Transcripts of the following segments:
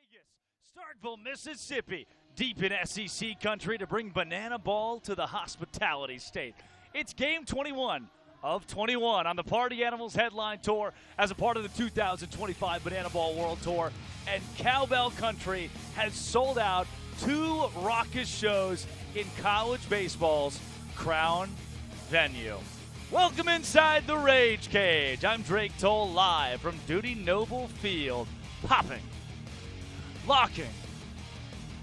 Starkville, Mississippi, deep in SEC country to bring bananaball to the hospitality state. It's game 21 of 21 on the Party Animals headline tour as a part of the 2025 Bananaball World Tour, and Cowbell Country has sold out 2 raucous shows in college baseball's crown venue. Welcome inside the Rage Cage. I'm Drake Toll, live from Duty Noble Field, popping, locking,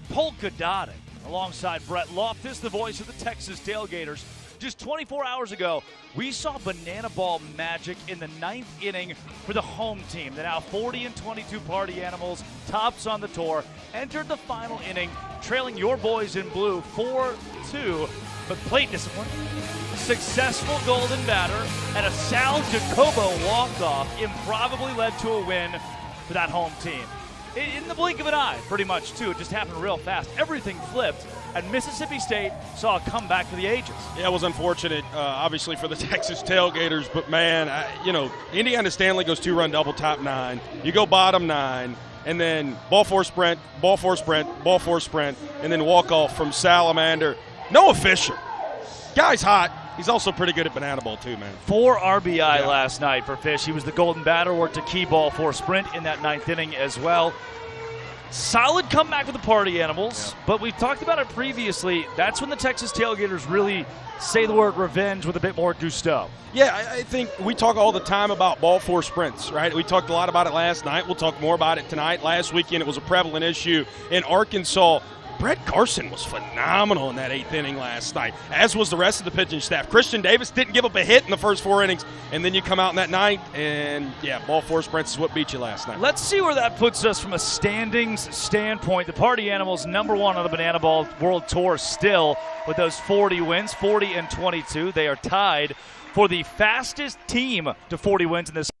polka dotting alongside Brett Loftus, the voice of the Texas Tailgaters. Just 24 hours ago, we saw bananaball magic in the 9th inning for the home team. The now 40-22 Party Animals, tops on the tour, entered the final inning, trailing your boys in blue 4-2, but plate discipline, successful golden batter, and a Sal Jacobo walk-off improbably led to a win for that home team. In the blink of an eye, pretty much, too. It just happened real fast. Everything flipped, and Mississippi State saw a comeback for the ages. Yeah, it was unfortunate, obviously, for the Texas Tailgaters, but, man, Indiana Stanley goes 2-run double top 9. You go bottom 9, and then ball four sprint, ball four sprint, ball four sprint, and then walk-off from Salamander. Noah Fisher. Guy's hot. He's also pretty good at bananaball, too, man. 4 RBI last night for Fish. He was the golden batter, worked a key ball four sprint in that 9th inning as well. Solid comeback for the Party Animals, but we've talked about it previously. That's when the Texas Tailgaters really say the word revenge with a bit more gusto. Yeah, I think we talk all the time about ball four sprints, right? We talked a lot about it last night. We'll talk more about it tonight. Last weekend it was a prevalent issue in Arkansas. Brett Carson was phenomenal in that 8th inning last night, as was the rest of the pitching staff. Christian Davis didn't give up a hit in the first 4 innings, and then you come out in that 9th, and, yeah, ball four sprints is what beat you last night. Let's see where that puts us from a standings standpoint. The Party Animals #1 on the Bananaball World Tour still with those 40 wins, 40-22. They are tied for the fastest team to 40 wins in this.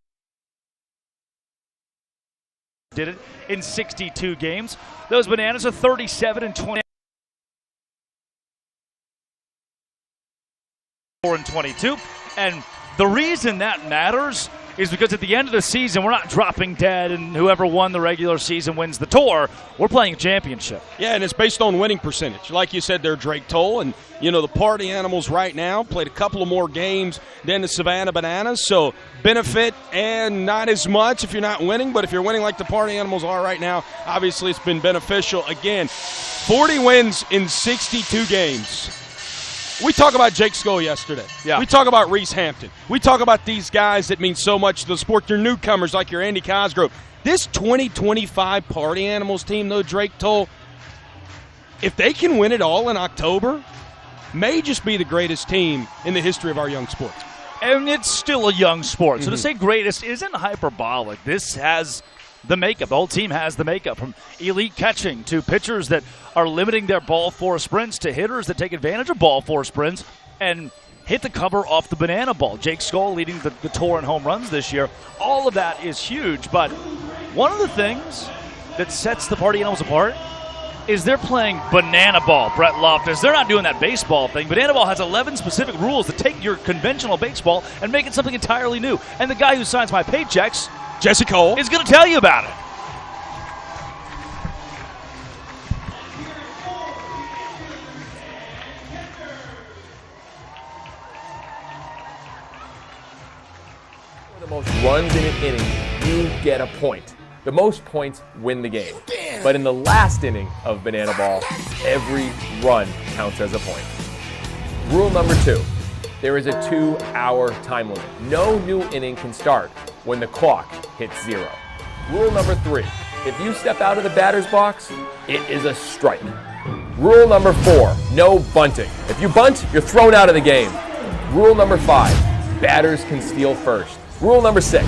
Did it in 62 games. Those Bananas are 37-20 and 22. And the reason that matters is because at the end of the season, we're not dropping dead and whoever won the regular season wins the tour. We're playing a championship. Yeah, and it's based on winning percentage. Like you said there, Drake Toll, and, the Party Animals right now played a couple of more games than the Savannah Bananas, so benefit and not as much if you're not winning, but if you're winning like the Party Animals are right now, obviously it's been beneficial. Again, 40 wins in 62 games. We talk about Jake Skull yesterday. Yeah. We talk about Reese Hampton. We talk about these guys that mean so much to the sport. Your newcomers like your Andy Cosgrove. This 2025 Party Animals team, though, Drake Toll, if they can win it all in October, may just be the greatest team in the history of our young sport. And it's still a young sport. So to say greatest isn't hyperbolic. This has the makeup. The whole team has the makeup, from elite catching to pitchers that are limiting their ball four sprints to hitters that take advantage of ball four sprints and hit the cover off the banana ball. Jake Skull leading the tour in home runs this year. All of that is huge, but one of the things that sets the Party Animals apart is they're playing banana ball, Brett Loftus. They're not doing that baseball thing. Banana ball has 11 specific rules that take your conventional baseball and make it something entirely new. And the guy who signs my paychecks, Jesse Cole, is going to tell you about it. The most runs in an inning, you get a point. The most points win the game. But in the last inning of Banana Ball, every run counts as a point. Rule number 2, there is a 2-hour time limit. No new inning can start when the clock hits 0. Rule number 3, if you step out of the batter's box, it is a strike. Rule number 4, no bunting. If you bunt, you're thrown out of the game. Rule number 5, batters can steal first. Rule number 6,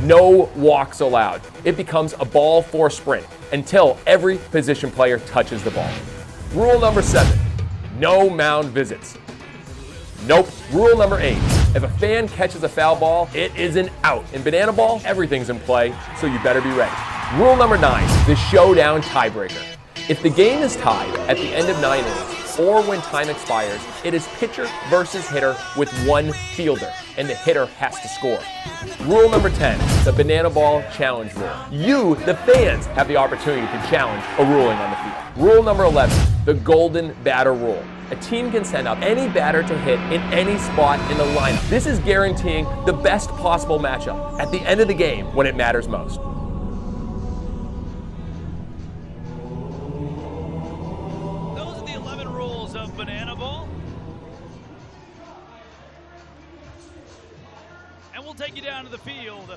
no walks allowed. It becomes a ball four sprint until every position player touches the ball. Rule number 7, no mound visits. Nope. Rule number 8, if a fan catches a foul ball, it is an out. In Banana Ball, everything's in play, so you better be ready. Rule number 9, the Showdown Tiebreaker. If the game is tied at the end of 9 innings, or when time expires, it is pitcher versus hitter with one fielder, and the hitter has to score. Rule number 10, the banana ball challenge rule. You, the fans, have the opportunity to challenge a ruling on the field. Rule number 11, the golden batter rule. A team can send up any batter to hit in any spot in the lineup. This is guaranteeing the best possible matchup at the end of the game when it matters most. Those are the 11 rules of banana ball. And we'll take you down to the field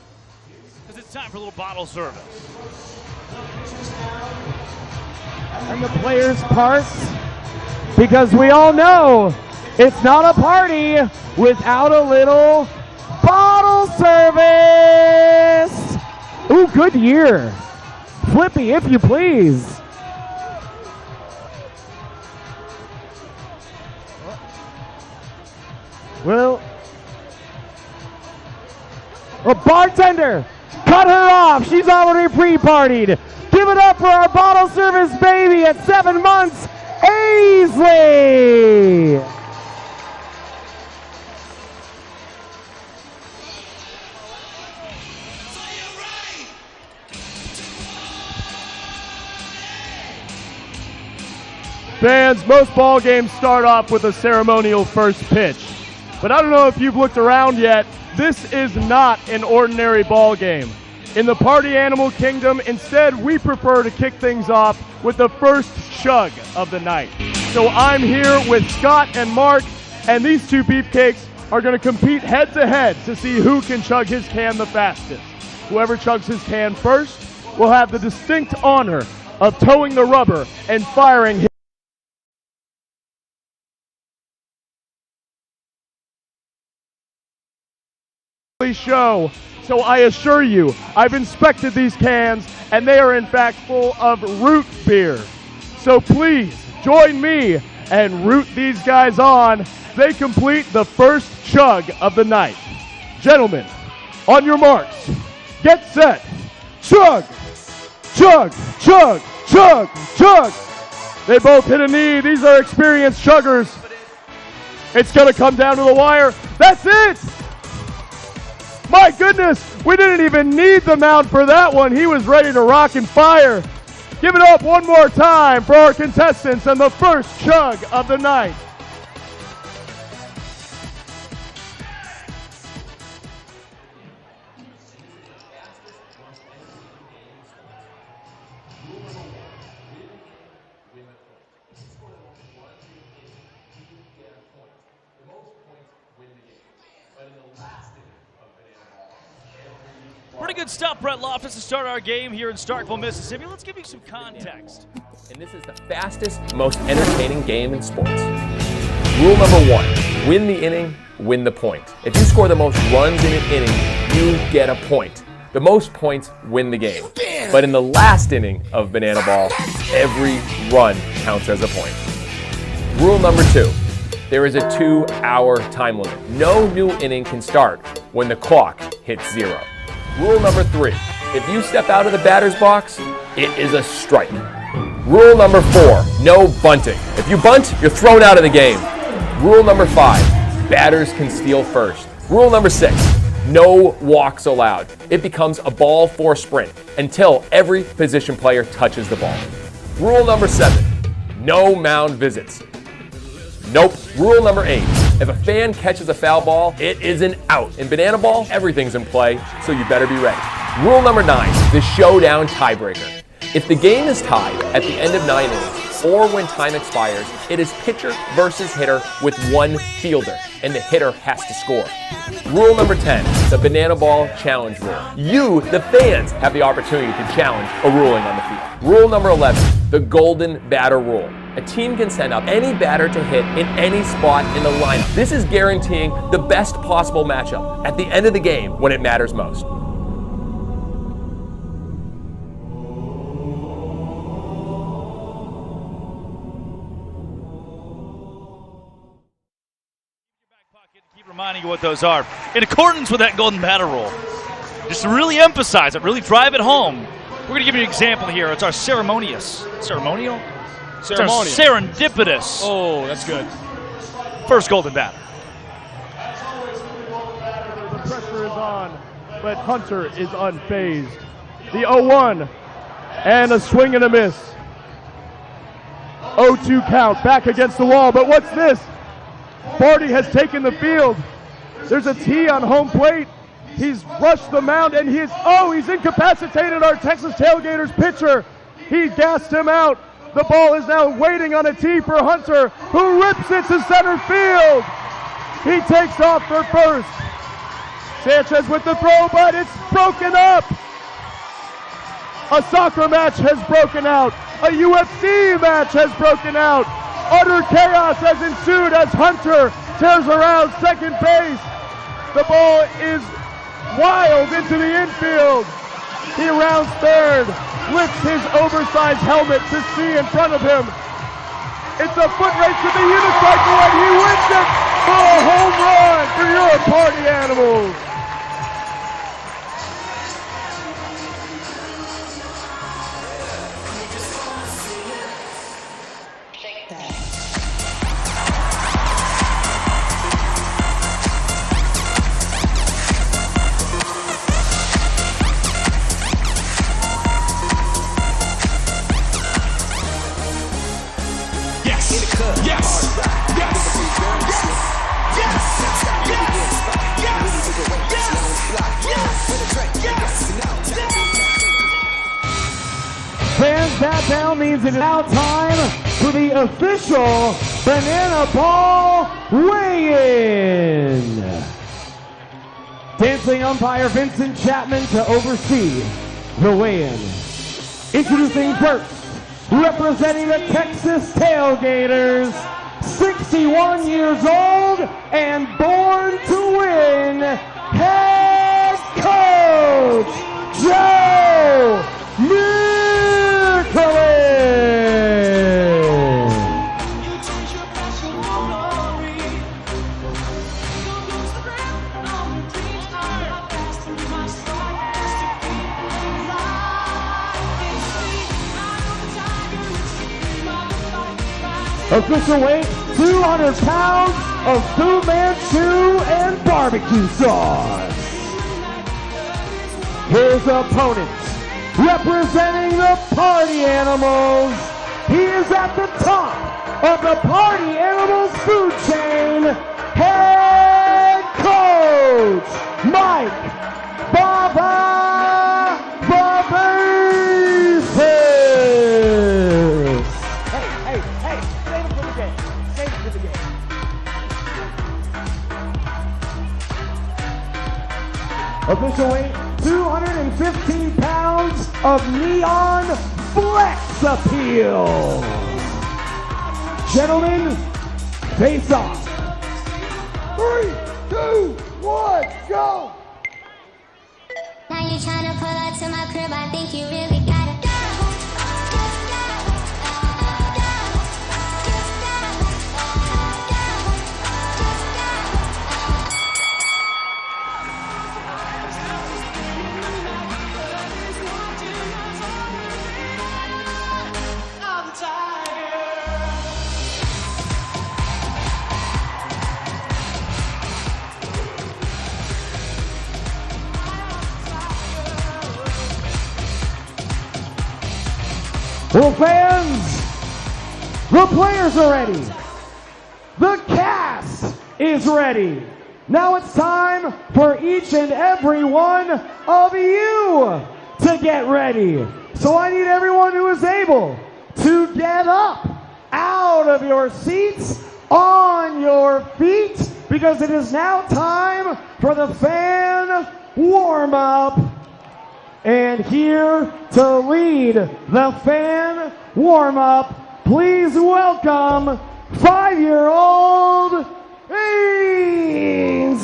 because it's time for a little bottle service. And the players part, because we all know it's not a party without a little bottle service. Ooh, good year. Flippy, if you please. Well, a bartender, cut her off. She's already pre-partied. Give it up for our bottle service baby at 7 months, Aisley. Fans, most ball games start off with a ceremonial first pitch. But I don't know if you've looked around yet, this is not an ordinary ball game. In the party animal kingdom, instead we prefer to kick things off with the first chug of the night. So I'm here with Scott and Mark, and these two beefcakes are going to compete head to head to see who can chug his can the fastest. Whoever chugs his can first will have the distinct honor of towing the rubber and firing his show. So I assure you, I've inspected these cans and they are in fact full of root beer. So please join me and root these guys on. They complete the first chug of the night. Gentlemen, on your marks, get set, chug, chug, chug, chug, chug. They both hit a knee. These are experienced chuggers. It's going to come down to the wire. That's it. My goodness, we didn't even need the mound for that one. He was ready to rock and fire. Give it up one more time for our contestants and the first chug of the night. Pretty good stuff, Brett Loftus, to start our game here in Starkville, Mississippi. Let's give you some context. And this is the fastest, most entertaining game in sports. Rule number 1, win the inning, win the point. If you score the most runs in an inning, you get a point. The most points win the game. But in the last inning of banana ball, every run counts as a point. Rule number 2, there is a 2-hour time limit. No new inning can start when the clock hits 0. Rule number 3, if you step out of the batter's box, it is a strike. Rule number 4, no bunting. If you bunt, you're thrown out of the game. Rule number 5, batters can steal first. Rule number 6, no walks allowed. It becomes a ball 4 sprint until every position player touches the ball. Rule number 7, no mound visits. Nope. Rule number 8, if a fan catches a foul ball, it is an out. In banana ball, everything's in play, so you better be ready. Rule number 9, the showdown tiebreaker. If the game is tied at the end of 9 innings, or when time expires, it is pitcher versus hitter with one fielder, and the hitter has to score. Rule number 10, the banana ball challenge rule. You, the fans, have the opportunity to challenge a ruling on the field. Rule number 11, the golden batter rule. A team can send up any batter to hit in any spot in the lineup. This is guaranteeing the best possible matchup at the end of the game when it matters most. Keep reminding you what those are. In accordance with that golden batter rule, just to really emphasize it, really drive it home, we're going to give you an example here. It's our ceremonial? Ceremonial. Serendipitous. Oh, that's good. First golden batter. The pressure is on, but Hunter is unfazed. The 0-1 and a swing and a miss. 0-2 count, back against the wall, but what's this? Barty has taken the field. There's a tee on home plate. He's rushed the mound and he's incapacitated our Texas Tailgaters pitcher. He gassed him out. The ball is now waiting on a tee for Hunter, who rips it to center field. He takes off for first. Sanchez with the throw, but it's broken up. A soccer match has broken out. A UFC match has broken out. Utter chaos has ensued as Hunter tears around second base. The ball is wild into the infield. He rounds third, lifts his oversized helmet to see in front of him. It's a foot race to the unicycle and he wins it for a home run for your Party Animals. Fans, that now means it is now time for the official bananaball weigh-in. Dancing umpire Vincent Chapman to oversee the weigh-in. Introducing first, representing the Texas Tailgaters, 61 years old and born to win, head coach Joe Nicholas. Official weight, 200 pounds of Fu Manchu and barbecue sauce. His opponent, representing the Party Animals, he is at the top of the Party Animals food chain, head coach Mike Baba Babasis. Hey, save it for the game. Save it for the game. Official weight, 215 pounds of neon flex appeal. Gentlemen, face off. 3, 2, 1, go! Now you tryna pull up to my crib, I think you really gotta go. Well, fans, the players are ready. The cast is ready. Now it's time for each and every one of you to get ready. So I need everyone who is able to get up out of your seats, on your feet, because it is now time for the fan warm-up. And here to lead the fan warm-up, please welcome 5-year-old Ainsley.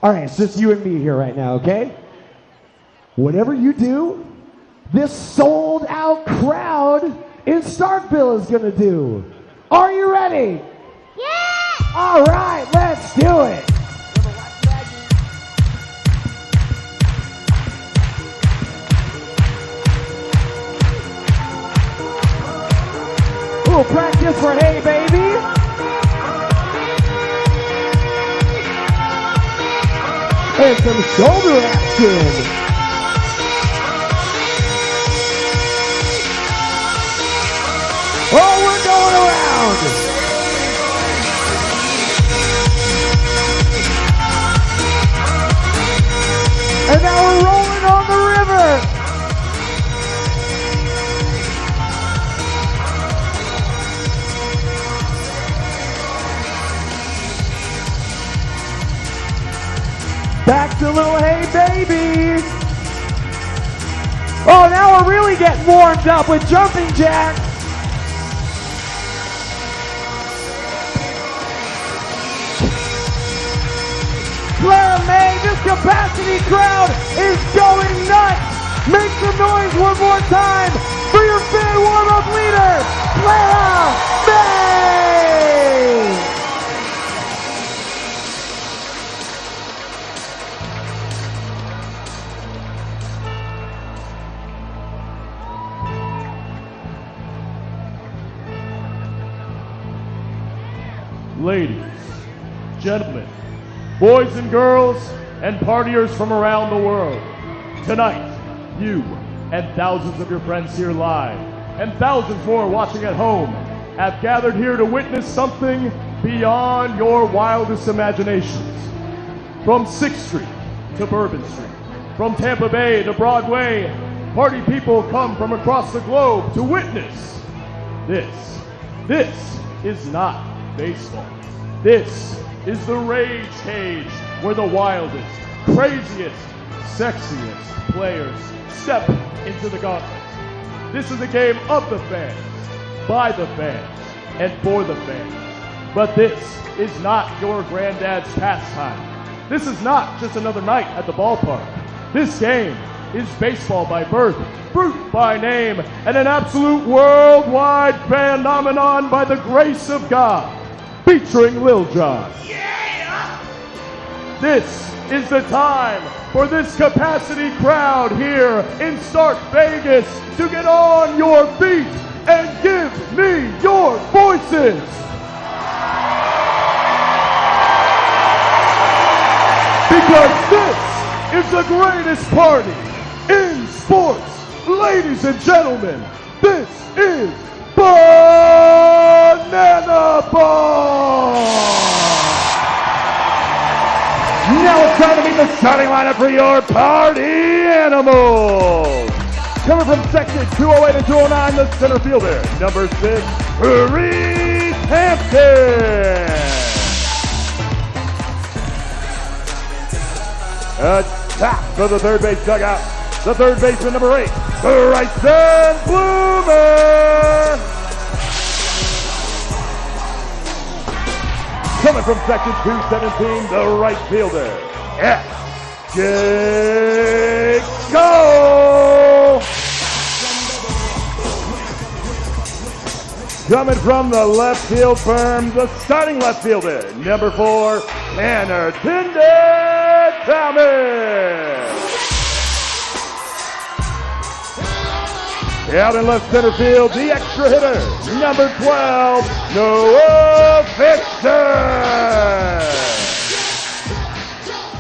All right, it's just you and me here right now, okay? Whatever you do, this sold-out crowd in Starkville is going to do. Are you ready? Yeah! All right, let's do it. little practice for Hey Baby. And some shoulder action. Oh, we're going around. And now we're rolling on the river. Back to little Hey Baby. Oh, now we're really getting warmed up with jumping jacks. Clara May, this capacity crowd is going nuts. Make some noise one more time for your fan warm-up leader, Clara May. Ladies, gentlemen, boys and girls, and partiers from around the world. Tonight, you and thousands of your friends here live, and thousands more watching at home, have gathered here to witness something beyond your wildest imaginations. From 6th Street to Bourbon Street, from Tampa Bay to Broadway, party people come from across the globe to witness this. This is not baseball. This is the rage cage where the wildest, craziest, sexiest players step into the gauntlet. This is a game of the fans, by the fans, and for the fans. But this is not your granddad's pastime. This is not just another night at the ballpark. This game is baseball by birth, fruit by name, and an absolute worldwide phenomenon by the grace of God, featuring Lil Jon. This is the time for this capacity crowd here in Stark Vegas to get on your feet and give me your voices. Because this is the greatest party in sports. Ladies and gentlemen, this is bananaball. Now it's time to meet the starting lineup for your party animals. Coming from section 208 and 209, the center fielder, number 6, Reese Hampton. Top of the third base dugout, the third baseman, number 8, Bryson Bloomer. Coming from section 217, the right fielder, S.J. Cole. Coming from the left field firm, the starting left fielder, number 4, Tanner Thomas. Out in left center field, the extra hitter, number 12, Noah Victor.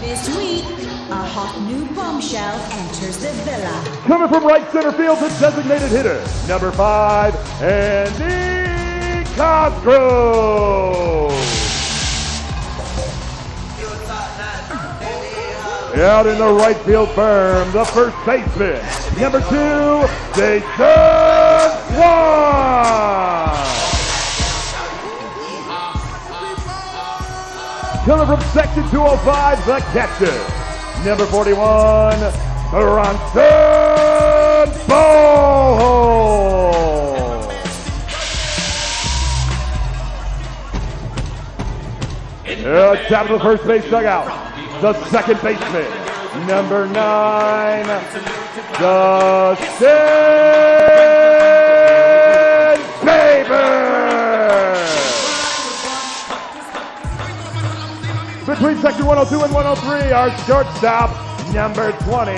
This week, a hot new bombshell enters the villa. Coming from right center field, the designated hitter, number 5, Andy Cosgrove. Out in the right field firm, the first baseman, number 2, Jason Swan. Coming from section 205, the catcher, number 41, Bronson Ball. Top of the first base dugout, the second baseman, number 9, Dustin Baber. Between section 102 and 103, our shortstop, number 20,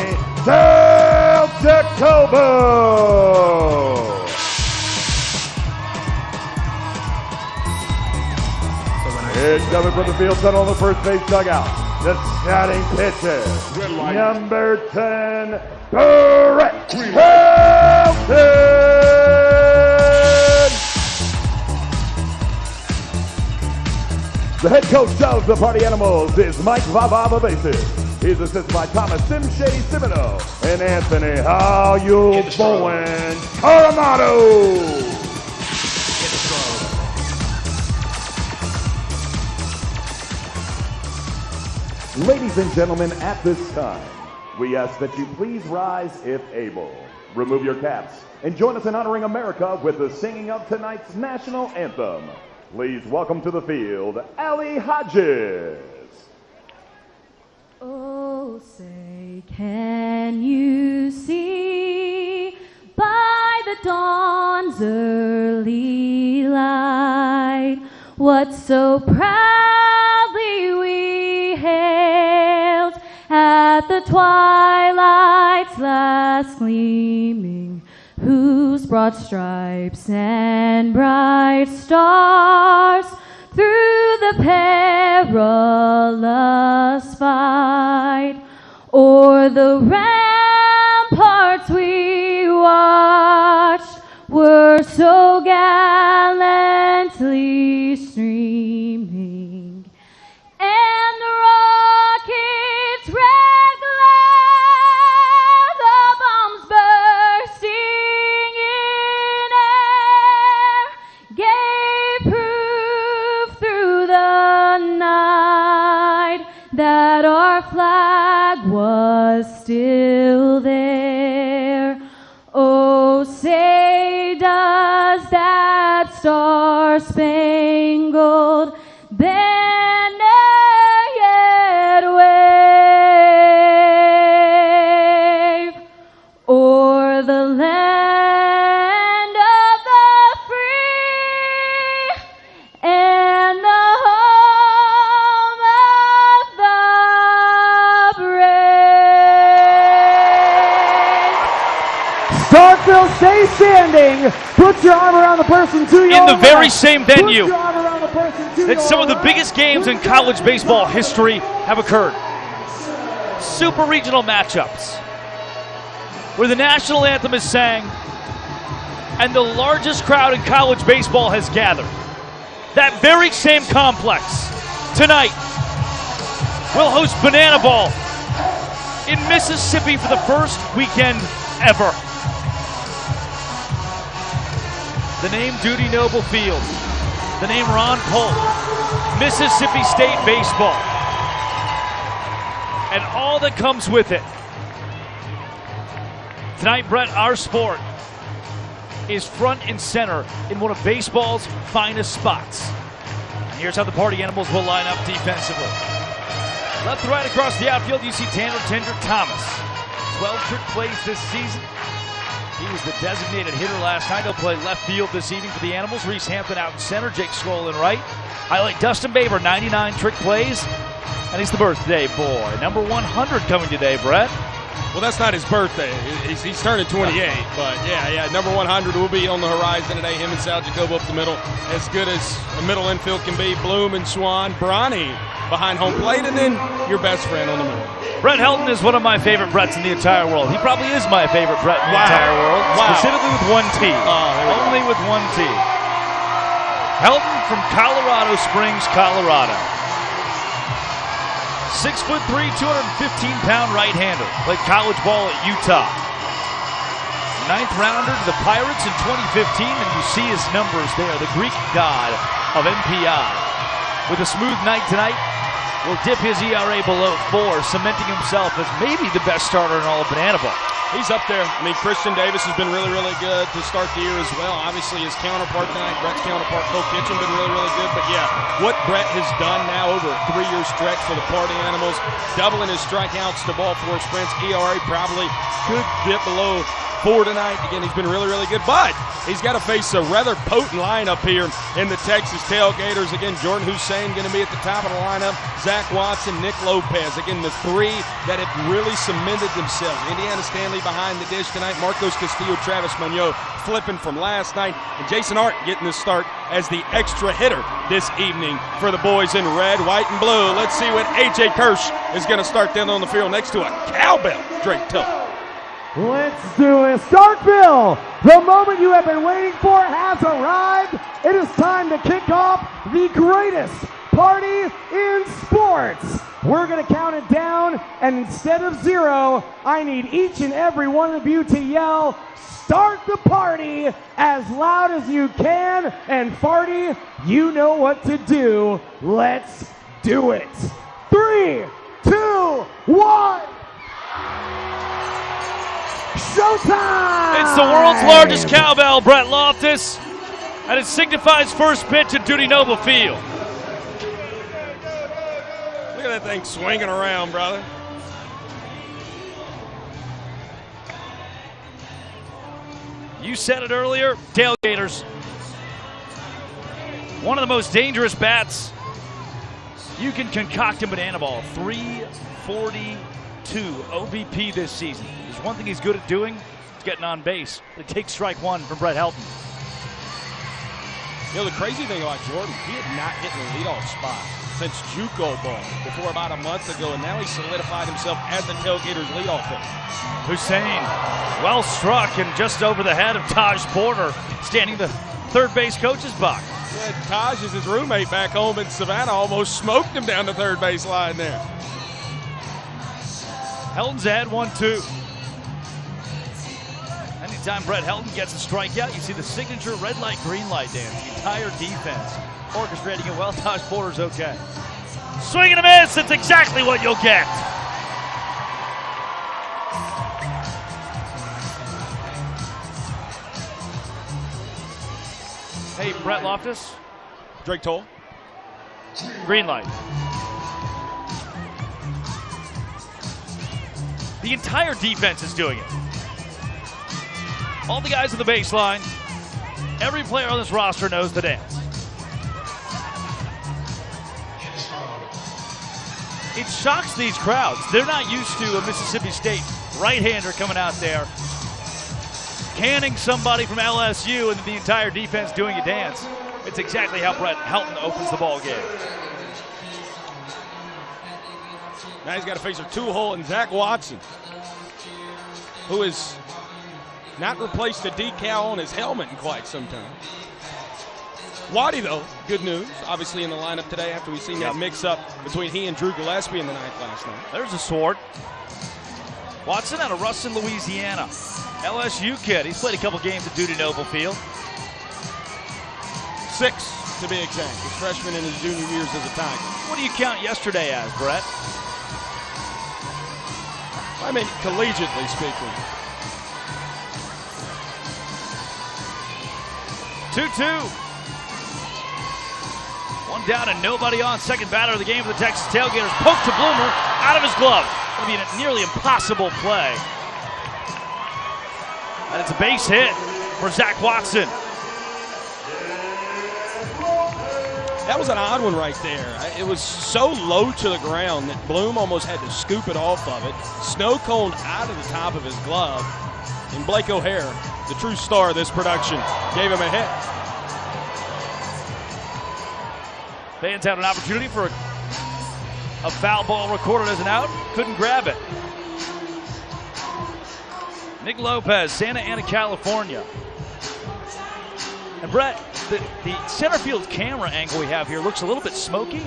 Del Jacobo. It's coming from the field tunnel on the first base dugout. The starting pitcher, number 10, Brett Helton. The head coach of the Party Animals is Mike Vava Bases. He's assisted by Thomas Simshay Simino and Anthony How You Bowen Coronado. Ladies and gentlemen, at this time, we ask that you please rise if able. Remove your caps and join us in honoring America with the singing of tonight's national anthem. Please welcome to the field, Allie Hodges. Oh, say, can you see by the dawn's early light what so proudly we hailed at the twilight's last gleaming, whose broad stripes and bright stars through the perilous fight o'er the ramparts we watched were so gallantly streaming, and the rockets' red glare, the bombs bursting in air, gave proof through the night that our flag was still there. Oh, say does that star-spangled banner yet wave o'er the land of the free and the home of the brave. Starkville, stay standing. Put your arm around the person to your In the very left. same venue Put your arm around the person to that your some of the right. biggest games in college baseball history have occurred. Super regional matchups where the national anthem is sang and the largest crowd in college baseball has gathered. That very same complex tonight will host Bananaball in Mississippi for the first weekend ever. The name Dudy Noble Field, the name Ron Polk, Mississippi State baseball, and all that comes with it. Tonight, Brett, our sport is front and center in one of baseball's finest spots. And here's how the Party Animals will line up defensively. Left to right across the outfield, you see Tanner Tender Thomas. 12 trick plays this season. He was the designated hitter last night. He'll play left field this evening for the Animals. Reese Hampton out in center. Jake Skroll in right. Highlight Dustin Baber, 99 trick plays. And he's the birthday boy. Number 100 coming today, Brett. Well, that's not his birthday. He's turning 28, but yeah, number 100 will be on the horizon today. Him and Sal Jacobo up the middle, as good as a middle infield can be. Bloom and Swan, Bronny behind home plate, and then your best friend on the middle. Brett Helton is one of my favorite Bretts in the entire world. He probably is my favorite Brett in the entire world, specifically with one T. Only with one T. Helton from Colorado Springs, Colorado. 6'3", 215-pound right-hander. Played college ball at Utah. 9th rounder to the Pirates in 2015, and you see his numbers there. The Greek god of MPI. With a smooth night tonight, will dip his ERA below 4, cementing himself as maybe the best starter in all of Bananaball. He's up there. I mean, Christian Davis has been really, really good to start the year as well. Obviously, his counterpart tonight, Brett's counterpart, Cole Kitchen, been really, really good. But yeah, what Brett has done now over a 3-year stretch for the Party Animals, doubling his strikeouts to ball 4 sprints, ERA probably could dip below 4 tonight. Again, he's been really, really good. But he's got to face a rather potent lineup here in the Texas Tailgaters. Again, Jordan Hussein going to be at the top of the lineup. Zach Zach Watson, Nick Lopez. Again, the three that have really cemented themselves. Indiana Stanley behind the dish tonight. Marcos Castillo, Travis Munoz flipping from last night. And Jason Hart getting the start as the extra hitter this evening for the boys in red, white, and blue. Let's see what A.J. Kirsch is going to start down on the field next to a cowbell Drake Tuck. Let's do it. Starkville, the moment you have been waiting for has arrived. It is time to kick off the greatest party in sports. We're going to count it down, and instead of 0, I need each and every one of you to yell, "Start the party," as loud as you can. And Farty, you know what to do. Let's do it. 3, 2, 1. Showtime! It's the world's largest cowbell, Brett Loftus, and it signifies first pitch at Dudy Noble Field. Look at that thing swinging around, brother. You said it earlier, Tailgaters. One of the most dangerous bats you can concoct in bananaball. 342 OBP this season. There's one thing he's good at doing, it's getting on base. They take strike one from Brett Helton. You know, the crazy thing about Jordan, he had not hit the leadoff spot since JUCO ball before about a month ago, and now he solidified himself as the Tailgaters leadoff hitter. Hussein, well struck and just over the head of Taj Porter, standing the third base coach's box. Yeah, Taj is his roommate back home in Savannah, almost smoked him down the third base line there. Helton's ahead 1-2. Anytime Brett Helton gets a strikeout, you see the signature red light, green light dance. The entire defense orchestrating it well. Taj Porter's okay. Swing and a miss. That's exactly what you'll get. Hey, Brett Loftus. Drake Toll. Green light. The entire defense is doing it. All the guys at the baseline, every player on this roster knows the dance. It shocks these crowds. They're not used to a Mississippi State right-hander coming out there, canning somebody from LSU, and the entire defense doing a dance. It's exactly how Brett Helton opens the ball game. Now he's got to face a two-hole and Zach Watson, who has not replaced the decal on his helmet in quite some time. Waddy, though, good news, obviously in the lineup today after we've seen that mix-up between he and Drew Gillespie in the ninth last night. There's a sword. Watson out of Ruston, Louisiana. LSU kid. He's played a couple games at Dudy Noble Field. 6, to be exact. His freshman and his junior years as a Tiger. What do you count yesterday as, Brett? I mean, collegiately speaking. 2-2. One down and nobody on. Second batter of the game for the Texas Tailgaters. Poke to Bloomer out of his glove. It'll be a nearly impossible play. And it's a base hit for Zach Watson. That was an odd one right there. It was so low to the ground that Bloom almost had to scoop it off of it. Snow coned out of the top of his glove. And Blake O'Hare, the true star of this production, gave him a hit. Fans had an opportunity for a foul ball recorded as an out. Couldn't grab it. Nick Lopez, Santa Ana, California. And Brett, the center field camera angle we have here looks a little bit smoky.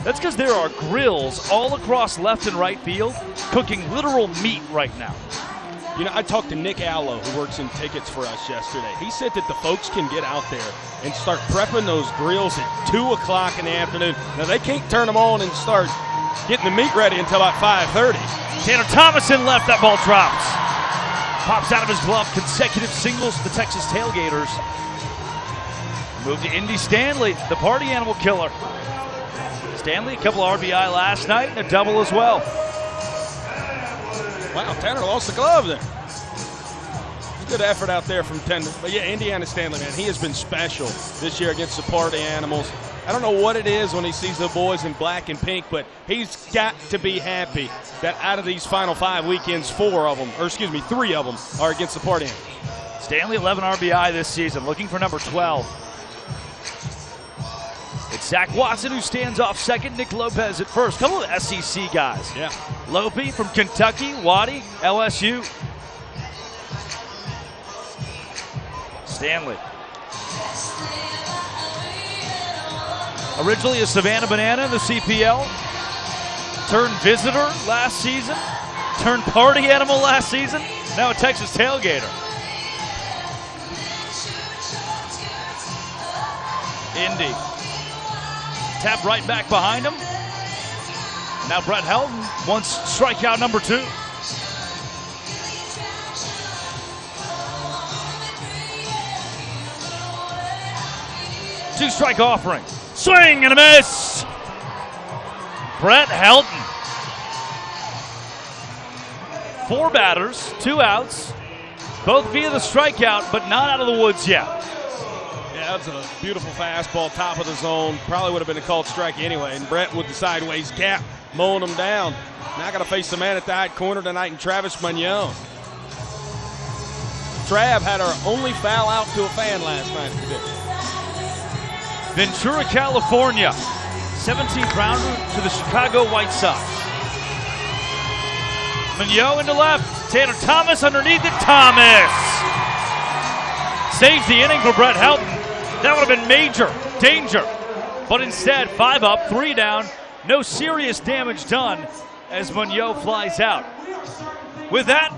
That's because there are grills all across left and right field cooking literal meat right now. You know, I talked to Nick Allo, who works in tickets for us yesterday. He said that the folks can get out there and start prepping those grills at 2 o'clock in the afternoon. Now, they can't turn them on and start getting the meat ready until about 5:30. Tanner Thomason left, that ball drops. Pops out of his glove, consecutive singles to the Texas Tailgaters. Move to Indy Stanley, the party animal killer. Stanley, a couple of RBI last night, and a double as well. Wow, Tanner lost the glove there. Good effort out there from Tanner. But yeah, Indiana Stanley, man, he has been special this year against the party animals. I don't know what it is when he sees the boys in black and pink, but he's got to be happy that out of these final 5 weekends, 3 of them are against the Party Animals. Stanley, 11 RBI this season, looking for number 12. It's Zach Watson who stands off second, Nick Lopez at first. Couple of SEC guys. Yeah. Lopey from Kentucky, Waddy, LSU. Stanley. Originally a Savannah Banana in the CPL. Turned visitor last season. Turned party animal last season. Now a Texas Tailgater. Indy. Tap right back behind him. Now Brett Helton wants strikeout number 2. Two-strike offering. Swing and a miss. Brett Helton. 4 batters, 2 outs, both via the strikeout, but not out of the woods yet. Yeah, that's a beautiful fastball, top of the zone. Probably would have been a called strike anyway. And Brett with the sideways gap, mowing him down. Now got to face the man at the hot corner tonight in Travis Munoz. Trav had our only foul out to a fan last night. Ventura, California. 17th rounder to the Chicago White Sox. Munoz into left. Tanner Thomas underneath it. Thomas saves the inning for Brett Helton. That would have been major danger. But instead, 5 up, 3 down. No serious damage done as Munoz flies out. With that,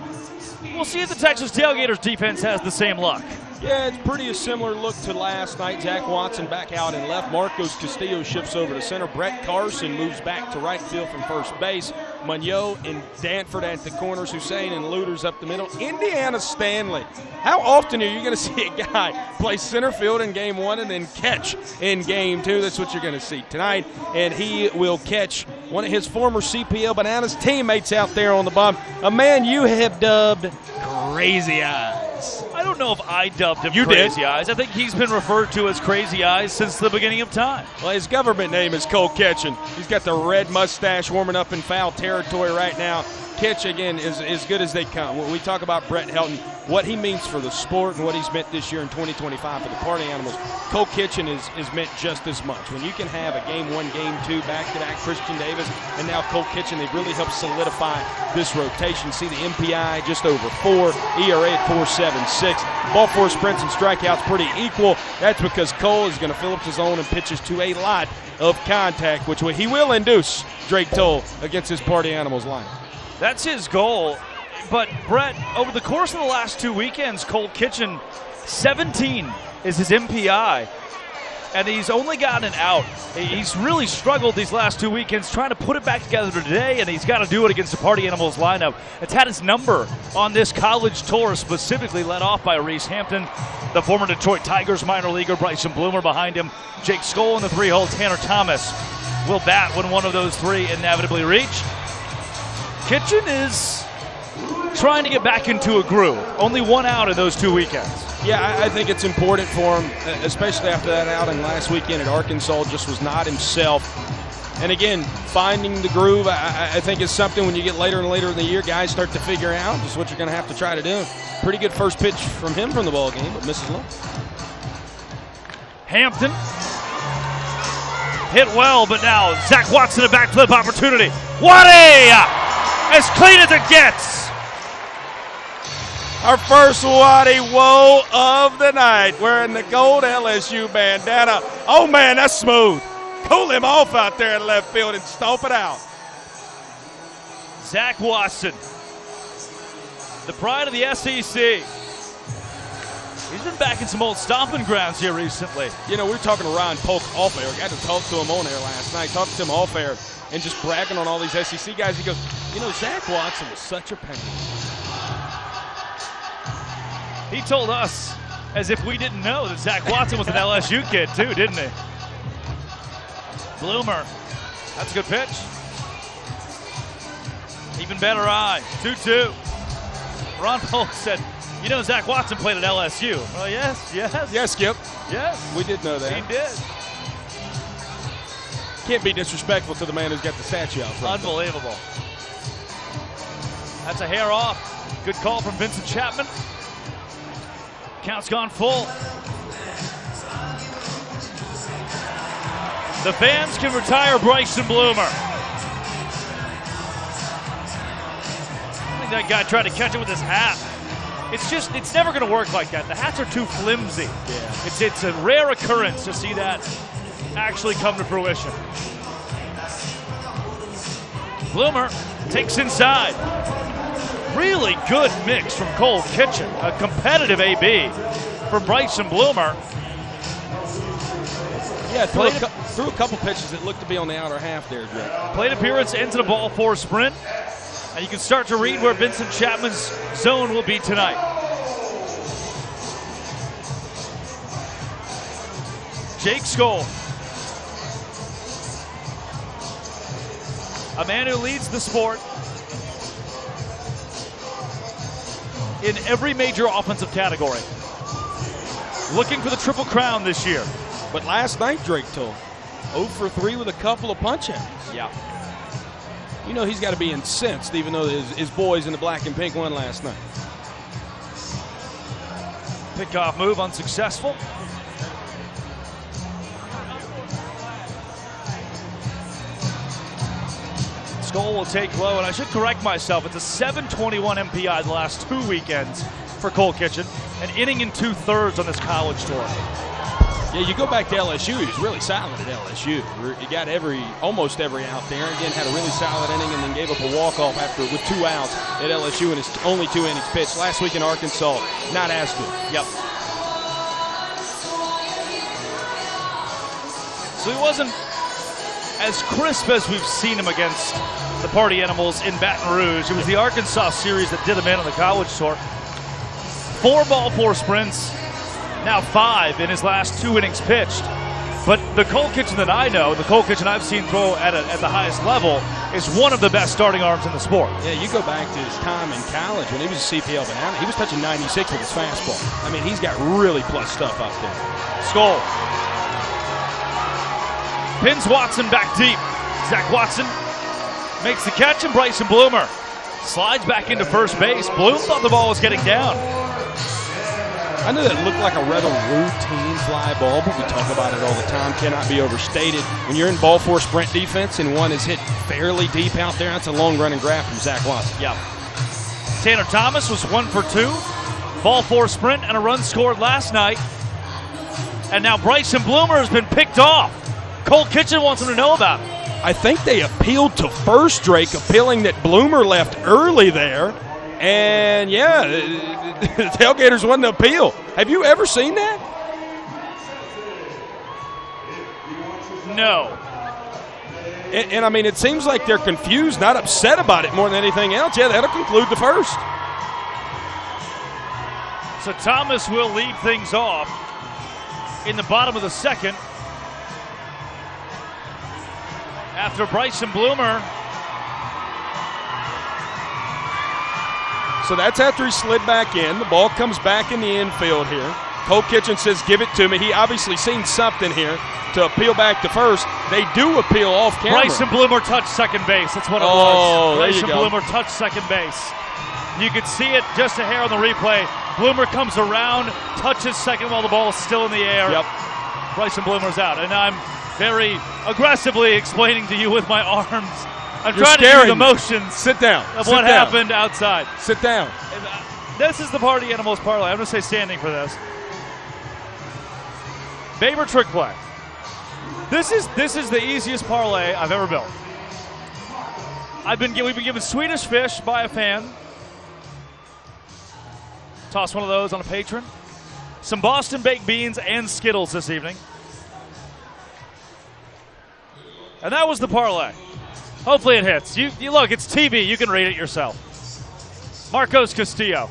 we'll see if the Texas Tailgaters defense has the same luck. Yeah, it's pretty a similar look to last night. Zach Watson back out in left. Marcos Castillo shifts over to center. Brett Carson moves back to right field from first base. Munoz and Danford at the corners. Hussein and Looters up the middle. Indiana Stanley. How often are you going to see a guy play center field in game 1 and then catch in game 2? That's what you're going to see tonight. And he will catch one of his former CPL Bananas teammates out there on the bump. A man you have dubbed Crazy Eyes. I don't know if I dubbed him You Crazy did. Eyes. I think he's been referred to as Crazy Eyes since the beginning of time. Well, his government name is Cole Kitchen. He's got the red mustache warming up in foul territory right now. Kitch, again, is as good as they come. When we talk about Brett Helton, what he means for the sport and what he's meant this year in 2025 for the Party Animals, Cole Kitchen is meant just as much. When you can have a game 1, game 2, back-to-back Christian Davis, and now Cole Kitchen, they've really helped solidify this rotation. See the MPI just over 4, ERA at 4.76. Ball four sprints and strikeouts pretty equal. That's because Cole is going to fill up the zone and pitches to a lot of contact, which he will induce Drake Toll against his Party Animals line. That's his goal. But, Brett, over the course of the last 2 weekends, Cole Kitchen, 17 is his MPI, and he's only gotten an out. He's really struggled these last 2 weekends trying to put it back together today, and he's got to do it against the Party Animals lineup. It's had his number on this college tour, specifically led off by Reese Hampton, the former Detroit Tigers minor leaguer, Bryson Bloomer behind him, Jake Skoll in the 3-hole, Tanner Thomas will bat when one of those 3 inevitably reach. Kitchen is trying to get back into a groove. Only 1 out in those 2 weekends. Yeah, I think it's important for him, especially after that outing last weekend at Arkansas, just was not himself. And again, finding the groove, I think is something when you get later and later in the year, guys start to figure out just what you're going to have to try to do. Pretty good first pitch from him from the ball game, but misses low. Hampton hit well, but now Zach Watson a backflip opportunity. Waddy! As clean as it gets. Our first Waddy woe of the night, wearing the gold LSU bandana. Oh man, that's smooth. Cool him off out there in left field and stomp it out. Zach Watson, the pride of the SEC. He's been back in some old stomping grounds here recently. You know, we were talking to Ryan Polk off air. Got to talk to him on air last night. Talked to him off air and just bragging on all these SEC guys. He goes, you know, Zach Watson was such a pain. He told us as if we didn't know that Zach Watson was an LSU kid too, didn't he? Bloomer, that's a good pitch. Even better eye, 2-2. Ron Polk said, you know Zach Watson played at LSU. Well, yes. Yes, Skip. Yes. We did know that. He did. Can't be disrespectful to the man who's got the statue out front. Unbelievable. That's a hair off. Good call from Vincent Chapman. Count's gone full. The fans can retire Bryson Bloomer. I think that guy tried to catch it with his hat. It's never going to work like that. The hats are too flimsy. Yeah. It's a rare occurrence to see that actually come to fruition. Bloomer takes inside. Really good mix from Cole Kitchen. A competitive AB from Bryson Bloomer. Yeah, threw a couple pitches that looked to be on the outer half there, Drake. Plate appearance into the ball four sprint. And you can start to read where Vincent Chapman's zone will be tonight. Jake Skoll. A man who leads the sport in every major offensive category. Looking for the Triple Crown this year. But last night, Drake told 0 for 3 with a couple of punch-outs. Yeah. You know he's got to be incensed, even though his boys in the black and pink won last night. Pickoff move unsuccessful. Skoll will take low, and I should correct myself. It's a 721 MPI the last 2 weekends for Cole Kitchen. An inning and 2/3 on this college tour. Yeah, you go back to LSU, he was really solid at LSU. He got almost every out there. Again, had a really solid inning and then gave up a walk-off with 2 outs at LSU in his only 2 innings pitched. Last week in Arkansas, not as good. Yep. So he wasn't as crisp as we've seen him against the Party Animals in Baton Rouge. It was the Arkansas series that did him in on the college tour. 4 ball, 4 sprints. Now 5 in his last 2 innings pitched. But the Cole Kitchen that I know, the Cole Kitchen I've seen throw at the highest level, is one of the best starting arms in the sport. Yeah, you go back to his time in college when he was a CPL banana, he was touching 96 with his fastball. I mean, he's got really plus stuff up there. Skoll. Pins Watson back deep. Zach Watson makes the catch, and Bryson Bloomer slides back into first base. Bloom thought the ball was getting down. I know that looked like a rather routine fly ball, but we talk about it all the time. Cannot be overstated. When you're in ball 4 sprint defense and one is hit fairly deep out there, that's a long running grab from Zach Watson. Yeah. Tanner Thomas was 1 for 2. Ball 4 sprint and a run scored last night. And now Bryson Bloomer has been picked off. Cole Kitchen wants him to know about it. I think they appealed to first, Drake, appealing that Bloomer left early there. And, yeah, the Tailgaters won the appeal. Have you ever seen that? No. And I mean, it seems like they're confused, not upset about it more than anything else. Yeah, that'll conclude the first. So Thomas will lead things off in the bottom of the second. After Bryson Bloomer. So that's after he slid back in. The ball comes back in the infield here. Cole Kitchen says, give it to me. He obviously seen something here to appeal back to first. They do appeal off camera. Bryson Bloomer touched second base. That's what it was. Oh, there you Bryson go. Bloomer touched second base. You could see it just a hair on the replay. Bloomer comes around, touches second while the ball is still in the air. Yep. Bryson Bloomer's out. And I'm very aggressively explaining to you with my arms. I'm You're trying to scaring do the me. motions. Sit down. Of Sit what down. happened outside. Sit down. This is the Party Animals parlay. I'm going to say standing for this. Favorite trick play. This is the easiest parlay I've ever built. We've been given Swedish fish by a fan. Toss one of those on a patron. Some Boston baked beans and Skittles this evening. And that was the parlay. Hopefully it hits. You look, it's TV. You can read it yourself. Marcos Castillo.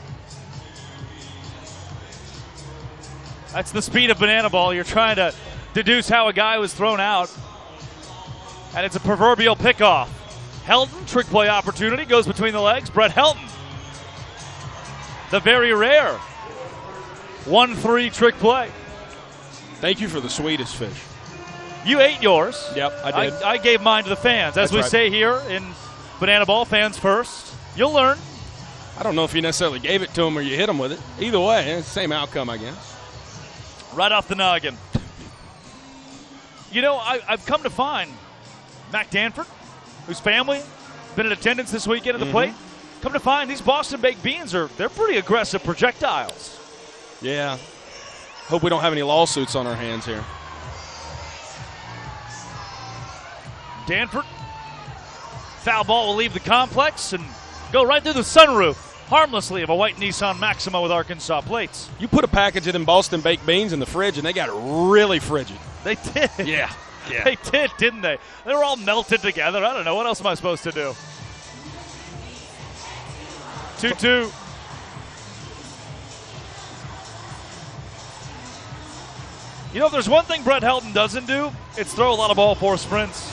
That's the speed of bananaball. You're trying to deduce how a guy was thrown out. And it's a proverbial pickoff. Helton, trick play opportunity, goes between the legs. Brett Helton. The very rare 1-3 trick play. Thank you for the sweetest fish. You ate yours. Yep, I did. I gave mine to the fans. As we say here in Banana Ball, fans first. You'll learn. I don't know if you necessarily gave it to them or you hit them with it. Either way, it's the same outcome, I guess. Right off the noggin. You know, I've come to find Mac Danford, whose family been in attendance this weekend at the plate. Come to find these Boston baked beans they're pretty aggressive projectiles. Yeah. Hope we don't have any lawsuits on our hands here. Danford. Foul ball will leave the complex and go right through the sunroof, harmlessly, of a white Nissan Maxima with Arkansas plates. You put a package of them Boston baked beans in the fridge, and they got really frigid. They did. Yeah. They did, didn't they? They were all melted together. I don't know. What else am I supposed to do? 2-2. You know, if there's one thing Brett Helton doesn't do, it's throw a lot of ball four sprints.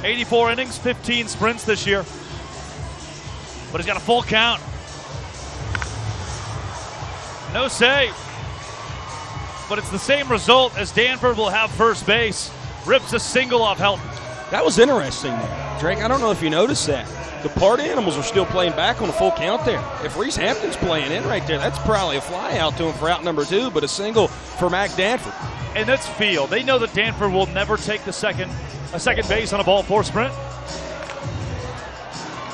84 innings, 15 sprints this year. But he's got a full count. No save. But it's the same result as Danford will have first base. Rips a single off Helton. That was interesting there. Drake, I don't know if you noticed that. The party animals are still playing back on a full count there. If Reese Hampton's playing in right there, that's probably a fly out to him for out number 2, but a single for Mac Danford. And that's feel. They know that Danford will never take a second base on a ball four sprint.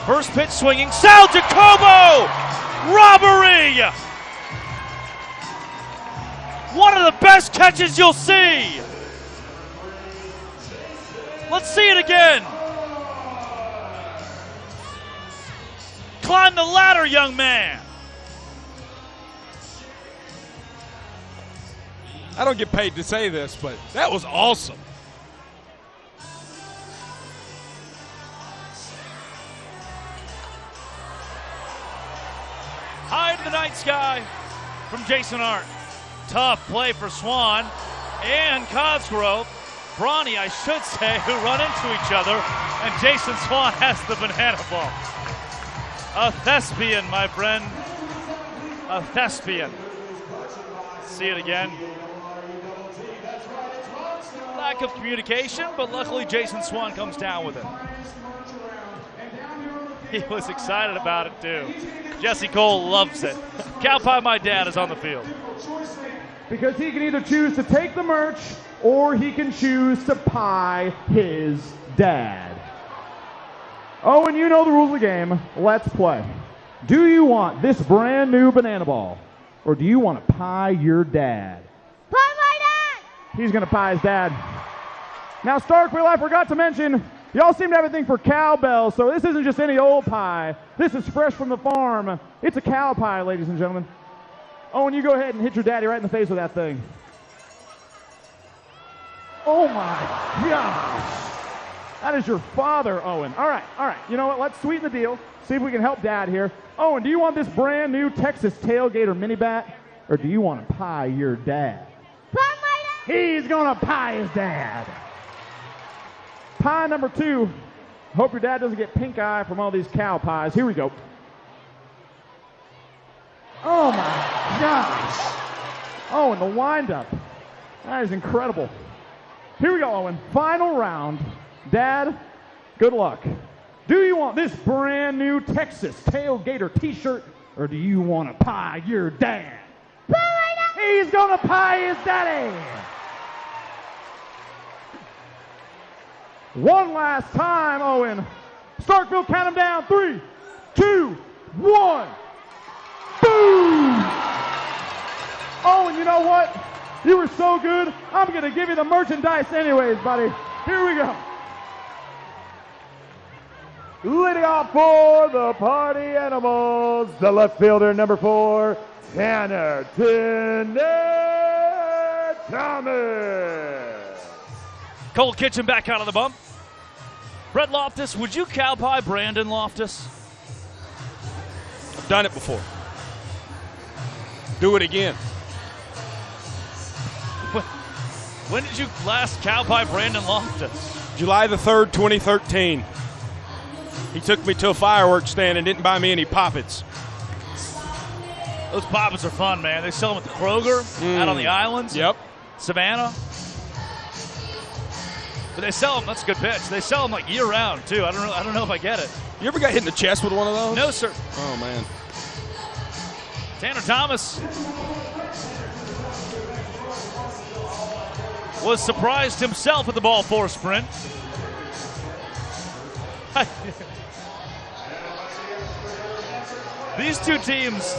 First pitch swinging. Sal Jacobo! Robbery! One of the best catches you'll see. Let's see it again. Climb the ladder, young man. I don't get paid to say this, but that was awesome. High to the night sky from Jason Arndt. Tough play for Swan and Cosgrove. Brawny, I should say, who run into each other, and Jason Swan has the banana ball. A thespian, my friend. A thespian. See it again. Lack of communication, but luckily Jason Swan comes down with it. He was excited about it, too. Jesse Cole loves it. Cow Pie My Dad is on the field. Because he can either choose to take the merch or he can choose to pie his dad. Oh, and you know the rules of the game. Let's play. Do you want this brand new banana ball, or do you want to pie your dad? Pie my dad! He's going to pie his dad. Now, Starkville, I forgot to mention, y'all seem to have a thing for cowbell, so this isn't just any old pie. This is fresh from the farm. It's a cow pie, ladies and gentlemen. Oh, and you go ahead and hit your daddy right in the face with that thing. Oh, my gosh. That is your father, Owen. All right. You know what? Let's sweeten the deal. See if we can help Dad here. Owen, do you want this brand new Texas Tailgater mini bat, or do you want to pie your dad? Pie my dad! He's going to pie his dad. Pie number 2. Hope your dad doesn't get pink eye from all these cow pies. Here we go. Oh, my gosh. Oh, and the windup. That is incredible. Here we go, Owen. Final round. Dad, good luck. Do you want this brand new Texas Tailgater t-shirt, or do you want to pie your dad? Pie my dad! He's going to pie his daddy. One last time, Owen. Starkville, count him down. 3, 2, 1. Boom! Oh, and you know what? You were so good, I'm going to give you the merchandise anyways, buddy. Here we go. Leading off for the Party Animals, the left fielder, number 4, Tanner Thomas. Cold Kitchen back out of the bump. Brett Loftus, would you cow pie Brandon Loftus? I've done it before. Do it again. When did you last cow pie Brandon Loftus? July the 3rd, 2013. He took me to a fireworks stand and didn't buy me any poppets. Those poppets are fun, man. They sell them at the Kroger, out on the islands. Yep. Savannah. But they sell them. That's a good pitch. They sell them like year round too. I don't know if I get it. You ever got hit in the chest with one of those? No, sir. Oh man. Tanner Thomas was surprised himself at the ball four sprint. These two teams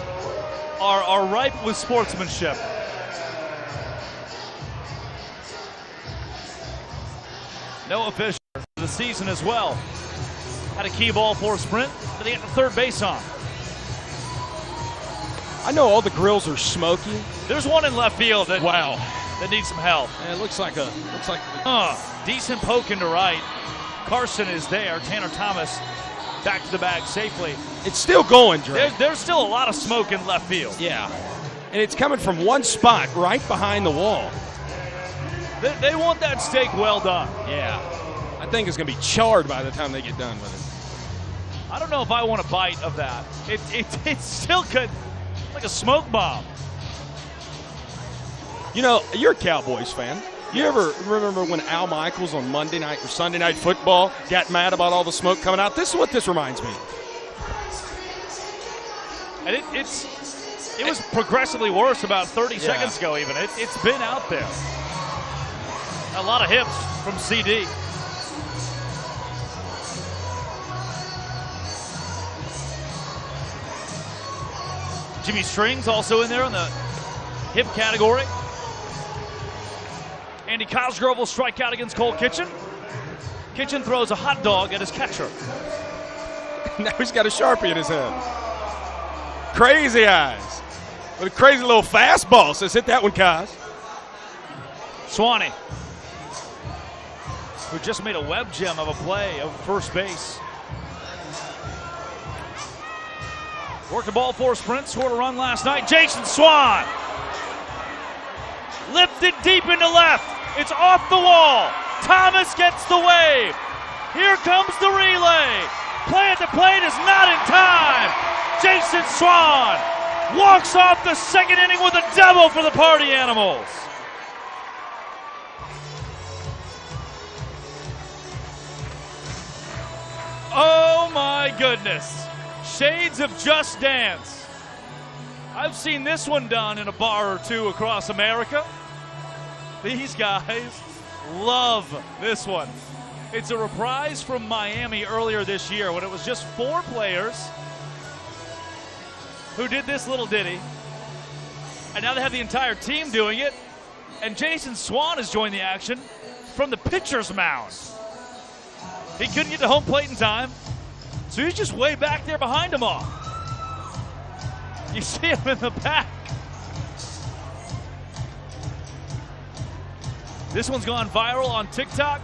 are ripe with sportsmanship. Noah Fisher for the season as well. Had a key ball four sprint, but they got the third base on. I know all the grills are smoky. There's one in left field that Wow. that needs some help. And it looks like Decent poke into right. Carson is there. Tanner Thomas back to the bag safely. it's still going, Dre. There's still a lot of smoke in left field. Yeah. And it's coming from one spot right behind the wall. They want that steak well done. Yeah. I think it's going to be charred by the time they get done with it. I don't know if I want a bite of that. It's still good, like a smoke bomb. You know, you're a Cowboys fan. You ever remember when Al Michaels on Monday night or Sunday Night Football got mad about all the smoke coming out? This is what this reminds me. And it was progressively worse about 30 seconds ago even. It's been out there. A lot of hips from CD. Jimmy Strings also in there in the hip category. Andy Cosgrove will strike out against Cole Kitchen. Kitchen throws a hot dog at his catcher. Now he's got a Sharpie in his hand. Crazy eyes. With a crazy little fastball. Says, hit that one, Cos. Swanee, who just made a web gem of a play of first base. Worked the ball four sprint, scored a run last night. Jason Swan lifted deep into left. It's off the wall. Thomas gets the wave. Here comes the relay. Play at the plate is not in time. Jason Swan walks off the second inning with a double for the Party Animals. Oh my goodness. Shades of Just Dance. I've seen this one done in a bar or two across America. These guys love this one. It's a reprise from Miami earlier this year when it was just 4 players who did this little ditty. And now they have the entire team doing it. And Jason Swan has joined the action from the pitcher's mound. He couldn't get to home plate in time, so he's just way back there behind them all. You see him in the back. This one's gone viral on TikTok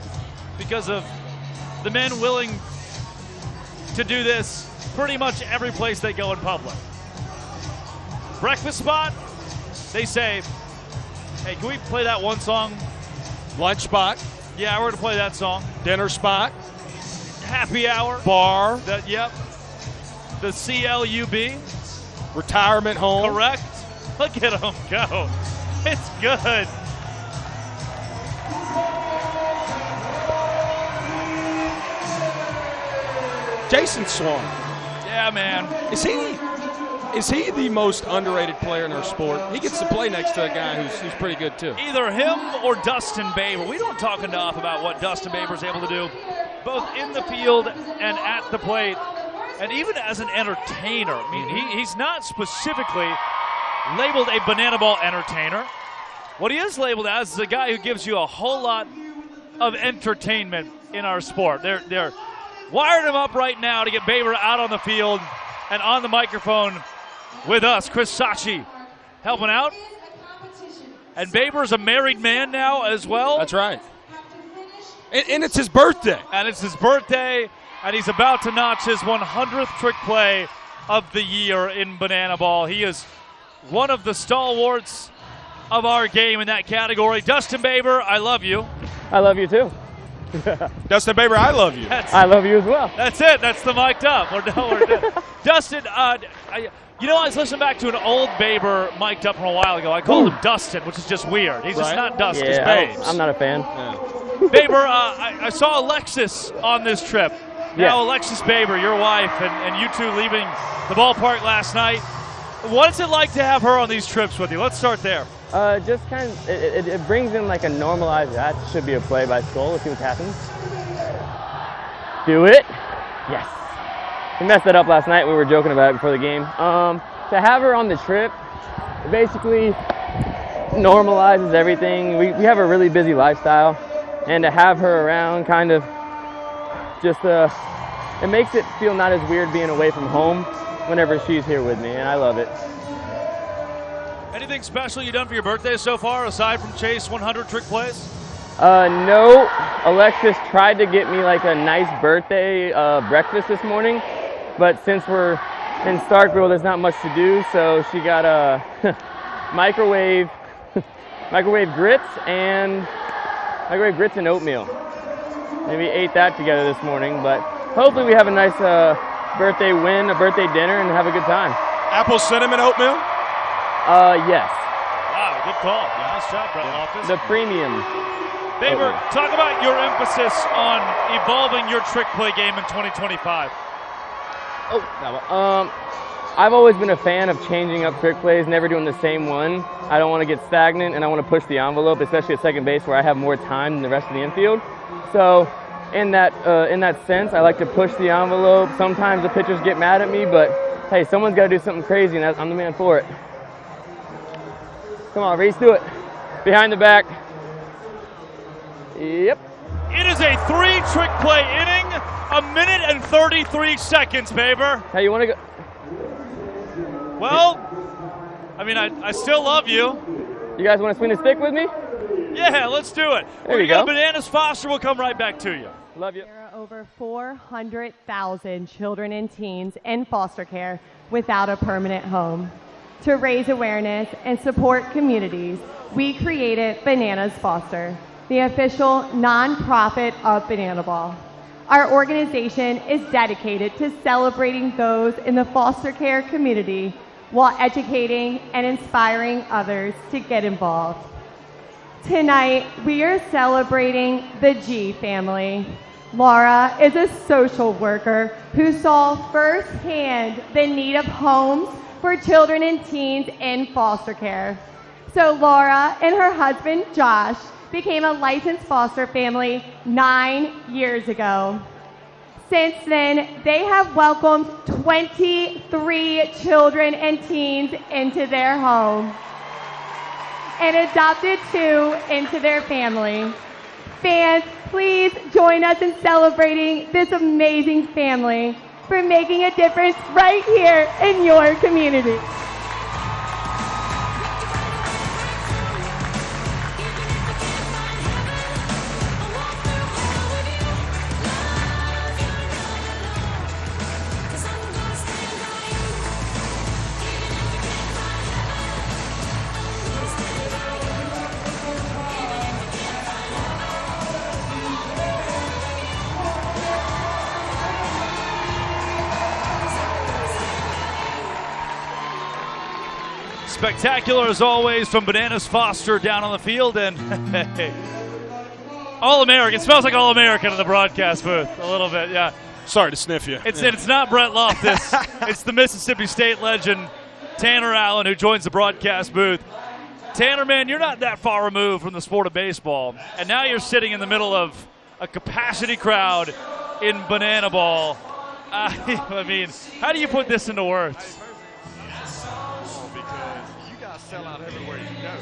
because of the men willing to do this pretty much every place they go in public. Breakfast spot, they say, hey, can we play that one song? Lunch spot. Yeah, we're going to play that song. Dinner spot. Happy hour. Bar. Yep. The CLUB. Retirement home. Correct. Look at him go. It's good. Jason Swan. Yeah, man. Is he the most underrated player in our sport? He gets to play next to a guy who's pretty good too. Either him or Dustin Baber. We don't talk enough about what Dustin Baber's able to do, both in the field and at the plate, and even as an entertainer. I mean, he's not specifically labeled a bananaball entertainer. What he is labeled as is a guy who gives you a whole lot of entertainment in our sport. They're wired him up right now to get Baber out on the field and on the microphone with us. Chris Sachi helping out. And Baber's a married man now as well. That's right. And it's his birthday. And it's his birthday, and he's about to notch his 100th trick play of the year in bananaball. He is one of the stalwarts of our game in that category. Dustin Baber, I love you. I love you too. Dustin Baber, I love you. I love you as well. That's it. That's the mic'd up. We're done. Dustin, I was listening back to an old Baber mic'd up from a while ago. I called him Dustin, which is just weird. He's just not Dustin. Yeah, Babes. I'm not a fan. Yeah. Baber, I saw Alexis on this trip. Now, Alexis Baber, your wife, and you two leaving the ballpark last night. What is it like to have her on these trips with you? Let's start there. Just kind of, it brings in like a normalized, that should be a play by Skull. Let's see what happens. Do it. Yes. We messed that up last night. We were joking about it before the game. To have her on the trip, it basically normalizes everything. We have a really busy lifestyle, and to have her around kind of just, it makes it feel not as weird being away from home whenever she's here with me, and I love it. Anything special you done for your birthday so far, aside from chase 100 trick plays? No. Alexis tried to get me like a nice birthday breakfast this morning, but since we're in Starkville, there's not much to do, so she got a microwave grits and oatmeal. Maybe ate that together this morning, but hopefully we have a nice birthday win, a birthday dinner, and have a good time. Apple cinnamon oatmeal? Yes. Wow, good call. Yeah, nice job, Brett Loftus. The premium. Baber, talk about your emphasis on evolving your trick play game in 2025. I've always been a fan of changing up trick plays, never doing the same one. I don't want to get stagnant, and I want to push the envelope, especially at second base where I have more time than the rest of the infield. So in that sense, I like to push the envelope. Sometimes the pitchers get mad at me, but hey, someone's got to do something crazy, and I'm the man for it. Come on, Reese, do it. Behind the back. Yep. It is a 3-trick play inning, 1 minute and 33 seconds, Baber. Hey, you want to go? Well, I mean, I still love you. You guys want to swing the stick with me? Yeah, let's do it. There you go. Bananas Foster will come right back to you. Love you. There are over 400,000 children and teens in foster care without a permanent home. To raise awareness and support communities, we created Bananas Foster, the official nonprofit of bananaball. Our organization is dedicated to celebrating those in the foster care community while educating and inspiring others to get involved. Tonight, we are celebrating the G family. Laura is a social worker who saw firsthand the need of homes for children and teens in foster care. So Laura and her husband, Josh, became a licensed foster family 9 years ago. Since then, they have welcomed 23 children and teens into their home and adopted 2 into their family. Fans, please join us in celebrating this amazing family for making a difference right here in your community. Spectacular as always from Bananas Foster down on the field, and All-American. It smells like All-American in the broadcast booth a little bit, yeah. Sorry to sniff you. It's not Brett Loftus. It's the Mississippi State legend, Tanner Allen, who joins the broadcast booth. Tanner, man, you're not that far removed from the sport of baseball, and now you're sitting in the middle of a capacity crowd in bananaball. I mean, how do you put this into words? Sell out everywhere you go.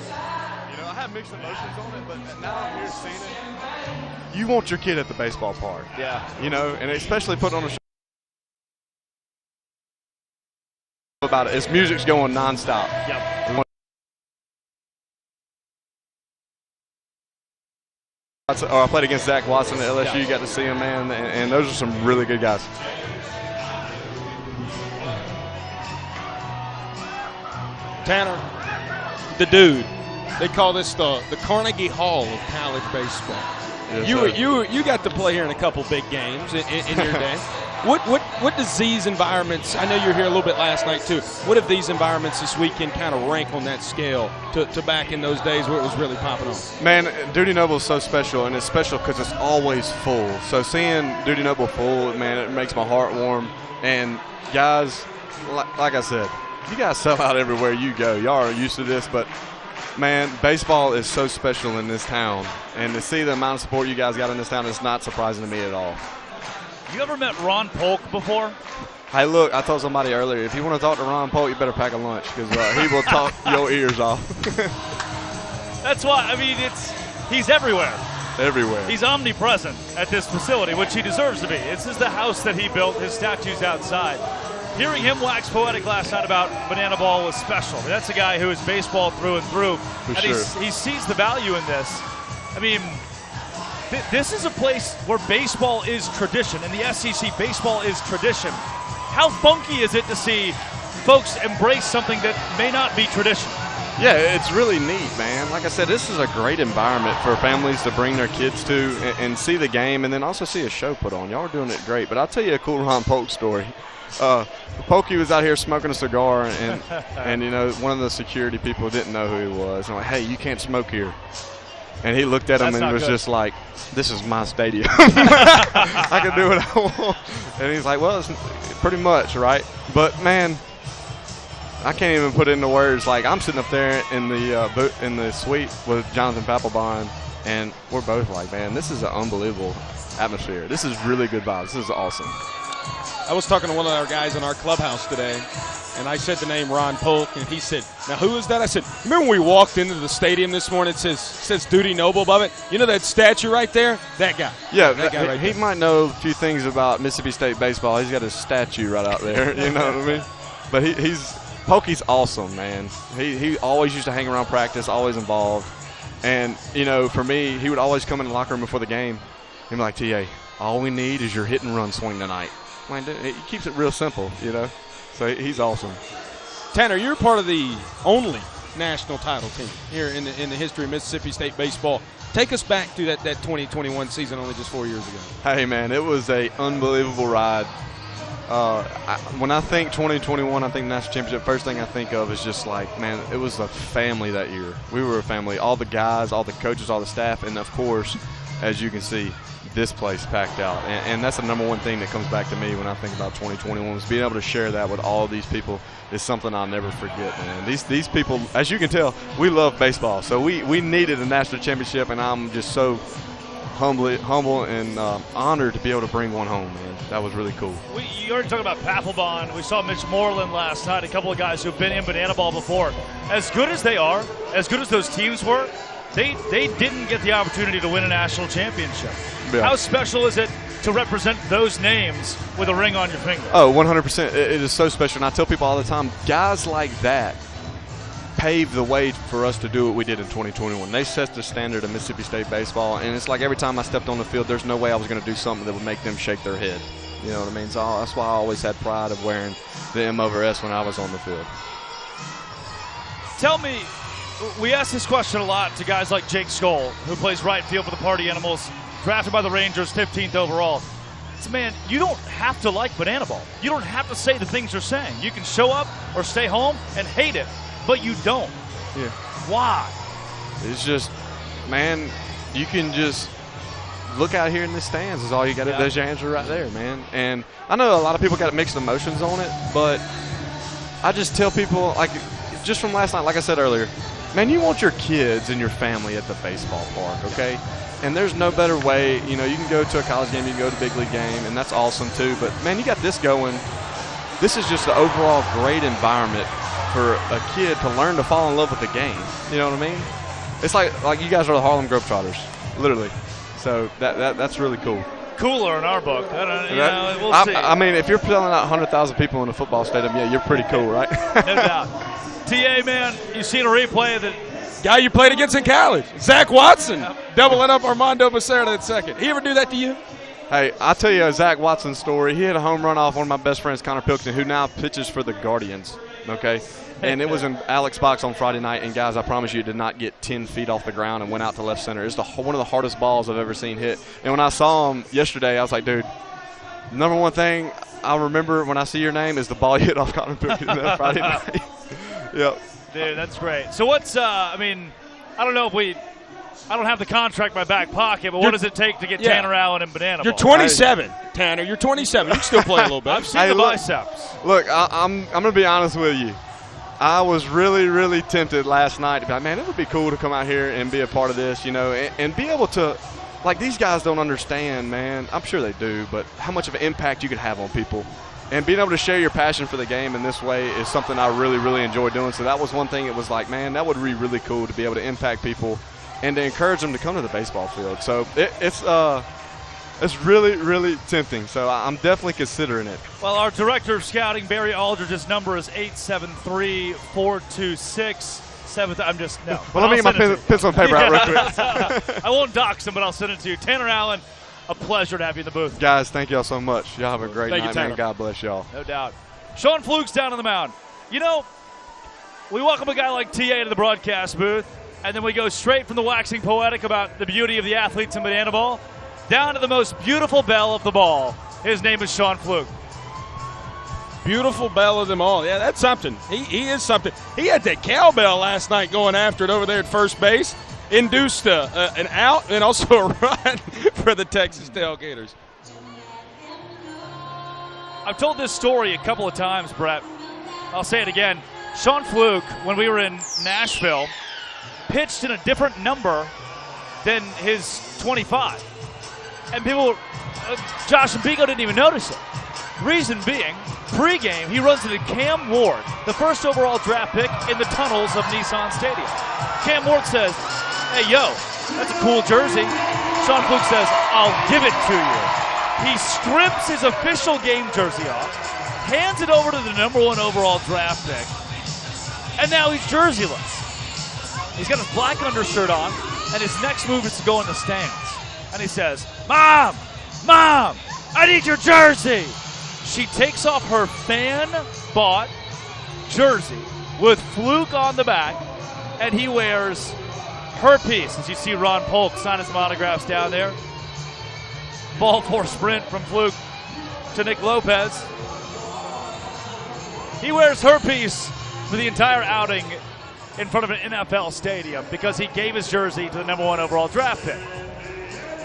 You know, I have mixed emotions on it, but now I'm here seeing it. You want your kid at the baseball park. Yeah. You know, and especially putting on a show about it. His music's going nonstop. Yep. I played against Zach Watson at LSU. You got to see him, man, and those are some really good guys. Tanner, the dude. They call this the Carnegie Hall of college baseball. Yes, you got to play here in a couple big games in your day. What does these environments, I know you were here a little bit last night too, what if these environments this weekend kind of rank on that scale to back in those days where it was really popping off? Man, Dudy Noble is so special, and it's special because it's always full. So seeing Dudy Noble full, man, it makes my heart warm. And guys, like I said, you guys sell out everywhere you go. Y'all are used to this, but man, baseball is so special in this town. And to see the amount of support you guys got in this town is not surprising to me at all. You ever met Ron Polk before? Hey, look, I told somebody earlier, if you want to talk to Ron Polk, you better pack a lunch because he will talk your ears off. That's why, I mean, he's everywhere. Everywhere. He's omnipresent at this facility, which he deserves to be. This is the house that he built, his statue's outside. Hearing him wax poetic last night about bananaball was special. That's a guy who is baseball through and through. For and sure. he sees the value in this. I mean, this is a place where baseball is tradition. In the SEC, baseball is tradition. How funky is it to see folks embrace something that may not be tradition? Yeah, it's really neat, man. Like I said, this is a great environment for families to bring their kids to and see the game and then also see a show put on. Y'all are doing it great. But I'll tell you a cool Ron Polk story. Pokey was out here smoking a cigar, and you know, one of the security people didn't know who he was. And I'm like, hey, you can't smoke here. And he looked at him and was just like, this is my stadium. I can do what I want. And he's like, well, it's pretty much, right? But, man, I can't even put it into words. Like, I'm sitting up there in the suite with Jonathan Papelbon, and we're both like, man, this is an unbelievable atmosphere. This is really good vibes. This is awesome. I was talking to one of our guys in our clubhouse today, and I said the name Ron Polk, and he said, now who is that? I said, remember when we walked into the stadium this morning, it says Dudy Noble above it? You know that statue right there? That guy. Yeah, that guy right he there. might know a few things about Mississippi State baseball. He's got a statue right out there, you know what I mean? But Pokey's awesome, man. He always used to hang around practice, always involved. And, you know, for me, he would always come in the locker room before the game. He'd be like, TA, all we need is your hit and run swing tonight. Man, he keeps it real simple, you know. So he's awesome. Tanner, you're part of the only national title team here in the history of Mississippi State baseball. Take us back to that 2021 season only just 4 years ago. Hey, man, it was an unbelievable ride. When I think 2021, I think national championship, first thing I think of is just like, man, it was a family that year. We were a family. All the guys, all the coaches, all the staff, and, of course, as you can see, this place packed out. And that's the number one thing that comes back to me when I think about 2021 is being able to share that with all these people is something I'll never forget, man. These people, as you can tell, we love baseball. So we needed a national championship, and I'm just so humble and honored to be able to bring one home, man. That was really cool. You already talked about Papelbon. We saw Mitch Moreland last night, a couple of guys who've been in bananaball before. As good as they are, as good as those teams were, they didn't get the opportunity to win a national championship. Yeah. How special is it to represent those names with a ring on your finger? Oh, 100%. It is so special. And I tell people all the time, guys like that paved the way for us to do what we did in 2021. They set the standard of Mississippi State baseball, and it's like every time I stepped on the field, there's no way I was going to do something that would make them shake their head. You know what I mean? So that's why I always had pride of wearing the M over S when I was on the field. Tell me, we ask this question a lot to guys like Jake Skoll, who plays right field for the Party Animals, drafted by the Rangers, 15th overall. So, man, you don't have to like bananaball. You don't have to say the things you're saying. You can show up or stay home and hate it, but you don't. Yeah. Why? It's just, man, you can just look out here in the stands is all you got to do. There's your answer right there, man. And I know a lot of people got mixed emotions on it, but I just tell people, like, just from last night, like I said earlier, man, you want your kids and your family at the baseball park, okay? And there's no better way. You know, you can go to a college game, you can go to a big league game, and that's awesome too. But, man, you got this going. This is just an overall great environment for a kid to learn to fall in love with the game. You know what I mean? It's like you guys are the Harlem Globetrotters, literally. So that's really cool. Cooler in our book. We'll see. I mean, if you're filling out 100,000 people in a football stadium, yeah, you're pretty cool, right? No doubt. TA, man, you seen a replay of the guy you played against in college, Zach Watson, doubling up Armando Becerra at second. He ever do that to you? Hey, I'll tell you a Zach Watson story. He hit a home run off one of my best friends, Connor Pilkington, who now pitches for the Guardians, okay? And it was in Alex Box on Friday night, and, guys, I promise you, it did not get 10 feet off the ground and went out to left center. It's one of the hardest balls I've ever seen hit. And when I saw him yesterday, I was like, dude, number one thing I remember when I see your name is the ball you hit off Cotton Pookie that Friday night. Yep. Dude, that's great. So what's, I mean, I don't know if I don't have the contract in my back pocket, but what does it take to get Tanner Allen and Bananaball? You're 27, Tanner. You're 27. You can still play a little bit. I've seen the biceps. Look, I'm going to be honest with you. I was really, really tempted last night to be like, man, it would be cool to come out here and be a part of this, you know, and be able to, like, these guys don't understand, man. I'm sure they do, but how much of an impact you could have on people. And being able to share your passion for the game in this way is something I really, really enjoy doing. So that was one thing. It was like, man, that would be really cool to be able to impact people and to encourage them to come to the baseball field. So it's really, really tempting. So I'm definitely considering it. Well, our director of scouting, Barry Aldridge's number is 873-426-7. I'm just, no. Well, let me get my pencil and paper out real quick. I won't dox him, but I'll send it to you. Tanner Allen, a pleasure to have you in the booth. Guys, thank y'all so much. Y'all have a great night, man. God bless y'all. No doubt. Sean Fluke's down on the mound. You know, we welcome a guy like TA to the broadcast booth, and then we go straight from the waxing poetic about the beauty of the athletes in Bananaball down to the most beautiful belle of the ball. His name is Sean Fluke. Beautiful belle of them all. Yeah, that's something. He is something. He had that cowbell last night going after it over there at first base. Induced an out and also a run for the Texas Tailgaters. I've told this story a couple of times, Brett. I'll say it again. Sean Fluke, when we were in Nashville, pitched in a different number than his 25. And people, Josh and Bigo didn't even notice it. Reason being, pregame, he runs into Cam Ward, the first overall draft pick in the tunnels of Nissan Stadium. Cam Ward says, hey, yo, that's a cool jersey. Sean Fluke says, I'll give it to you. He strips his official game jersey off, hands it over to the number 1 overall draft pick, and now he's jerseyless. He's got his black undershirt on, and his next move is to go in the stands. And he says, Mom, I need your jersey. She takes off her fan-bought jersey with Fluke on the back, and he wears her piece. As you see Ron Polk sign his autographs down there. Ball 4 sprint from Fluke to Nick Lopez. He wears her piece for the entire outing in front of an NFL stadium because he gave his jersey to the number 1 overall draft pick.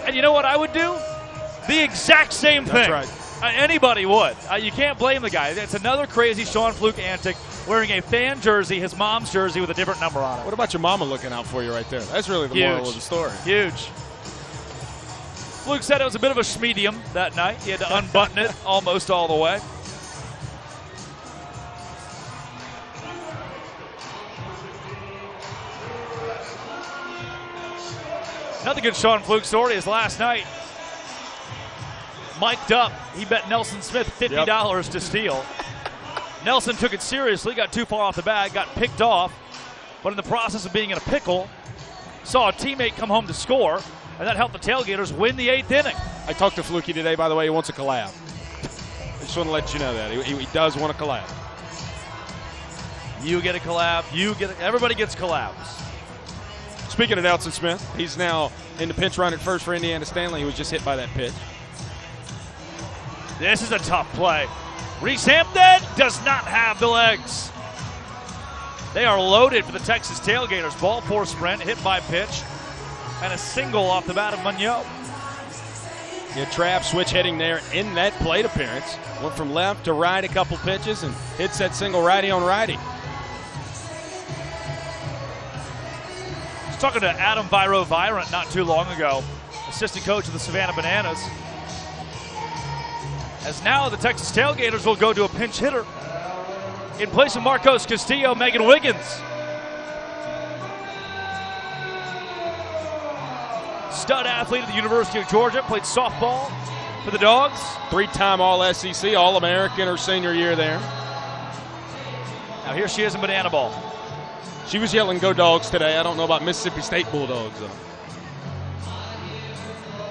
And you know what I would do? The exact same thing. That's right. Anybody would. You can't blame the guy. It's another crazy Sean Fluke antic, wearing a fan jersey, his mom's jersey with a different number on it. What about your mama looking out for you right there? That's really the moral of the story. Huge. Fluke said it was a bit of a schmedium that night. He had to unbutton it almost all the way. Another good Sean Fluke story is last night. Mic'd up, he bet Nelson Smith $50 to steal. Nelson took it seriously, got too far off the bag, got picked off, but in the process of being in a pickle, saw a teammate come home to score, and that helped the Tailgaters win the 8th inning. I talked to Flukie today, by the way. He wants a collab. I just want to let you know that. He does want a collab. You get a collab. Everybody gets collabs. Speaking of Nelson Smith, he's now in the pinch run at first for Indiana Stanley. He was just hit by that pitch. This is a tough play. Reese Hampton does not have the legs. They are loaded for the Texas Tailgaters. Ball 4 sprint, hit by pitch, and a single off the bat of Munoz. Yeah, trap switch hitting there in that plate appearance. Went from left to right a couple pitches and hits that single righty on righty. I was talking to Adam Virant not too long ago, assistant coach of the Savannah Bananas. As now the Texas Tailgaters will go to a pinch hitter. In place of Marcos Castillo, Megan Wiggins. Stud athlete at the University of Georgia, played softball for the Dogs. 3-time All-SEC, All-American her senior year there. Now here she is in Bananaball. She was yelling "Go Dogs" today. I don't know about Mississippi State Bulldogs, though.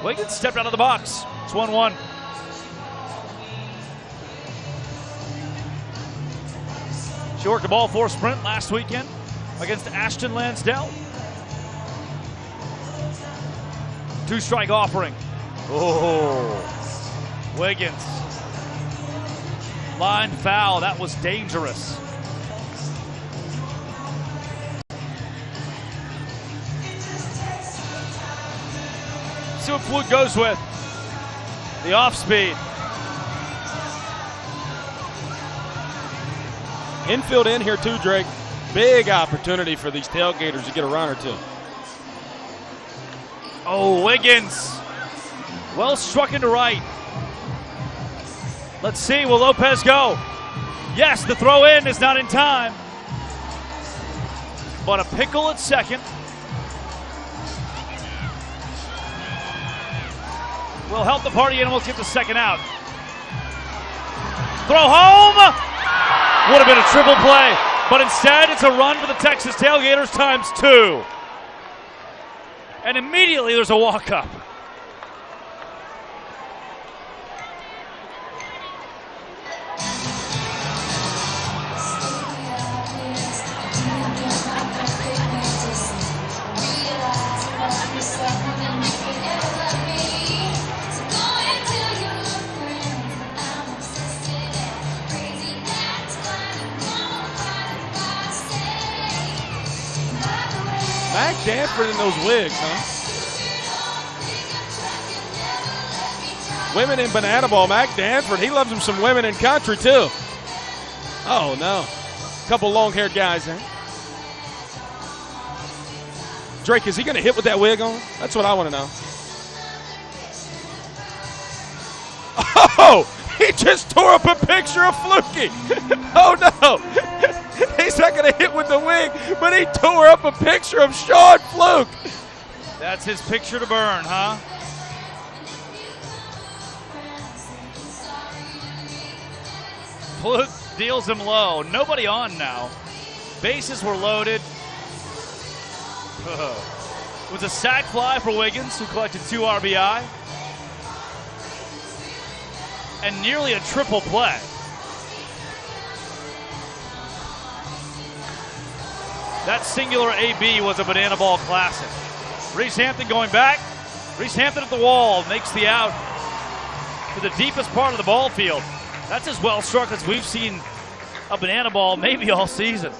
Wiggins stepped out of the box. It's 1-1. She worked a ball 4 sprint last weekend against Ashton Lansdale. 2-strike offering. Oh. Wiggins. Line foul. That was dangerous. See what Fluke goes with. The off speed. Infield in here too, Drake. Big opportunity for these Tailgaters to get a run or two. Oh, Wiggins. Well struck into right. Let's see, will Lopez go? Yes, the throw in is not in time. But a pickle at second. Will help the party animals get the second out. Throw home! Would have been a triple play, but instead it's a run for the Texas Tailgaters ×2. And immediately there's a walk-up. Mac Danford in those wigs, huh? Women in bananaball. Mac Danford, he loves him some women in country too. Oh no. Couple long-haired guys, huh? Drake, is he going to hit with that wig on? That's what I want to know. Oh, he just tore up a picture of Fluky. Oh no. He's not going to hit with the wig, but he tore up a picture of Sean Fluke. That's his picture to burn, huh? Fluke deals him low. Nobody on now. Bases were loaded. It was a sac fly for Wiggins, who collected 2 RBI. And nearly a triple play. That singular AB was a banana ball classic. Reese Hampton going back. Reese Hampton at the wall makes the out to the deepest part of the ball field. That's as well struck as we've seen a banana ball maybe all season.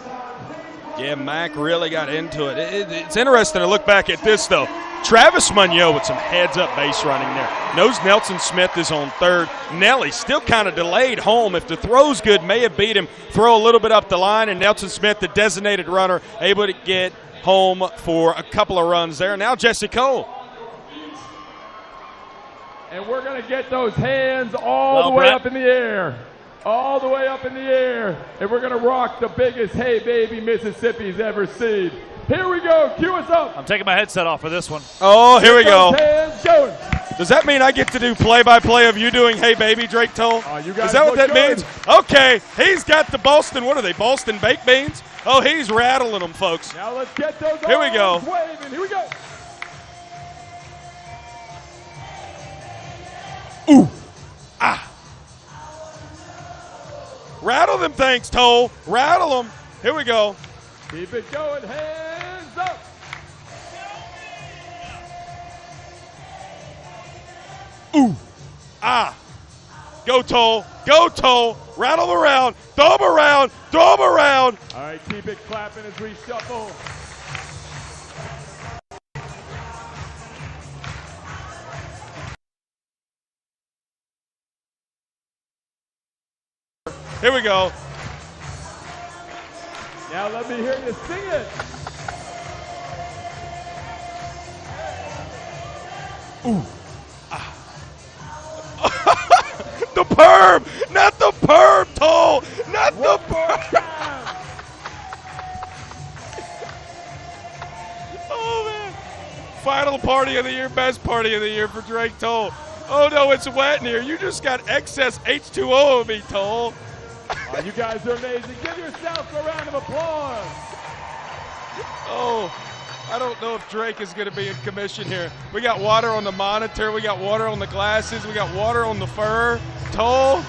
Yeah, Mac really got into it. It's interesting to look back at this, though. Travis Munoz with some heads-up base running there. Knows Nelson Smith is on third. Nelly still kind of delayed home. If the throw's good, may have beat him. Throw a little bit up the line, and Nelson Smith, the designated runner, able to get home for a couple of runs there. Now Jesse Cole. And we're going to get those hands all the way up in the air. All the way up in the air. And we're going to rock the biggest Hey Baby Mississippi's ever seen. Here we go. Cue us up. I'm taking my headset off for this one. Oh, here we go. Hands going. Does that mean I get to do play-by-play of you doing Hey Baby, Drake Toll? You guys Is that what that good. means? Okay, he's got the Boston, what are they, Boston baked beans? Oh, he's rattling them, folks. Now let's get those Here we go. arms waving. Here we go. Ooh. Ah. Rattle them things, Toll. Rattle them. Here we go. Keep it going. Hands up. Ooh. Ah. Go, Toll. Go, Toll. Rattle them around. Throw them around. Throw them around. All right, keep it clapping as we shuffle. Here we go. Now let me hear you sing it. Ooh. Ah. The perm. Not the perm, Toll. Not the perm. Oh, man. Final party of the year, best party of the year for Drake Toll. Oh, no, it's wet in here. You just got excess H2O of me, Toll. You guys are amazing. Give yourself a round of applause. Oh, I don't know if Drake is going to be in commission here. We got water on the monitor. We got water on the glasses. We got water on the fur. Toll,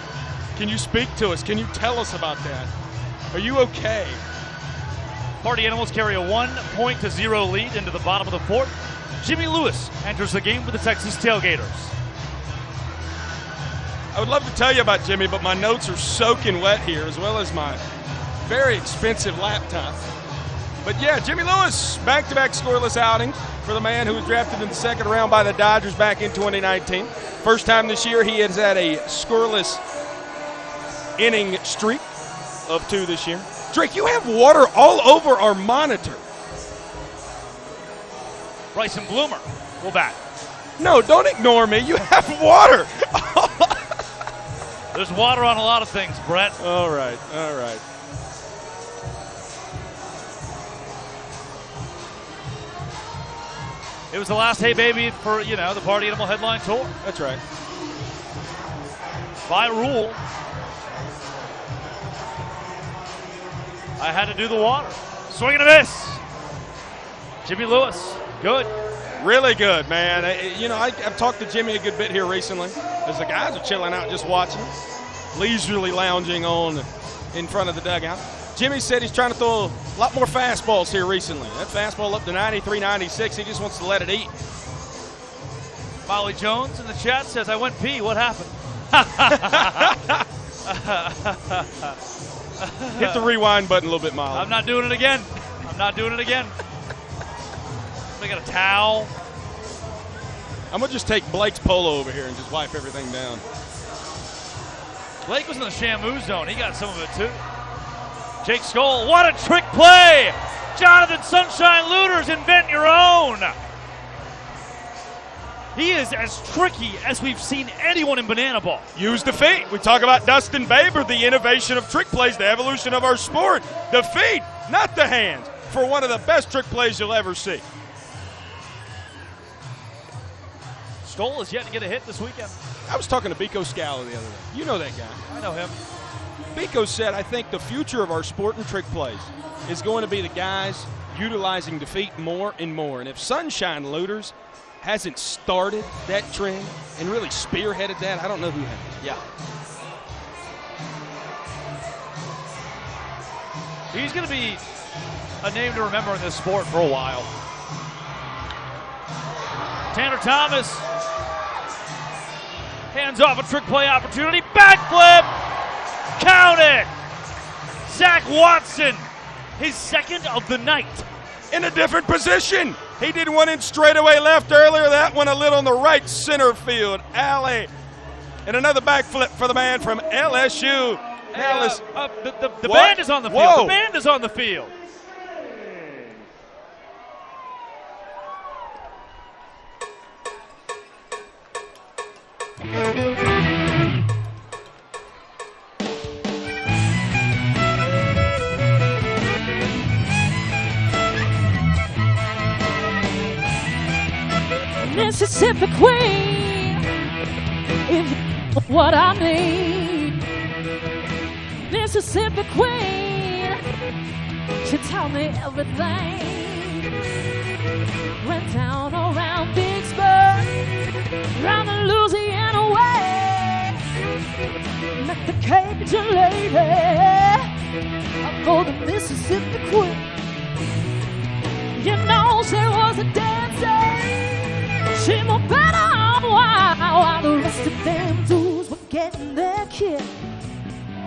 can you speak to us? Can you tell us about that? Are you okay? Party Animals carry a 1-0 lead into the bottom of the fourth. Jimmy Lewis enters the game for the Texas Tailgaters. I would love to tell you about Jimmy, but my notes are soaking wet here, as well as my very expensive laptop. But yeah, Jimmy Lewis, back-to-back scoreless outings for the man who was drafted in the second round by the Dodgers back in 2019. First time this year he has had a scoreless inning streak of 2 this year. Drake, you have water all over our monitor. Bryson Bloomer will bat. No, don't ignore me. You have water. There's water on a lot of things, Brett. All right, all right. It was the last Hey Baby for, you know, the Party Animal headline tour. That's right. By rule, I had to do the water. Swing and a miss. Jimmy Lewis, good. Really good, man. You know, I've talked to Jimmy a good bit here recently, as the guys are chilling out just watching, leisurely lounging on in front of the dugout. Jimmy said he's trying to throw a lot more fastballs here recently. That fastball up to 93, 96. He just wants to let it eat. Molly Jones in the chat says, I went pee. What happened? Hit the rewind button a little bit, Molly. I'm not doing it again. I'm not doing it again. I got a towel. I'm going to just take Blake's polo over here and just wipe everything down. Blake was in the Shamu zone. He got some of it, too. Jake Skoll, what a trick play! Jonathan Sunshine Looters, invent your own! He is as tricky as we've seen anyone in Bananaball. Use the feet. We talk about Dustin Baber, the innovation of trick plays, the evolution of our sport. The feet, not the hands, for one of the best trick plays you'll ever see. Stoll is yet to get a hit this weekend. I was talking to Biko Scala the other day. You know that guy. I know him. Biko said, I think the future of our sport and trick plays is going to be the guys utilizing the feet more and more. And if Sunshine Looters hasn't started that trend and really spearheaded that, I don't know who has. Yeah. He's going to be a name to remember in this sport for a while. Tanner Thomas hands off a trick play opportunity. Backflip! Count it! Zach Watson, his second of the night. In a different position. He did one in straightaway left earlier. That one a little on the right center field alley. And another backflip for the man from LSU. The band is on the field. Whoa. The band is on the field. Mississippi Queen, if you know what I mean. Mississippi Queen, she taught me everything. Went down around Vicksburg, round the Louisiana way. Met the Cajun lady, I called the Mississippi Queen. You know she was a dancer. She more better on while the rest of them dudes were getting their kick.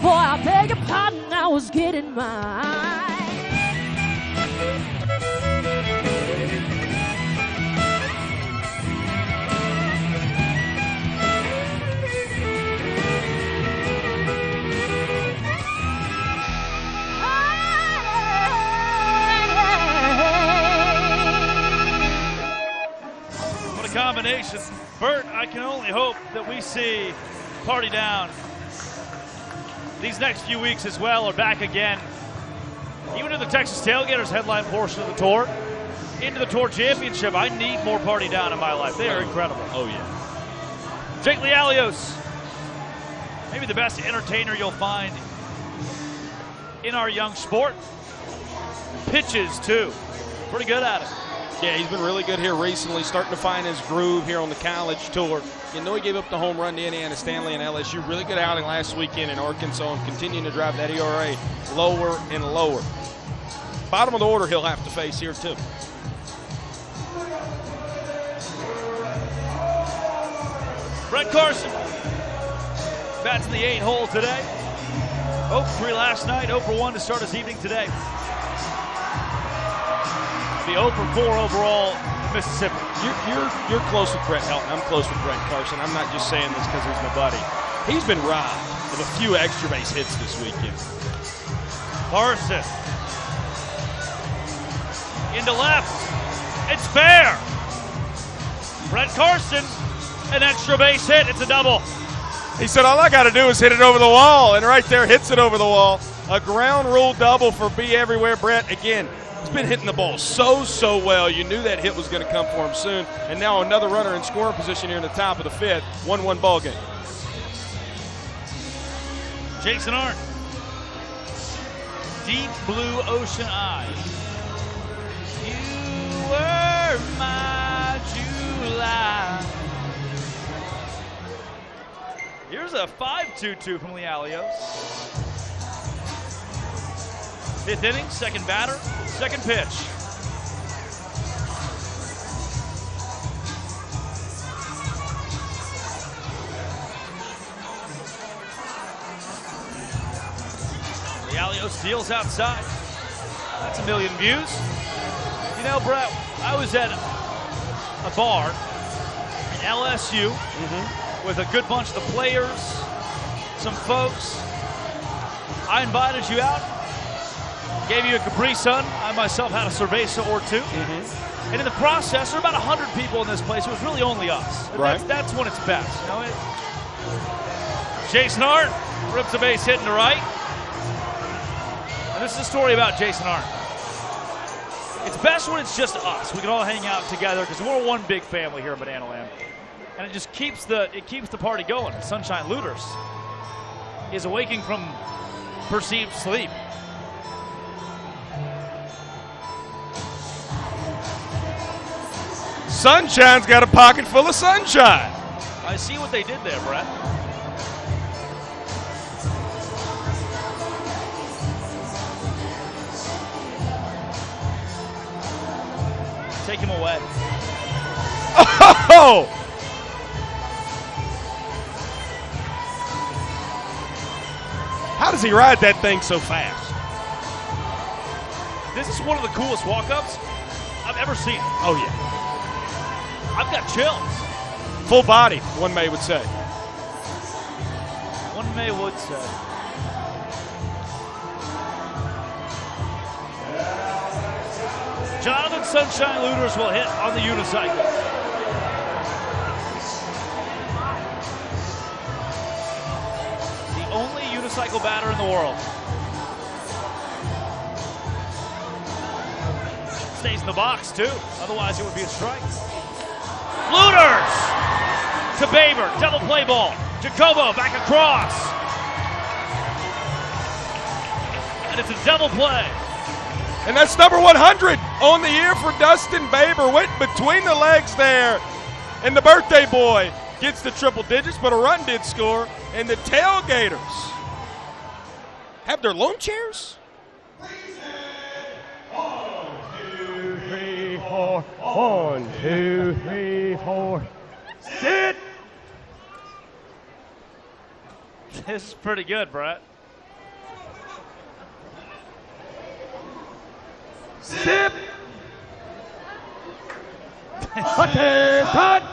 Boy, I beg your pardon, I was getting mine. Combination. Bert, I can only hope that we see Party Down these next few weeks as well, or back again. Even to the Texas Tailgaters headline portion of the tour, into the tour championship. I need more Party Down in my life. They are incredible. Oh, yeah. Jake Lialios, maybe the best entertainer you'll find in our young sport. Pitches, too. Pretty good at it. Yeah, he's been really good here recently, starting to find his groove here on the college tour. You know, he gave up the home run to Indiana Stanley and LSU. Really good outing last weekend in Arkansas and continuing to drive that ERA lower and lower. Bottom of the order he'll have to face here, too. Brett Carson Bats in the 8 hole today. 0 for 3 last night, 0 for 1 to start his evening today. The 0 for 4 overall in Mississippi. You're close with Brett Helton. I'm close with Brett Carson. I'm not just saying this because he's my buddy. He's been robbed of a few extra base hits this weekend. Carson. Into left. It's fair. Brett Carson, an extra base hit. It's a double. He said, all I got to do is hit it over the wall, and right there hits it over the wall. A ground rule double for Be Everywhere Brett. Again, he's been hitting the ball so well. You knew that hit was going to come for him soon. And now another runner in scoring position here in the top of the 5th. 1-1 ball game. Jason Arndt. Deep blue ocean eyes. You were my July. Here's a 5-2-2 from Lealios. 5th inning, second batter, second pitch. Lealios deals outside. That's 1 million views. You know, Brett, I was at a bar in LSU with a good bunch of the players, some folks. I invited you out, gave you a Capri Sun. I myself had a cerveza or two. And in the process, there were about 100 people in this place. It was really only us. Right. That's when it's best. You know, Jason Arndt rips a base hit in the right. And this is a story about Jason Arndt. It's best when it's just us. We can all hang out together because we're one big family here in Banana Land. And it just keeps the party going. Sunshine Looters is awaking from perceived sleep. Sunshine's got a pocket full of sunshine. I see what they did there, Brett. Take him away. Oh! How does he ride that thing so fast? This is one of the coolest walk-ups I've ever seen. Oh, yeah. I've got chills. Full body, one may would say. One may would say. Jonathan Sunshine Looters will hit on the unicycle. The only unicycle batter in the world. Stays in the box, too. Otherwise, it would be a strike. Looters to Baber. Double play ball. Jacobo back across. And it's a double play. And that's number 100 on the year for Dustin Baber. Went between the legs there. And the birthday boy gets the triple digits, but a run did score. And the Tailgaters have their lawn chairs. 1, 2, 3, 4. 1, 2, 3, 4. Sit! This is pretty good, Brett. Sip! Cut!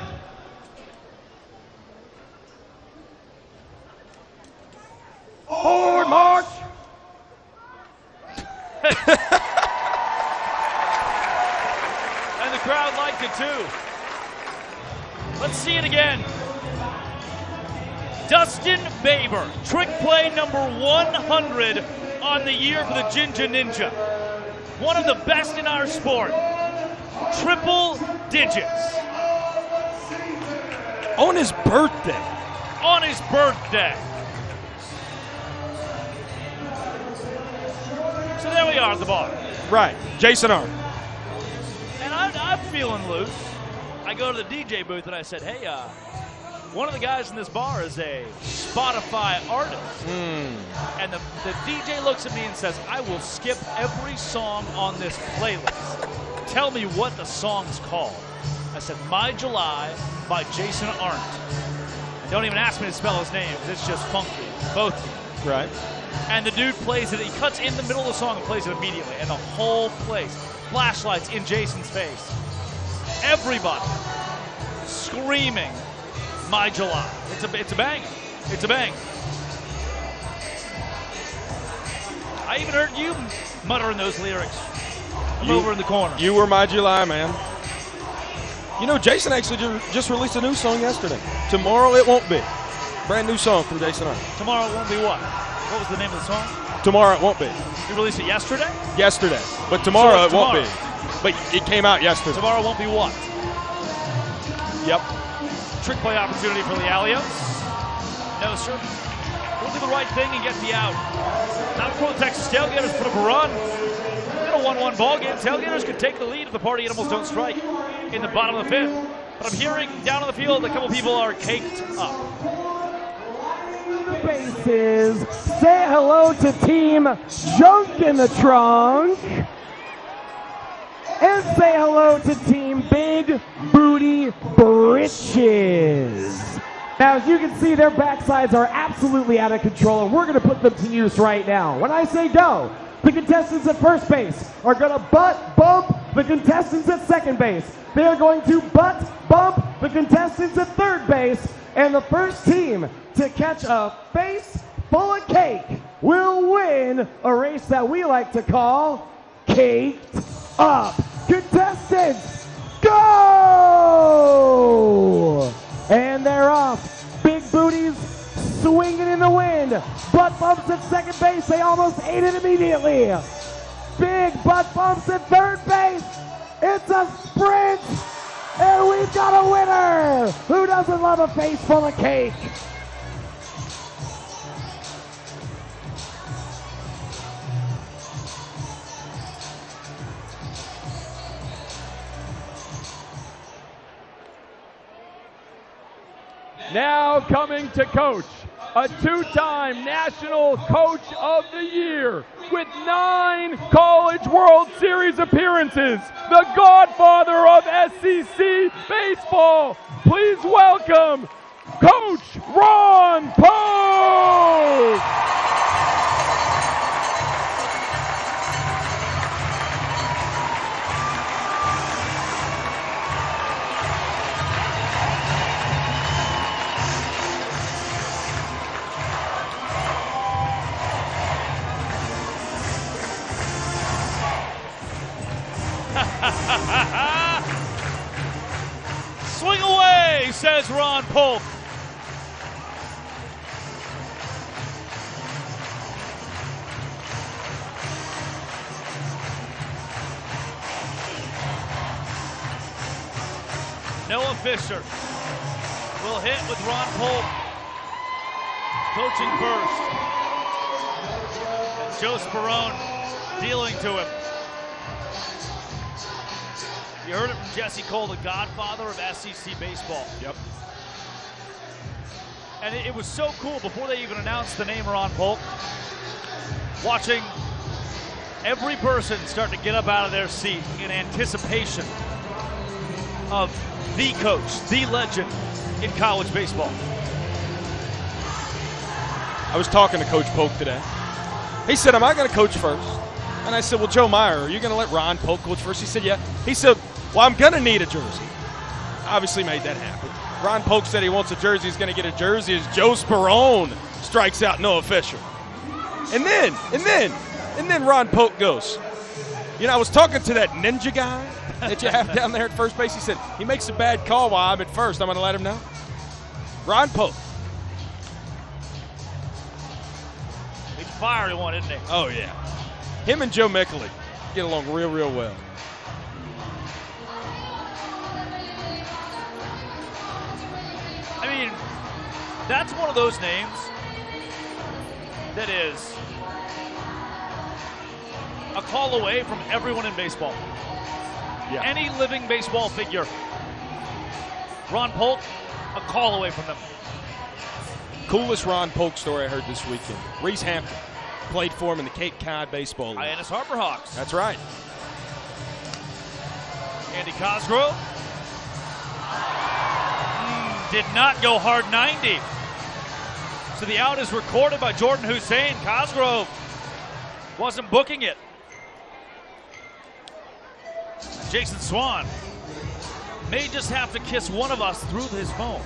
Forward march! And the crowd liked it too. Let's see it again. Dustin Baber, trick play number 100 on the year for the Jinja Ninja. One of the best in our sport. Triple digits. On his birthday. On his birthday. So there we are at the bar. Right, Jason Arndt. And I'm feeling loose. I go to the DJ booth and I said, hey, one of the guys in this bar is a Spotify artist. And the DJ looks at me and says, I will skip every song on this playlist. Tell me what the song's called. I said, My July by Jason Arndt. Don't even ask me to spell his name, because it's just funky. Both teams. Right. And the dude plays it. He cuts in the middle of the song and plays it immediately. And the whole place, flashlights in Jason's face. Everybody screaming, My July. It's a bang. It's a bang. I even heard you muttering those lyrics from over in the corner. You were my July, man. You know, Jason actually just released a new song yesterday. Tomorrow It Won't Be. Brand new song from Jason. Tomorrow It Won't Be what? What was the name of the song? Tomorrow It Won't Be. You released it yesterday? Yesterday. But tomorrow So it won't be. But it came out yesterday. Tomorrow won't be what? Yep. Trick play opportunity for the Allios. No, sir. We'll do the right thing and get the out. Now for the Texas Tailgaters put up a run. In a 1-1 ball game, Tailgaters could take the lead if the party animals don't strike in the bottom of the fifth. But I'm hearing down on the field a couple people are caked up. Bases. Say hello to Team Junk in the Trunk. And say hello to Team Big Booty Britches. Now, as you can see, their backsides are absolutely out of control, and we're going to put them to use right now. When I say go, the contestants at first base are going to bump the contestants at second base. They are going to bump the contestants at third base, and the first team to catch a face full of cake will win a race that we like to call Caked Up. Contestants, go! And they're off. Big booties swinging in the wind. Butt bumps at second base. They almost ate it immediately. Big butt bumps at third base. It's a sprint. And we've got a winner. Who doesn't love a face full of cake? Now coming to coach, a two-time National Coach of the Year with 9 College World Series appearances, the godfather of SEC baseball. Please welcome Coach Ron Polk. Swing away, says Ron Polk. Noah Fisher will hit with Ron Polk coaching first. And Joe Sperone dealing to him. You heard it from Jesse Cole, the godfather of SEC baseball. Yep. And it was so cool before they even announced the name Ron Polk, watching every person start to get up out of their seat in anticipation of the coach, the legend in college baseball. I was talking to Coach Polk today. He said, am I going to coach first? And I said, well, Joe Meyer, are you going to let Ron Polk coach first? He said, yeah. He said, well, I'm going to need a jersey. Obviously made that happen. Ron Polk said he wants a jersey. He's going to get a jersey as Joe Sperone strikes out Noah Fisher. And then Ron Polk goes, you know, I was talking to that ninja guy that you have down there at first base. He said, he makes a bad call while I'm at first. I'm going to let him know. Ron Polk. He's fiery one, isn't he? Oh, yeah. Him and Joe Mickley get along real, real well. I mean, that's one of those names that is a call away from everyone in baseball. Yeah. Any living baseball figure. Ron Polk, a call away from them. Coolest Ron Polk story I heard this weekend. Reese Hampton played for him in the Cape Cod Baseball League. Hyannis Harbor Hawks. That's right. Andy Cosgrove. did not go hard 90. So the out is recorded by Jordan Hussein. Cosgrove wasn't booking it. Jason Swan may just have to kiss one of us through his phone.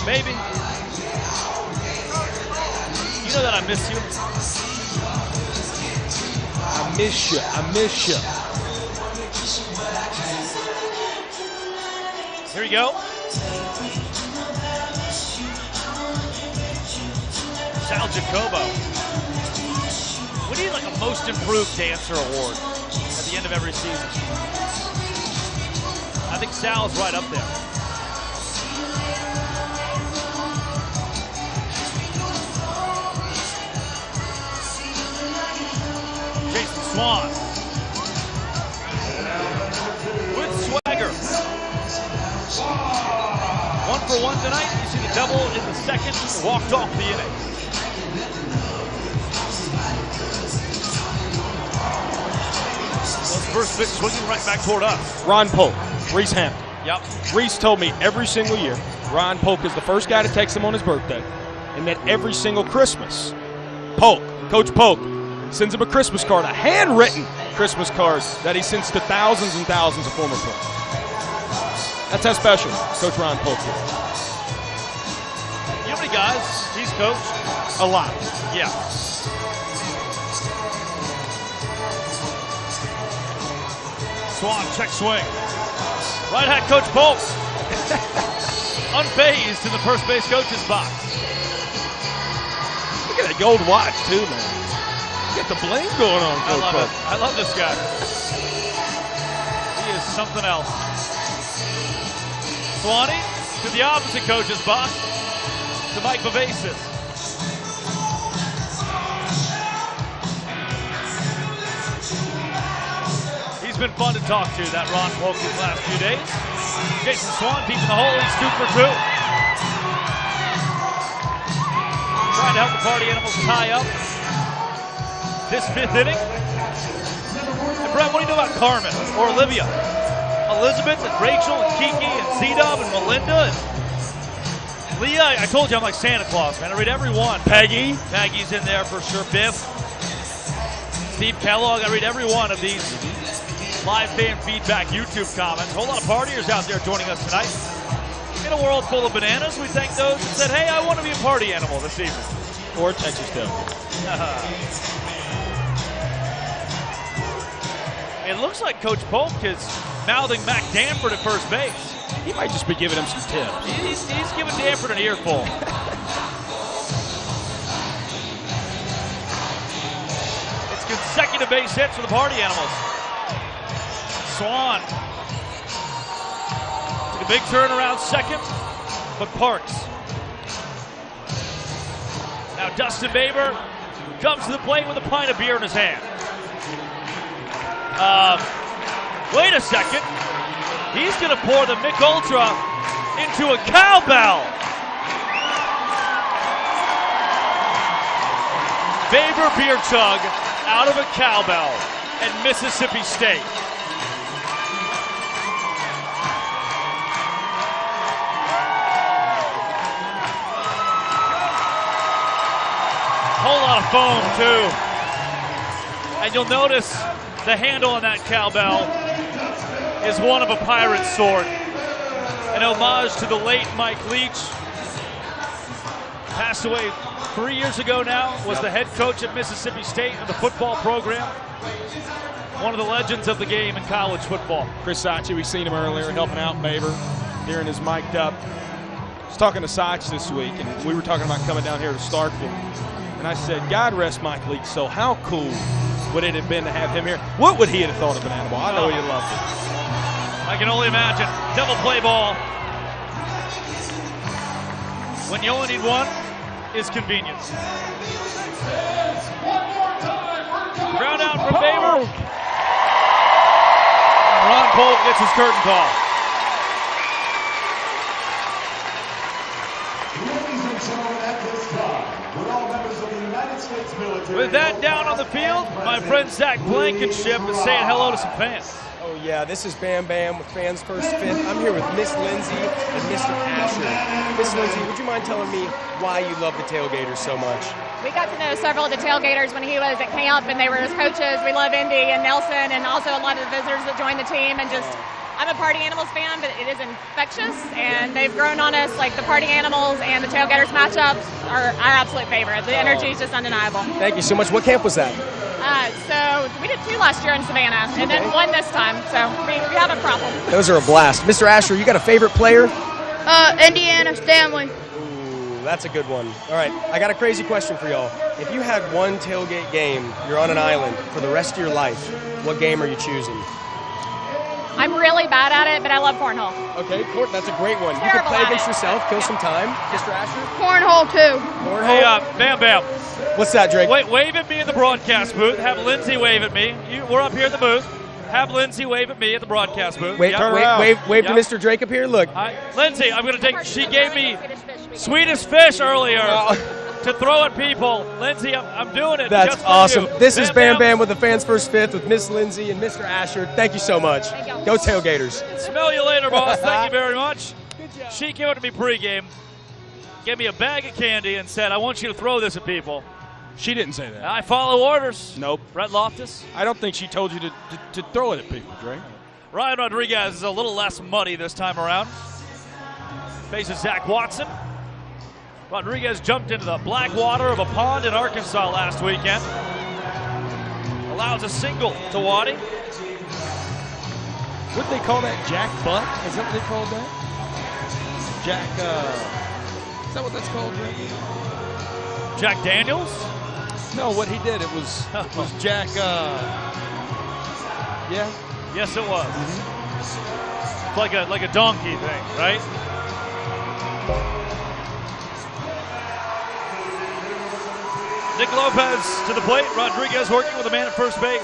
Baby, you know that I miss you. I miss you. I miss you. Here we go. Sal Jacobo. We need like a most improved dancer award at the end of every season. I think Sal's right up there. Jason Swan with swagger. 1 for 1 tonight. You see the double in the second, walked off the inning. Well, first pitch swinging right back toward us. Ron Polk, Reese Hampton. Yep. Reese told me every single year Ron Polk is the first guy to text him on his birthday, and that every single Christmas, Coach Polk, sends him a Christmas card, a handwritten Christmas card that he sends to thousands and thousands of former players. That's how special Coach Ron Polk is. You know how many guys he's coached? A lot. Yeah. Swan, check swing. Right hat Coach Polk. Unfazed in the first base coach's box. Look at that gold watch, too, man. Get the bling going on, Coach I love Polk. it. I love this guy. He is something else. Swanee to the opposite coach's box, to Mike Vivacis. He's been fun to talk to, that Ron Polk, these last few days. Jason Swan deep in the hole, he's 2 for 2. Trying to help the Party Animals tie up this 5th inning. And Brett, what do you know about Carmen or Olivia? Elizabeth and Rachel and Kiki and Z-Dub and Melinda and Leah. I told you I'm like Santa Claus, man. I read every one. Peggy's in there for sure. Biff. Steve Kellogg. I read every one of these live fan feedback YouTube comments. A whole lot of partiers out there joining us tonight. In a world full of bananas, we thank those that said, hey, I want to be a party animal this evening. Or Texas Tailgaters. It looks like Coach Polk is mouthing Mac Danford at first base. He might just be giving him some tips. He's giving Danford an earful. It's consecutive base hits for the Party Animals. Swan took a big turn around second, but parks. Now Dustin Baber comes to the plate with a pint of beer in his hand. Wait a second. He's going to pour the Mick Ultra into a cowbell. Baber beer chug out of a cowbell at Mississippi State. Whole lot of foam too. And you'll notice the handle on that cowbell is one of a pirate's sword. An homage to the late Mike Leach. Passed away 3 years ago now, was the head coach at Mississippi State of the football program. One of the legends of the game in college football. Chris Sachi, we've seen him earlier helping out Baber during his mic'd up. I was talking to Sachi this week, and we were talking about coming down here to Starkville. And I said, God rest Mike Leach. So how cool would it have been to have him here? What would he have thought of Bananaball? I know he loved it. I can only imagine. Double play ball. When you only need one, is convenience. Ground out from Baber. Ron Polk gets his curtain call. With that down on the field, my friend Zach Blankenship is saying hello to some fans. Oh yeah, this is Bam Bam with Fans First Fifth. I'm here with Miss Lindsay and Mr. Asher. Miss Lindsay, would you mind telling me why you love the Tailgaters so much? We got to know several of the Tailgaters when he was at camp, and they were his coaches. We love Indy and Nelson, and also a lot of the visitors that joined the team. And just, I'm a Party Animals fan, but it is infectious, and they've grown on us. Like the Party Animals and the Tailgaters matchups are our absolute favorite. The energy is just undeniable. Thank you so much. What camp was that? So we did 2 last year in Savannah, and then 1 this time. So we have a problem. Those are a blast. Mr. Asher, you got a favorite player? Indiana Stanley. That's a good one. All right, I got a crazy question for y'all. If you had one tailgate game, you're on an island for the rest of your life, what game are you choosing? I'm really bad at it, but I love cornhole. Okay, that's a great one. You can play against yourself, kill some time. Mr. Asher? Cornhole, too. Hey, Bam Bam. What's that, Drake? Wave at me in the broadcast booth. Have Lindsay wave at me. We're up here at the booth. Have Lindsay wave at me at the broadcast booth. Wave to Mr. Drake up here. Look. Lindsay, I'm going to take. She gave me Swedish fish earlier to throw at people. Lindsay, I'm doing it. That's just for awesome. you. This is Bam Bam with the Fans First Fifth with Miss Lindsay and Mr. Asher. Thank you so much. Go Tailgaters. Smell you later, boss. Thank you very much. She came up to me pregame, gave me a bag of candy, and said, I want you to throw this at people. She didn't say that. I follow orders. Nope. Brett Loftus. I don't think she told you to throw it at people, Drake. Ryan Rodriguez is a little less muddy this time around. Faces Zach Watson. Rodriguez jumped into the black water of a pond in Arkansas last weekend. Allows a single to Waddy. What'd they call that? Jack Butt? Is that what they called that? Jack, is that what that's called, Drake? Jack Daniels? No, what he did, it was Jack, yeah? Yes, it was. It's like a donkey thing, right? Nick Lopez to the plate. Rodriguez working with a man at first base.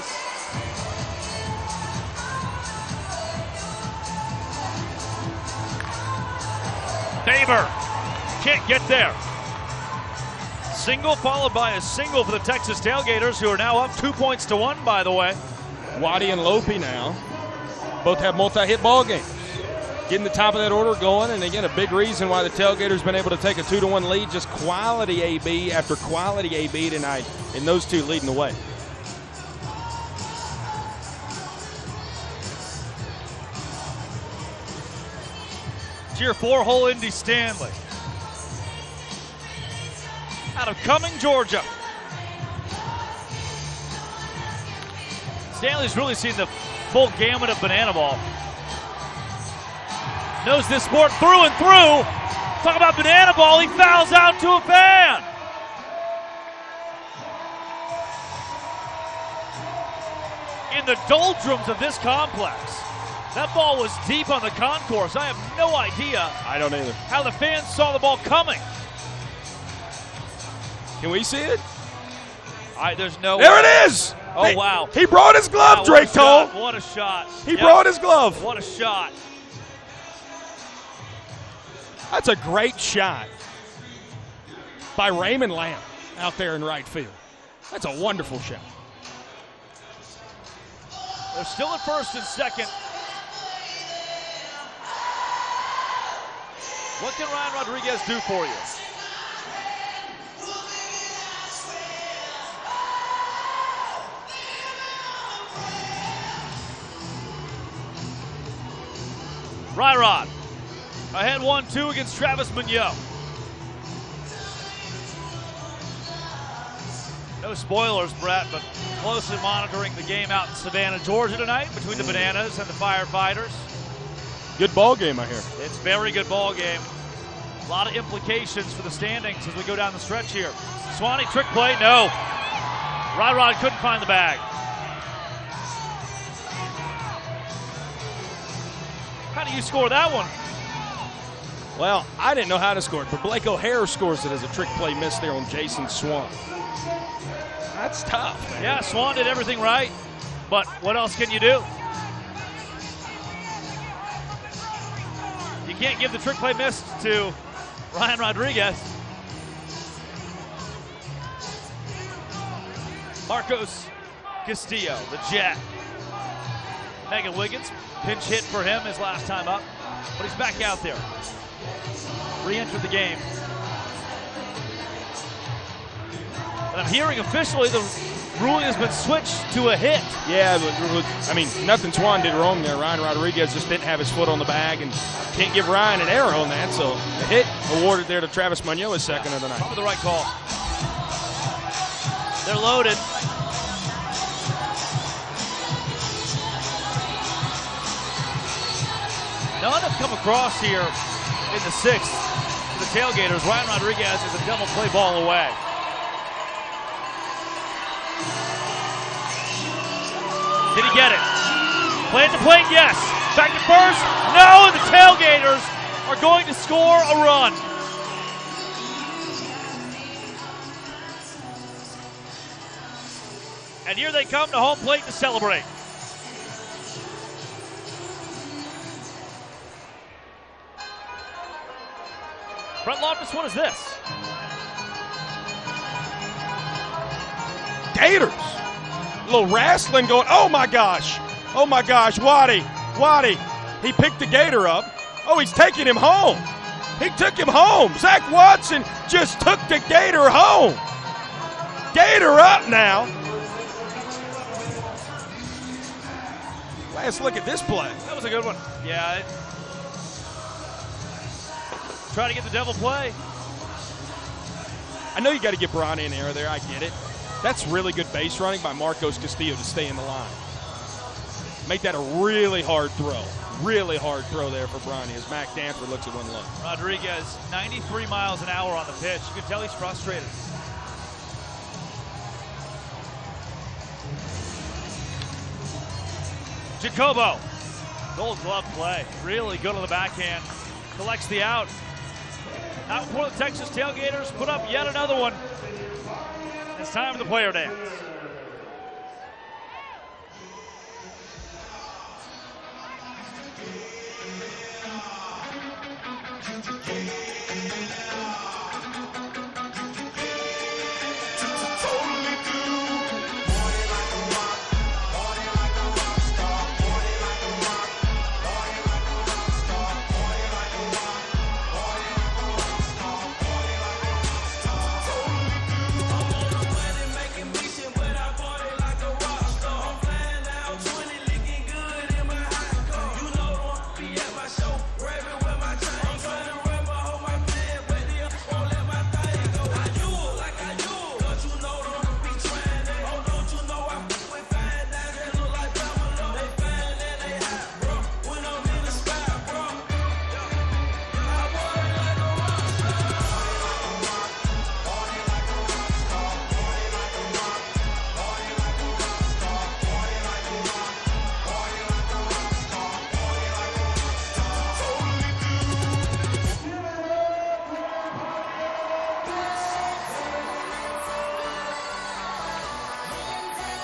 Faber can't get there. Single followed by a single for the Texas Tailgaters, who are now up 2-1, by the way. Waddy and Lopi now both have multi-hit ball games. Getting the top of that order going, and again, a big reason why the Tailgaters been able to take a 2-1 lead, just quality AB after quality AB tonight, and those two leading the way. Tier 4 Indy Stanley. Out of Cumming, Georgia. Stanley's really seen the full gamut of bananaball. Knows this sport through and through. Talk about bananaball, he fouls out to a fan. In the doldrums of this complex, that ball was deep on the concourse. I have no idea. I don't either. How the fans saw the ball coming. Can we see it? There's no There way. it is! Oh, wow. He brought his glove, Wow, Drake told. What a shot. He brought his glove. What a shot. That's a great shot by Raymond Lamb out there in right field. That's a wonderful shot. They're still at first and second. What can Ryan Rodriguez do for you? Ryrod ahead 1-2 against Travis Munoz. No spoilers, Brett, but closely monitoring the game out in Savannah, Georgia tonight between the Bananas and the Firefighters. Good ball game, I hear. It's a very good ball game. A lot of implications for the standings as we go down the stretch here. Swanee trick play, no. Ryrod couldn't find the bag. How do you score that one? Well, I didn't know how to score it, but Blake O'Hare scores it as a trick play miss there on Jason Swan. That's tough, man. Yeah, Swan did everything right, but what else can you do? You can't give the trick play miss to Ryan Rodriguez. Marcos Castillo, the Jet. Megan Wiggins, pinch hit for him his last time up, but he's back out there. Re-entered the game. And I'm hearing officially the ruling has been switched to a hit. Yeah, but, I mean, nothing Swan did wrong there. Ryan Rodriguez just didn't have his foot on the bag, and can't give Ryan an error on that. So a hit awarded there to Travis Munoz, his second of the night. Probably the right call. They're loaded. None have come across here in the sixth for the Tailgaters. Ryan Rodriguez is a double play ball away. Did he get it? Plant to plate, yes. Back to first, no, and the Tailgaters are going to score a run. And here they come to home plate to celebrate. Brett Loftus, what is this? Gators. A little wrestling going. Oh my gosh, Waddy. He picked the Gator up. Oh, he's taking him home. He took him home. Zach Watson just took the Gator home. Gator up now. Let's look at this play. That was a good one. Yeah. Try to get the double play. I know you got to get Bronny in the air there. I get it. That's really good base running by Marcos Castillo to stay in the line. Make that a really hard throw. Really hard throw there for Bronny as Mac Danford looks at one look. Rodriguez, 93 miles an hour on the pitch. You can tell he's frustrated. Jacobo, gold glove play. Really good on the backhand. Collects the out. Out before the Texas Tailgaters put up yet another one. It's time for the player dance.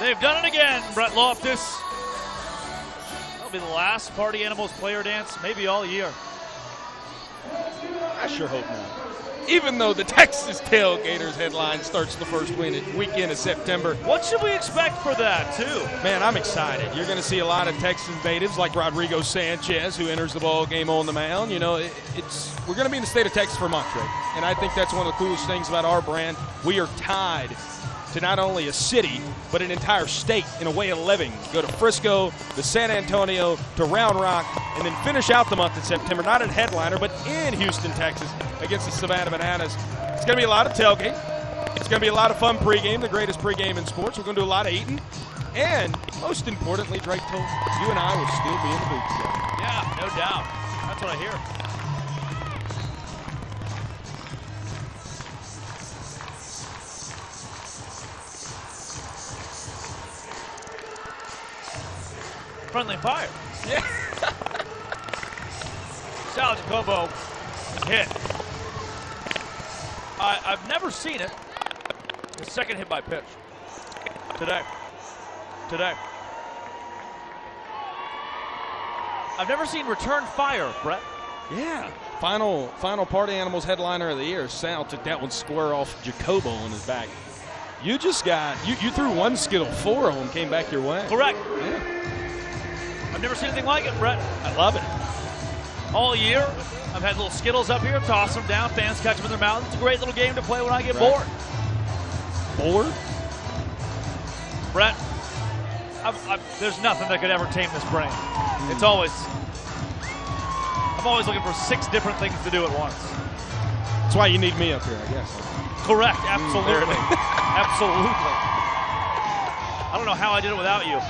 They've done it again, Brett Loftus. That'll be the last Party Animals player dance, maybe all year. I sure hope not. Even though the Texas Tailgaters headline starts the first weekend of September. What should we expect for that, too? Man, I'm excited. You're going to see a lot of Texas natives like Rodrigo Sanchez, who enters the ball game on the mound. You know, we're going to be in the state of Texas for a month, right? And I think that's one of the coolest things about our brand. We are tied to not only a city, but an entire state in a way of living. Go to Frisco, to San Antonio, to Round Rock, and then finish out the month in September, not in headliner, but in Houston, Texas, against the Savannah Bananas. It's going to be a lot of tailgate. It's going to be a lot of fun pregame, the greatest pregame in sports. We're going to do a lot of eating. And most importantly, Drake told you and I will still be in the booth together. Yeah, no doubt. That's what I hear. Friendly fire. Yeah. Sal Jacobo hit. I've never seen it. The second hit by pitch. Today. I've never seen return fire, Brett. Yeah. Final Party Animals headliner of the year. Sal took that one square off Jacobo on his back. You just got you threw one skittle, 4 of them came back your way. Correct. Yeah. I've never seen anything like it, Brett. I love it. All year, I've had little Skittles up here, toss them down, fans catch them in their mouth. It's a great little game to play when I get bored. Bored? Brett, there's nothing that could ever tame this brain. It's always, I'm always looking for 6 different things to do at once. That's why you need me up here, I guess. Correct, absolutely. Absolutely. I don't know how I did it without you.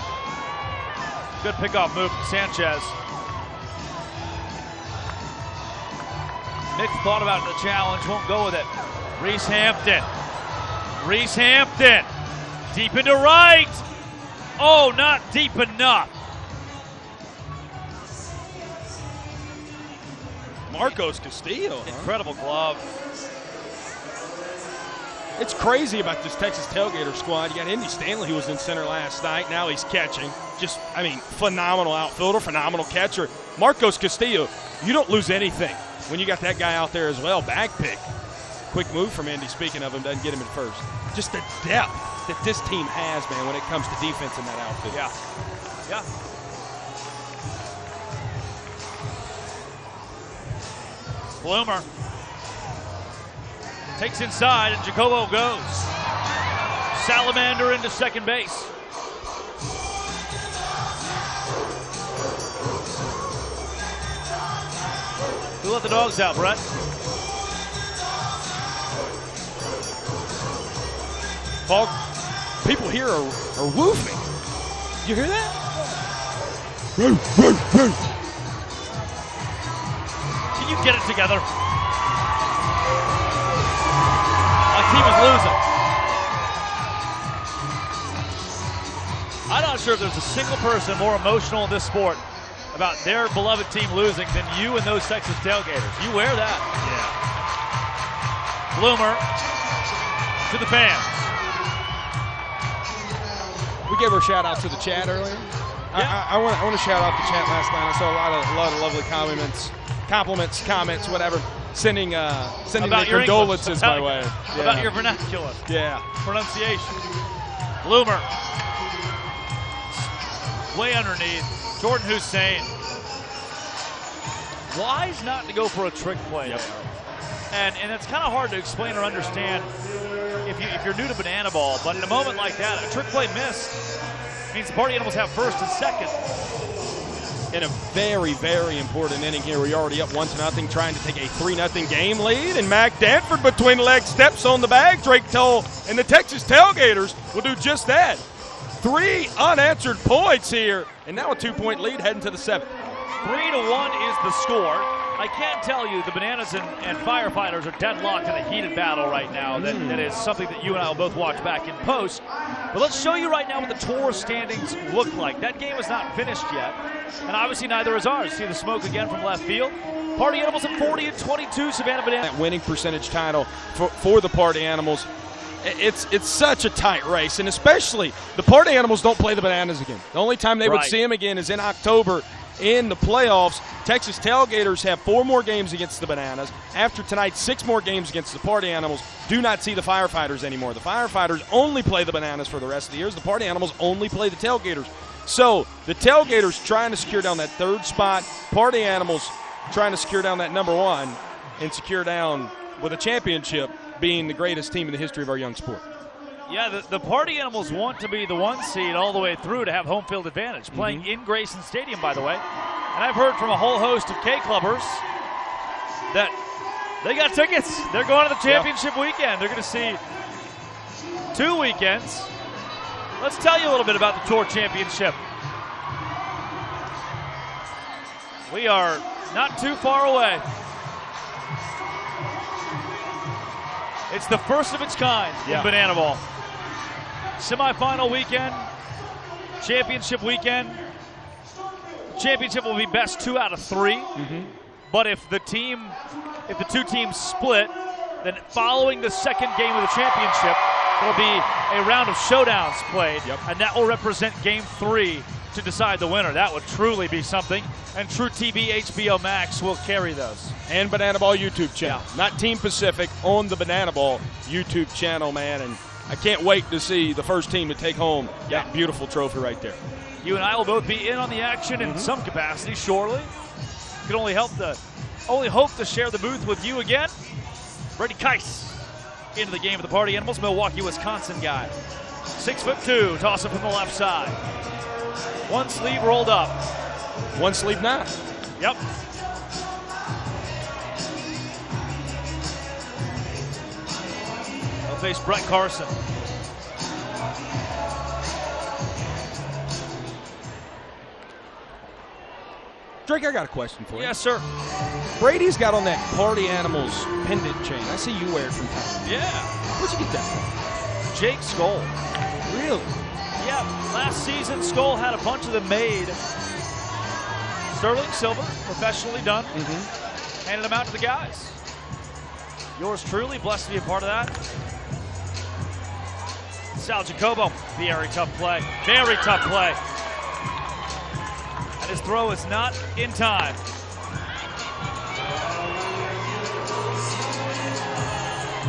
Good pickoff move from Sanchez. Nick thought about the challenge, won't go with it. Reese Hampton. Reese Hampton. Deep into right. Oh, not deep enough. Marcos Castillo. Incredible glove. It's crazy about this Texas Tailgater squad. You got Indy Stanley, who was in center last night. Now he's catching. Just, I mean, phenomenal outfielder, phenomenal catcher. Marcos Castillo, you don't lose anything when you got that guy out there as well. Back pick. Quick move from Indy, speaking of him, doesn't get him at first. Just the depth that this team has, man, when it comes to defense in that outfield. Yeah. Yeah. Bloomer takes inside, and Jacobo goes. Salamander into second base. Who let the dogs out, Brett? Paul, people here are woofing. You hear that? Can you get it together? My team is losing. I'm not sure if there's a single person more emotional in this sport about their beloved team losing than you and those Texas Tailgaters. You wear that. Yeah. Bloomer to the fans. We gave her a shout out to the chat earlier. Yeah. I want to shout out the chat last night. I saw a lot of lovely compliments, comments, whatever. Sending their condolences my way. Yeah. About your vernacular. Yeah. Pronunciation. Bloomer. Way underneath. Jordan Hussein. Wise not to go for a trick play there. And it's kind of hard to explain or understand if you're new to bananaball, but in a moment like that, a trick play miss means the party animals have first and second. In a very, very important inning here, we're already up 1-0, trying to take a 3-0 game lead, and Mac Danford between the legs steps on the bag. Drake Toll and the Texas Tailgaters will do just that. 3 unanswered points here, and now a 2-point lead heading to the 7th. 3-1 is the score. I can't tell you the Bananas and Firefighters are deadlocked in a heated battle right now. That is something that you and I will both watch back in post. But let's show you right now what the tour standings look like. That game is not finished yet, and obviously neither is ours. See the smoke again from left field. Party Animals at 40-22, Savannah Bananas. That winning percentage title for the Party Animals. It's such a tight race, and especially the Party Animals don't play the Bananas again. The only time they would see them again is in October in the playoffs. Texas Tailgaters have 4 more games against the Bananas. After tonight, 6 more games against the Party Animals. Do not see the Firefighters anymore. The Firefighters only play the Bananas for the rest of the years. The Party Animals only play the Tailgaters. So the Tailgaters trying to secure down that 3rd spot. Party Animals trying to secure down that number 1 and secure down with a championship, being the greatest team in the history of our young sport. Yeah, the Party Animals want to be the 1 seed all the way through to have home field advantage, playing in Grayson Stadium, by the way. And I've heard from a whole host of K-Clubbers that they got tickets. They're going to the championship weekend. They're going to see 2 weekends. Let's tell you a little bit about the Tour Championship. We are not too far away. It's the first of its kind in bananaball. Semifinal weekend, championship weekend. Championship will be best 2 out of 3. But if the 2 teams split, then following the second game of the championship, there'll be a round of showdowns played, and that will represent game 3 to decide the winner. That would truly be something, and True TV HBO Max will carry those. And Bananaball YouTube channel. Not Team Pacific, on the Bananaball YouTube channel, man. And I can't wait to see the first team to take home that beautiful trophy right there. You and I will both be in on the action in some capacity shortly. Can only hope to share the booth with you again. Brady Keiss into the game of the Party Animals, Milwaukee, Wisconsin guy. 6'2", toss it from the left side. One sleeve rolled up. One sleeve now. Yep. They'll face Brett Carson. Drake, I got a question for you. Yes, sir. Brady's got on that Party Animals pendant chain. I see you wear it from time to time. Yeah. Where'd you get that from? Jake Skoll. Really? Yeah. Last season, Skoll had a bunch of them made. Sterling silver, professionally done. Handed them out to the guys. Yours truly, blessed to be a part of that. Sal Jacobo, very tough play. Very tough play. And his throw is not in time.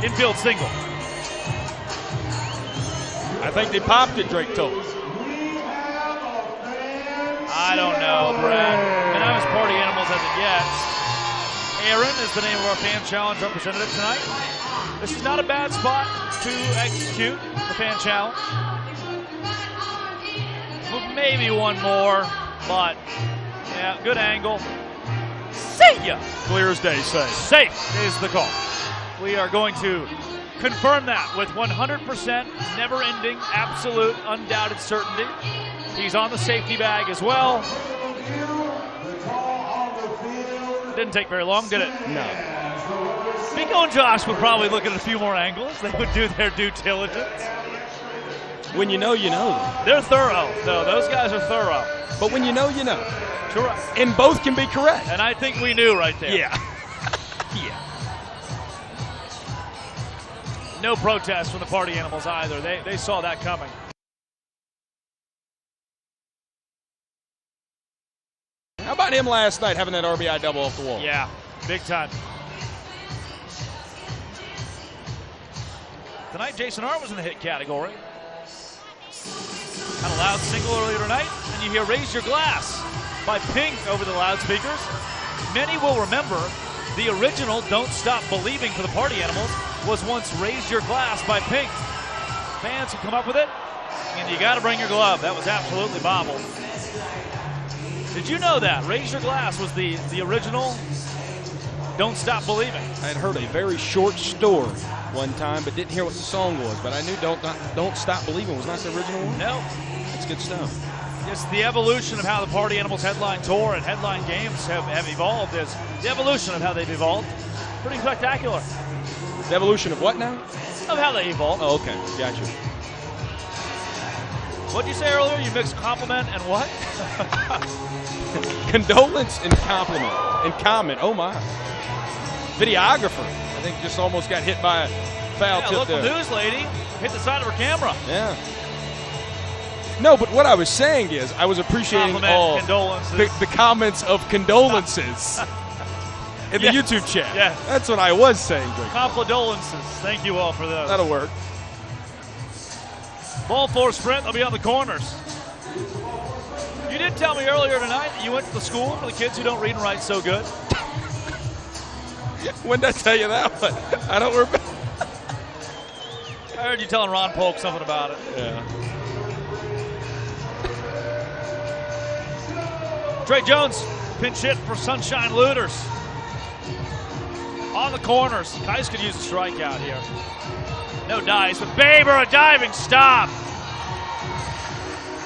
Infield single. I think they popped it, Drake told us. I don't know, Brad. Bananas Party Animals as it yet. Aaron is the name of our fan challenge representative tonight. This is not a bad spot to execute the fan challenge. Maybe one more, but yeah, good angle. See ya! Clear as day, say. Safe is the call. We are going to confirm that with 100% never-ending, absolute, undoubted certainty. He's on the safety bag as well. Didn't take very long, did it? No. Miko and Josh would probably look at a few more angles. They would do their due diligence. When you know, you know. They're thorough, though. Those guys are thorough. But when you know, you know. Correct. And both can be correct. And I think we knew right there. Yeah. Yeah. No protest from the Party Animals either. They saw that coming. How about him last night having that RBI double off the wall? Yeah, big time. Tonight, Jason Hart was in the hit category. Had a loud single earlier tonight, and you hear Raise Your Glass by Pink over the loudspeakers. Many will remember the original Don't Stop Believing for the Party Animals was once Raise Your Glass by Pink. Fans have come up with it, and you got to bring your glove. That was absolutely bobbled. Did you know that? Raise Your Glass was the original Don't Stop Believing. I had heard a very short story one time, but didn't hear what the song was. But I knew Don't Stop Believing was not the original one. No. That's good stuff. Just the evolution of how the Party Animals headline tour and headline games have evolved is the evolution of how they've evolved. Pretty spectacular. The evolution of what now? Of how they evolved. Oh, okay. Gotcha. What'd you say earlier? You mixed compliment and what? Condolence and compliment and comment. Oh, my. Videographer, I think, just almost got hit by a foul tip local there. news lady hit the side of her camera. Yeah. No, but what I was saying is I was appreciating all the comments of condolences in the YouTube chat. Yeah. That's what I was saying, Drake. Condolences. Thank you all for those. That'll work. Ball four sprint. They'll be on the corners. You did tell me earlier tonight that you went to the school for the kids who don't read and write so good. When did I tell you that one? I don't remember. I heard you telling Ron Polk something about it. Yeah. Trey Jones, pinch hit for Sunshine Looters. On the corners. Keiss could use a strikeout here. No dice, but Baber, a diving stop.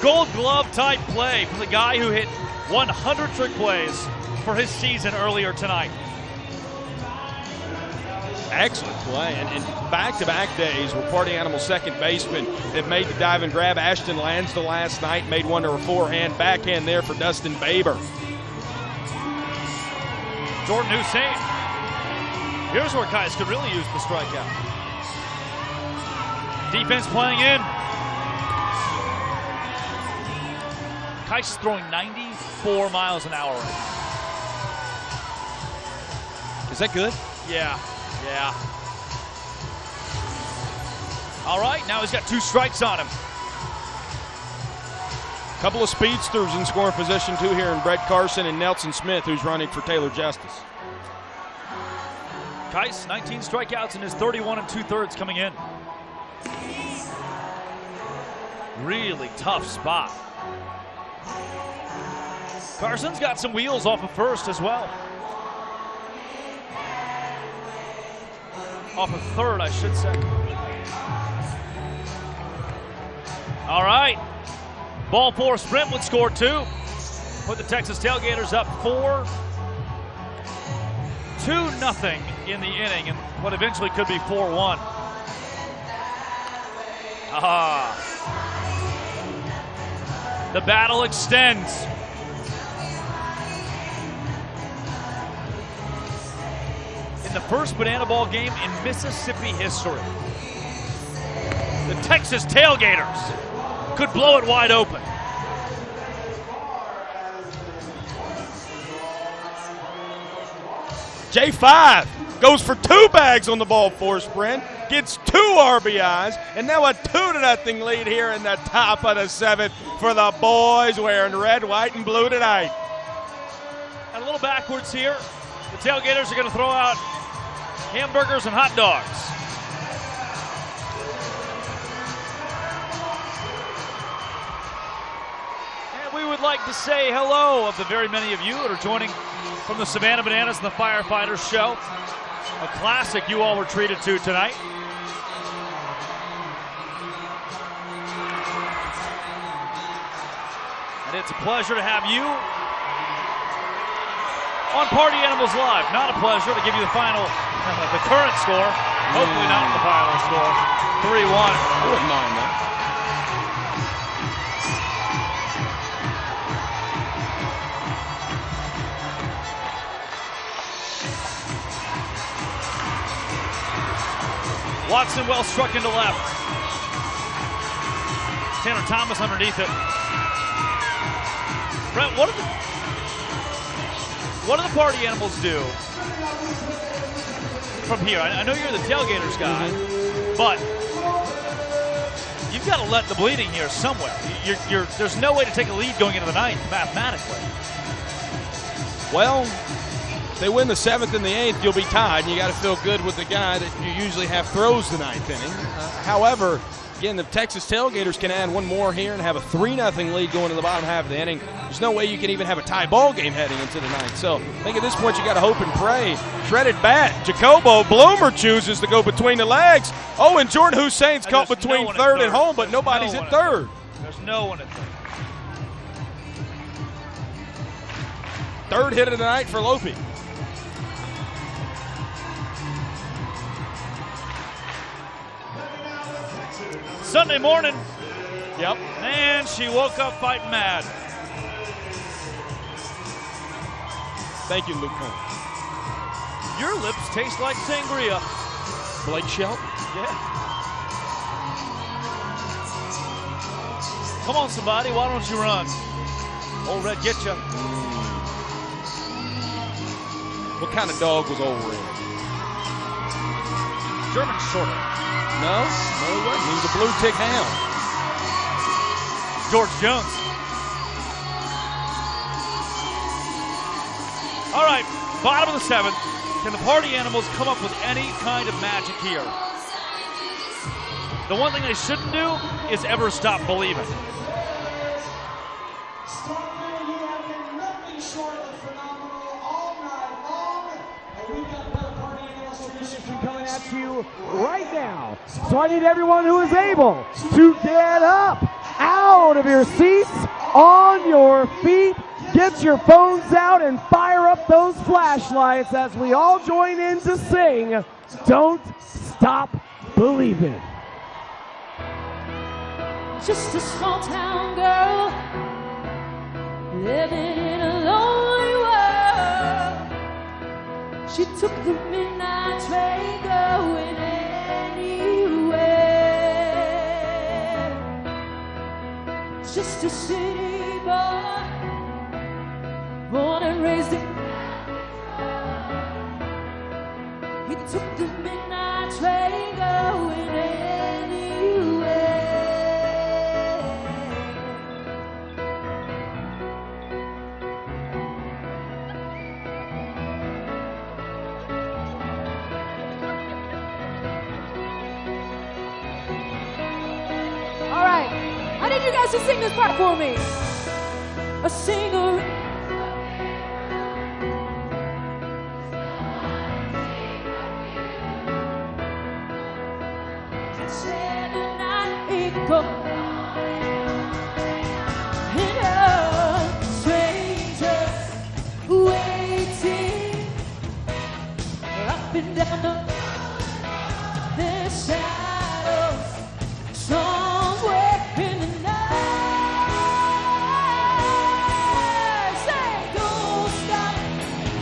Gold glove type play from the guy who hit 100 trick plays for his season earlier tonight. Excellent play. And back-to-back days where Party Animal second baseman that made the dive and grab. Ashton Lansdale last night made one to a forehand backhand there for Dustin Baber. Jordan Hussein. Here's where Keiss could really use the strikeout. Defense playing in. Keiss is throwing 94 miles an hour. Is that good? Yeah. Yeah. All right, now he's got 2 strikes on him. Couple of speedsters in scoring position too here in Brett Carson and Nelson Smith, who's running for Taylor Justice. Kais, 19 strikeouts in his 31 2/3 coming in. Really tough spot. Carson's got some wheels off of first as well. Off of third, I should say. All right. Ball 4 sprint would score 2. Put the Texas Tailgaters up 4-2-0 in the inning, and what eventually could be 4-1. The battle extends. In the first banana ball game in Mississippi history, the Texas Tailgaters could blow it wide open. J5 goes for 2 bags on the ball 4 sprint, gets 2 RBIs, and now a 2-0 lead here in the top of the 7th for the boys wearing red, white, and blue tonight. And a little backwards here. The Tailgaters are going to throw out hamburgers and hot dogs. And we would like to say hello of the very many of you that are joining from the Savannah Bananas and the Firefighters show. A classic you all were treated to tonight. And it's a pleasure to have you on Party Animals Live. Not a pleasure to give you the final, the current score. Hopefully not the final score. 3-1. I wouldn't mind that. Watson well struck into left. Tanner Thomas underneath it. Brent, what do the Party Animals do from here? I know you're the Tailgaters guy, but you've got to let the bleeding here somewhere. There's no way to take a lead going into the 9th mathematically. Well, if they win the 7th and the 8th, you'll be tied, and you got to feel good with the guy that you usually have throws the 9th inning. However, again, the Texas Tailgaters can add 1 more here and have a 3-0 lead going to the bottom half of the inning. There's no way you can even have a tie ball game heading into the 9th. So I think at this point you got to hope and pray. Shredded bat. Jacobo Bloomer chooses to go between the legs. Oh, and Jordan Hussein's caught between third and home, but nobody's at third. There's no one at third. Third hit of the night for Lope. Sunday morning. Yep. And she woke up fighting mad. Thank you, Luke Combs. Your lips taste like sangria. Blake Shelton? Yeah. Come on, somebody. Why don't you run? Old Red get you. What kind of dog was Old Red? German Shorter. No, he wasn't. He was a blue tick hound. George Jones. All right, bottom of the 7th. Can the Party Animals come up with any kind of magic here? The one thing they shouldn't do is ever stop believing. Coming at you right now. So I need everyone who is able to get up out of your seats, on your feet, get your phones out and fire up those flashlights as we all join in to sing Don't Stop Believing. Just a small town girl living in a lonely world. She took the midnight train going anywhere. Just a city boy, born and raised in. He took the midnight train going anywhere. guys to sing this part for me. A singer. Waiting up and down the shadows somewhere in the night. Say, don't stop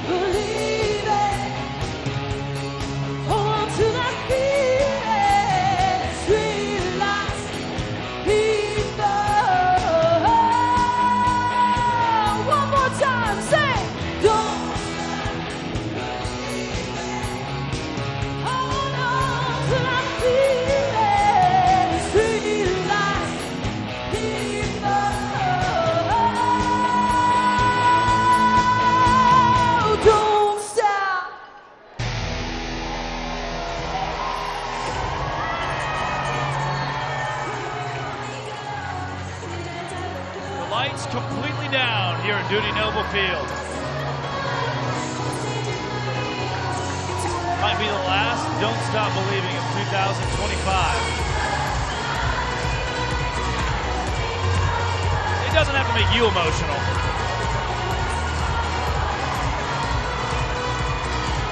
believing. Hold on to that feeling. Street lights, people. One more time, say, don't. Lights completely down here in Duty Noble Field. Might be the last Don't Stop Believing of 2025. It doesn't have to make you emotional.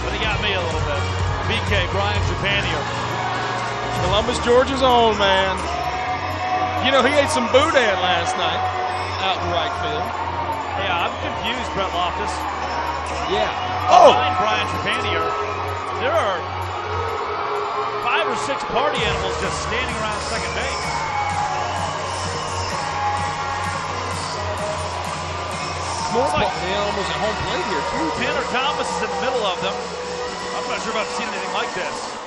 But it got me a little bit. BK, Brian Trepanier. Columbus, Georgia's own, man. You know, he ate some boudin last night out in right field. Yeah, I'm confused, Brett Loftus. Yeah. Behind Brian Trepanier, there are 5 or 6 party animals just standing around second base. More party animals at home plate here, too. Tanner Thomas is in the middle of them. I'm not sure if I've seen anything like this.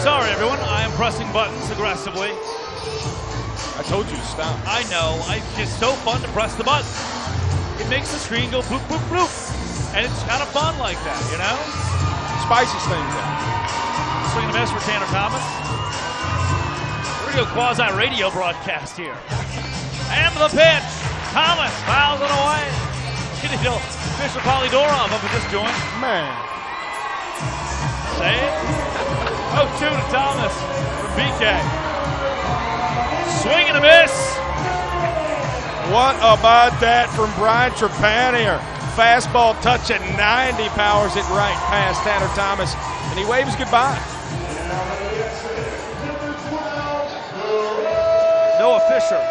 Sorry, everyone. I am pressing buttons aggressively. I told you to stop. I know. It's just so fun to press the button. It makes the screen go bloop, bloop, bloop. And it's kind of fun like that, you know? Spices things out. Swing and a miss for Tanner Thomas. We're going to go quasi-radio broadcast here. And the pitch. Thomas fouls it away. Mr. Polydorov up with this joint. Man. Save. 0-2 to Thomas from BK. Swing and a miss. What about that from Brian Trepanier? Fastball touching 90, powers it right past Tanner Thomas, and he waves goodbye. Noah Fisher.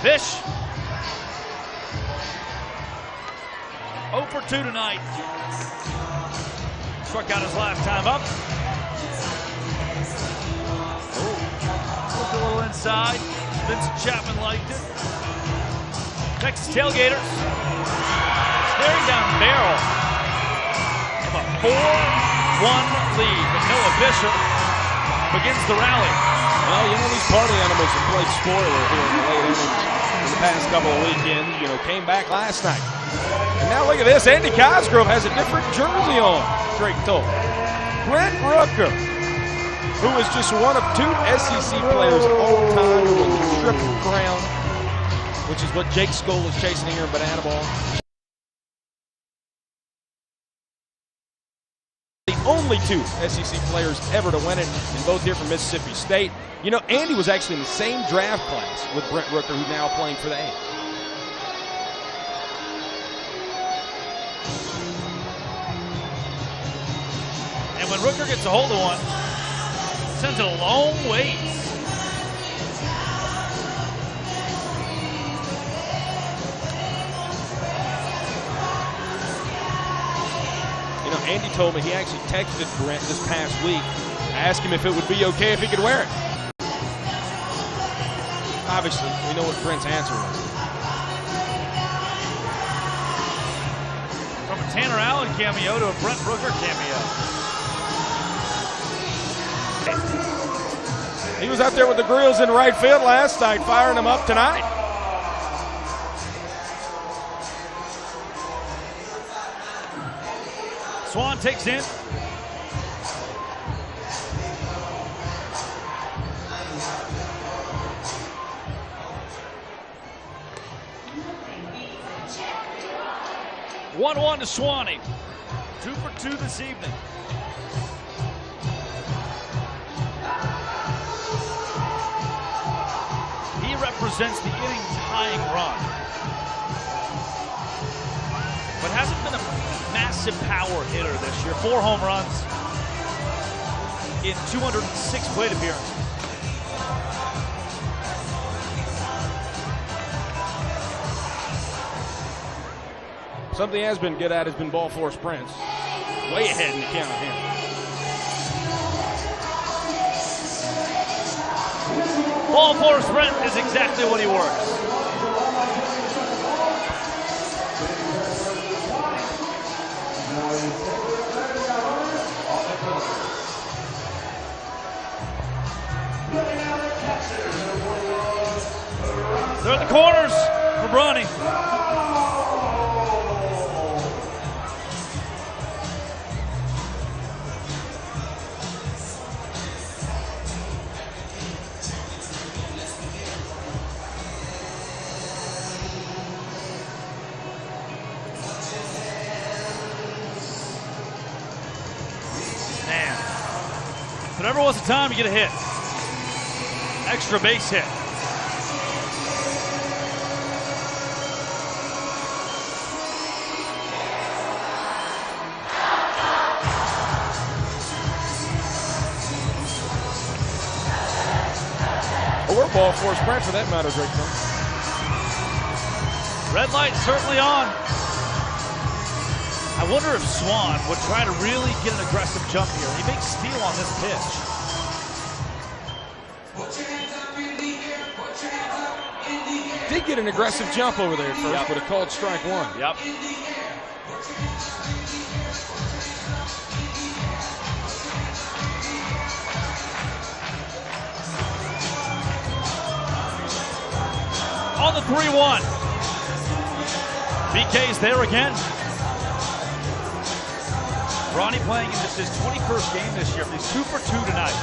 Fish. 0 for 2 tonight. Struck out his last time up. Looked a little inside. Vincent Chapman liked it. Texas Tailgaters staring down barrel of a 4-1 lead. But Noah Fisher begins the rally. Well, you know, these party animals have played spoiler here in the late innings in the past couple of weekends. You know, came back last night. And now look at this. Andy Cosgrove has a different jersey on, Drake told. Brent Rooker, who is just one of 2 SEC players of all time to win the Triple Crown, which is what Jake Skoll is chasing here in Bananaball. only 2 SEC players ever to win it, and both here from Mississippi State. You know, Andy was actually in the same draft class with Brent Rooker, who's now playing for the A. And when Rooker gets a hold of one, sends it a long ways. You know, Andy told me he actually texted Brent this past week, asked him if it would be okay if he could wear it. Obviously, we know what Brent's answer was. From a Tanner Allen cameo to a Brent Rooker cameo. He was out there with the grills in right field last night, firing them up tonight. Swan takes in. One to Swanee. 2 for 2 this evening. He represents the inning-tying run, but hasn't been a massive power hitter this year. 4 home runs in 206 plate appearances. Something he has been good at has been ball four sprints. Way ahead in the count of him. Ball four sprint is exactly what he works. They're at the corners for Bronny. Man, if there ever was a time to get a hit, extra base hit. Or ball four sprint for that matter, Drake. Red light certainly on. I wonder if Swan would try to really get an aggressive jump here. He makes steal on this pitch. Did get an aggressive jump over there at first, but a called strike one. Yep. On the 3-1. BK's there again. Bronny playing in just his 21st game this year. He's 2 for 2 tonight.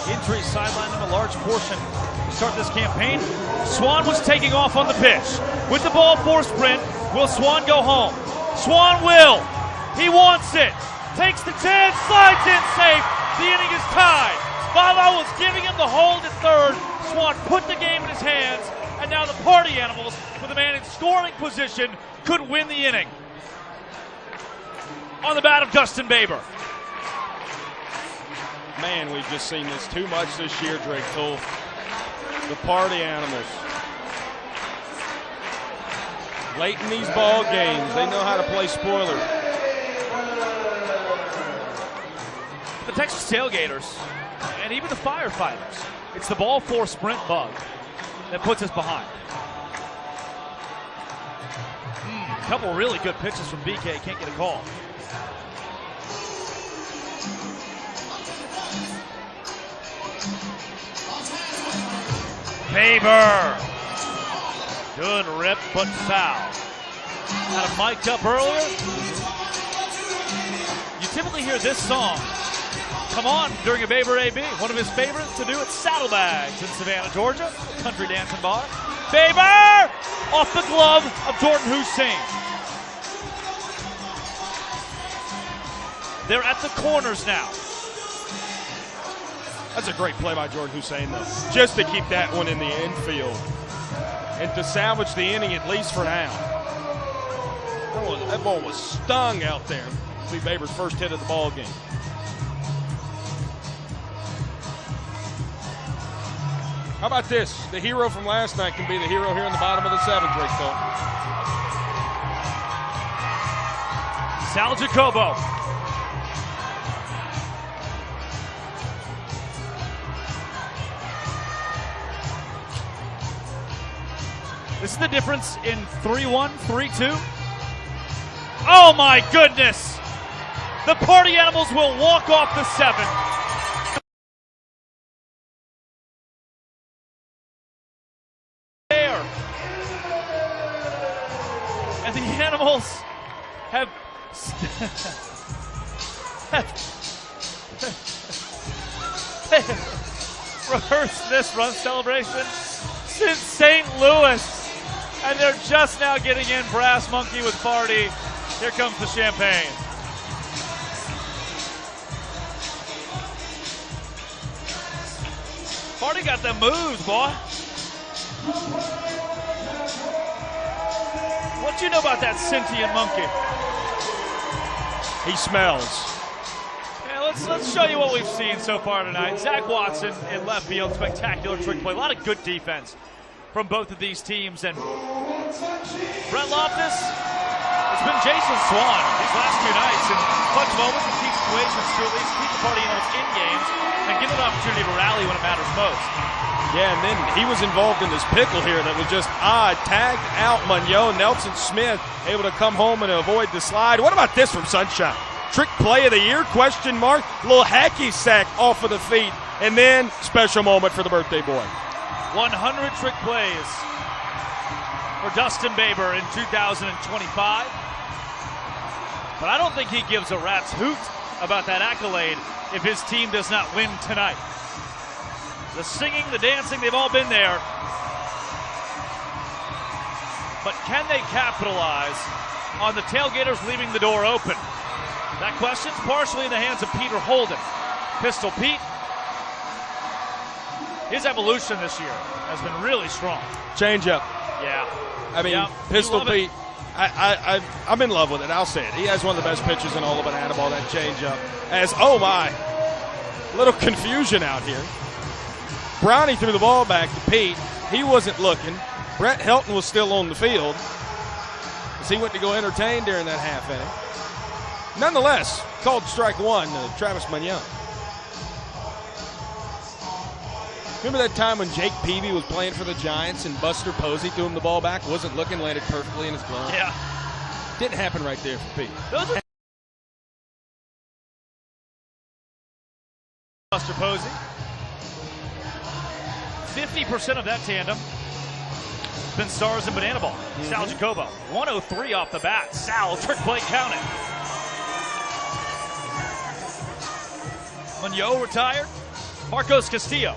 Injuries sidelined him a large portion to start this campaign. Swan was taking off on the pitch. With the ball four sprint, will Swan go home? Swan will. He wants it. Takes the chance, slides in safe. The inning is tied. Bava was giving him the hold at third. Swan put the game in his hands. And now the Party Animals, with a man in scoring position, could win the inning. On the bat of Dustin Baber. Man, we've just seen this too much this year, Drake Toll. The Party Animals. Late in these ball games, they know how to play spoiler. The Texas Tailgaters, and even the Firefighters, it's the ball four sprint bug that puts us behind. A couple really good pitches from BK, can't get a call. Baber. Good rip, but foul. Had him mic'd up earlier. You typically hear this song come on during a Baber AB. One of his favorites to do at Saddlebags in Savannah, Georgia. Country dancing bar. Baber! Off the glove of Jordan Hussein. They're at the corners now. That's a great play by Jordan Hussein, though. Just to keep that one in the infield and to salvage the inning, at least for now. That ball was stung out there. Lee Baber's first hit of the ball game. How about this? The hero from last night can be the hero here in the bottom of the 7th, Drake Cole. Sal Jacobo. This is the difference in 3-1, 3-2. Oh my goodness! The Party Animals will walk off the 7th. And the Animals have rehearsed this run celebration since St. Louis. And they're just now getting in Brass Monkey with Party. Here comes the champagne. Party got them moves, boy. What do you know about that sentient monkey? He smells. Yeah, let's show you what we've seen so far tonight. Zach Watson in left field, spectacular trick play. A lot of good defense from both of these teams. And Brett Loftus, it's been Jason Swan these last 2 nights in clutch moments and keep situations to at least keep the Party Animals in games and give them an opportunity to rally when it matters most. Yeah, and then he was involved in this pickle here that was just odd. Tagged out Munoz. Nelson Smith able to come home and avoid the slide. What about this from Sunshine? Trick play of the year, question mark. Little hacky sack off of the feet. And then special moment for the birthday boy. 100 trick plays for Dustin Baber in 2025. But I don't think he gives a rat's hoot about that accolade if his team does not win tonight. The singing, the dancing, they've all been there. But can they capitalize on the Tailgaters leaving the door open? That question's partially in the hands of Peter Holden. Pistol Pete, his evolution this year has been really strong. Change up. Yeah. I mean, yeah, Pistol Pete, I'm in love with it. I'll say it. He has one of the best pitches in all of bananaball, that change up. As, oh my, little confusion out here. Brownie threw the ball back to Pete. He wasn't looking. Brett Helton was still on the field as he went to go entertain during that half inning. Nonetheless, called strike 1 to Travis Munoz. Remember that time when Jake Peavy was playing for the Giants and Buster Posey threw him the ball back, wasn't looking, landed perfectly in his glove? Yeah. Didn't happen right there for Pete. Those are Buster Posey. 50% of that tandem has been stars in bananaball. Sal Jacobo, 103 off the bat. Sal, trick play counted. Munoz retired. Marcos Castillo.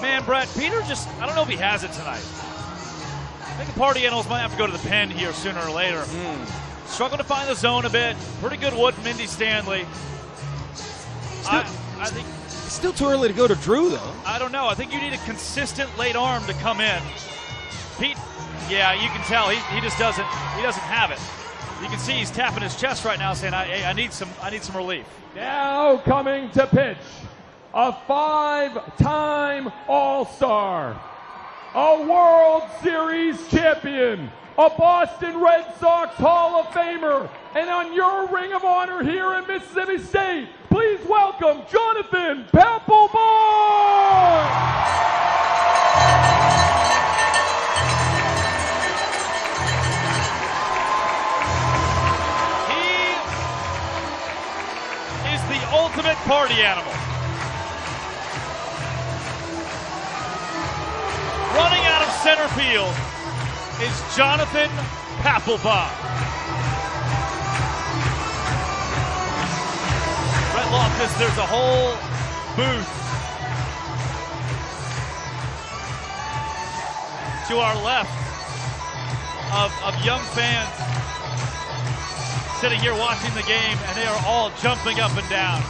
Man, Brett, Peter just, I don't know if he has it tonight. I think the Party Animals might have to go to the pen here sooner or later. Struggled to find the zone a bit. Pretty good wood from Indy Stanley. I think it's still too early to go to Drew, though. I don't know. I think you need a consistent late arm to come in. Pete, yeah, you can tell he just doesn't have it. You can see he's tapping his chest right now, saying, I need some relief. Now coming to pitch, a 5-time All-Star, a World Series champion, a Boston Red Sox Hall of Famer, and on your Ring of Honor here in Mississippi State, please welcome Jonathan Papelbon! He is the ultimate party animal. Running out of center field is Jonathan Papelbon. Brett Loftus, there's a whole booth to our left of young fans sitting here watching the game, and they are all jumping up and down.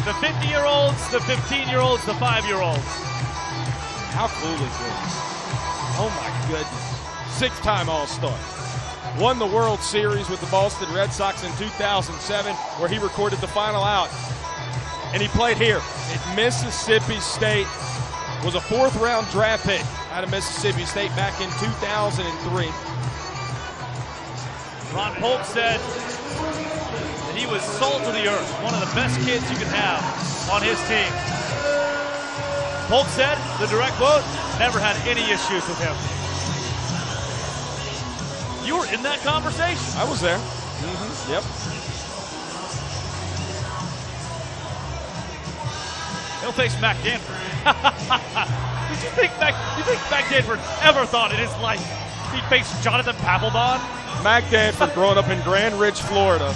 The 50-year-olds, the 15-year-olds, the 5-year-olds. How cool is this? Oh, my goodness. 6-time All-Star. Won the World Series with the Boston Red Sox in 2007, where he recorded the final out. And he played here at Mississippi State. Was a 4th-round draft pick out of Mississippi State back in 2003. Ron Polk said that he was salt of the earth, one of the best kids you can have on his team. Polk said the direct quote, never had any issues with him. You were in that conversation. I was there. Yep. He'll face Mac Danford. You think Mac Danford ever thought in his life he'd face Jonathan Papelbon? Mac Danford, growing up in Grand Ridge, Florida,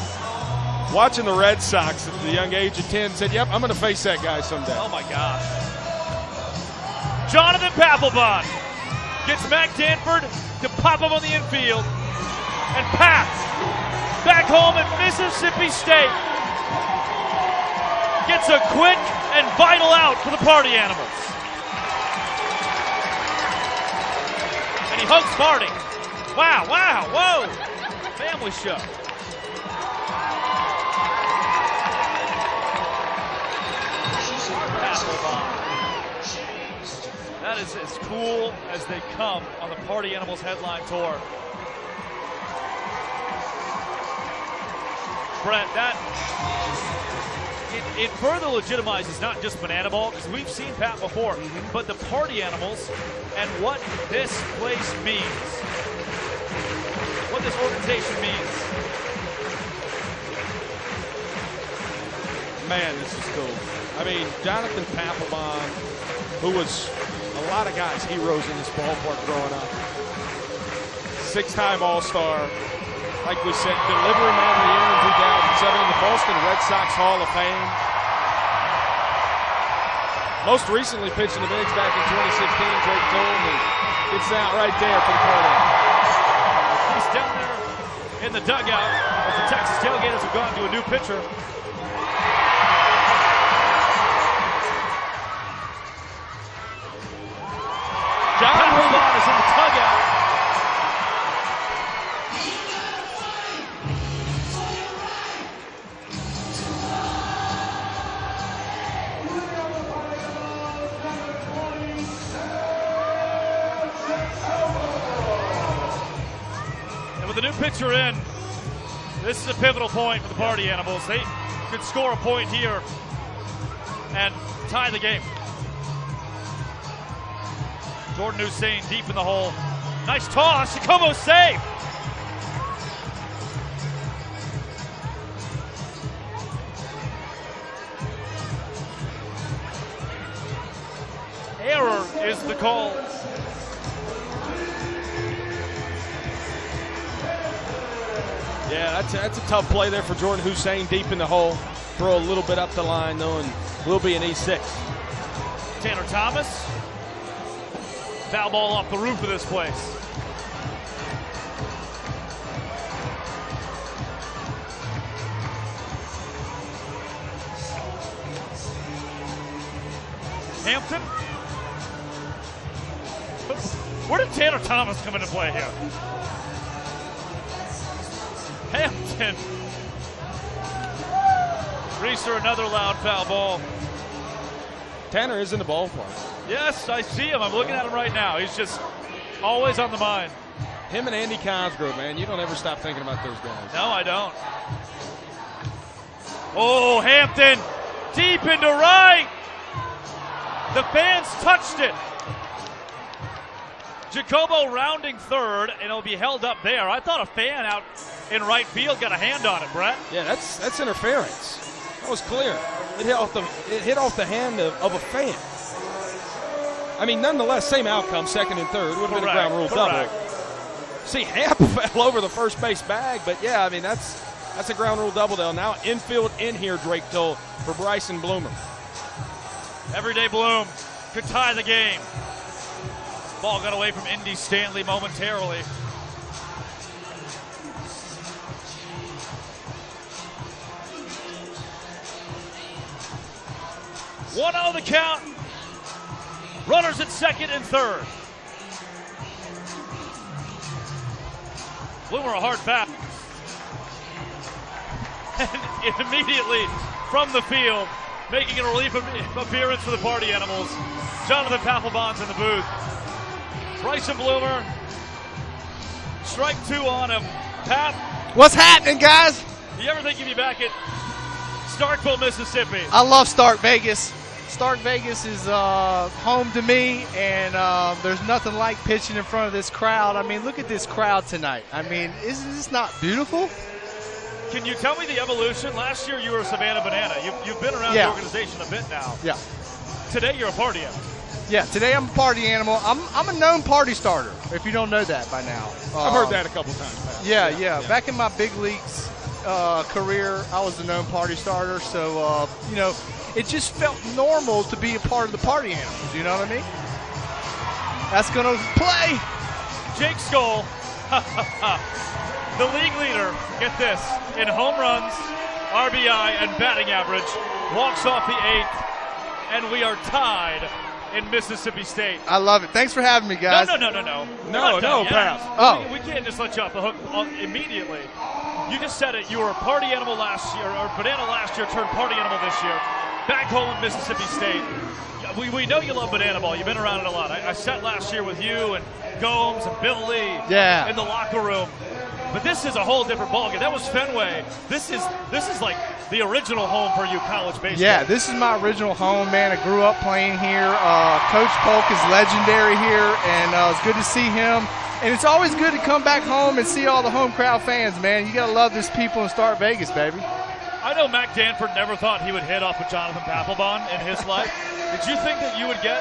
watching the Red Sox at the young age of 10, said, yep, I'm going to face that guy someday. Oh, my gosh. Jonathan Papelbon gets Mac Danford to pop him on the infield. And Pat, back home at Mississippi State, gets a quick and vital out for the Party Animals. And he hugs Marty. Wow, whoa. Family show. That is as cool as they come on the Party Animals headline tour. Brett, it further legitimizes not just bananaball, because we've seen Pat before, but the Party Animals and what this place means. What this organization means. Man, this is cool. I mean, Jonathan Papelbon, who was a lot of guys' heroes in this ballpark growing up. 6-time All-Star. Like we said, delivery man of the year in 2007 in the Boston Red Sox Hall of Fame. Most recently pitched in the bigs back in 2016, Drake Toll, and gets out right there for the Party Animals. He's down there in the dugout as the Texas Tailgaters have gone to a new pitcher. John Papelbon is in the dugout. And with the new pitcher in, this is a pivotal point for the Party Animals. They could score a point here and tie the game. Jordan Hussein deep in the hole. Nice toss. Jacobo save. Error is the call. Yeah, that's a tough play there for Jordan Hussein deep in the hole. Throw a little bit up the line, though, and will be an E6. Tanner Thomas. Foul ball off the roof of this place. Hampton. Where did Tanner Thomas come into play here? Hampton. Reeser, another loud foul ball. Tanner is in the ballpark. Yes, I see him. I'm looking at him right now. He's just always on the mind. Him and Andy Cosgrove, man, you don't ever stop thinking about those guys. No, I don't. Oh, Hampton, deep into right. The fans touched it. Jacobo rounding third, and it'll be held up there. I thought a fan out in right field got a hand on it, Brett. Yeah, that's interference. That was clear. It hit off the hand of a fan. I mean, nonetheless, same outcome, second and third. Would have been a ground rule double. See, Hamp fell over the first base bag, but yeah, I mean, that's a ground rule double, though. Now infield in here, Drake Toll, for Bryson Bloomer. Everyday Bloom could tie the game. Ball got away from Indy Stanley momentarily. 1-0 the count. Runners at second and third. Bloomer a hard foul. And immediately from the field, making a relief appearance for the Party Animals, Jonathan Papelbon's in the booth. Bryson Bloomer, strike 2 on him. Pap, what's happening, guys? do you ever think you'd be back at Starkville, Mississippi? I love Stark Vegas. Stark Vegas is home to me, and there's nothing like pitching in front of this crowd. I mean, look at this crowd tonight. I mean, isn't this not beautiful? Can you tell me the evolution? Last year you were a Savannah Banana. You've been around the organization a bit now. Yeah. Today you're a party animal. Yeah, today I'm a party animal. I'm a known party starter, if you don't know that by now. I've heard that a couple times. Yeah. Back in my big leagues career, I was a known party starter. So, it just felt normal to be a part of the party animals. You know what I mean? That's going to play. Jake Skoll, the league leader, get this, in home runs, RBI, and batting average, walks off the 8th, and we are tied in Mississippi State. I love it. Thanks for having me, guys. No, Pat. We can't just let you off the hook immediately. You just said it. You were a party animal last year, or banana last year, turned party animal this year. Back home in Mississippi State. We know you love banana ball. You've been around it a lot. I sat last year with you and Gomes and Bill Lee in the locker room. But this is a whole different ballgame. That was Fenway. This is like the original home for you, college baseball. Yeah, this is my original home, man. I grew up playing here. Coach Polk is legendary here, and it's good to see him. And it's always good to come back home and see all the home crowd fans, man. You got to love this people in Stark Vegas, baby. I know Mac Danford never thought he would hit off with Jonathan Papelbon in his life. Did you think that you would get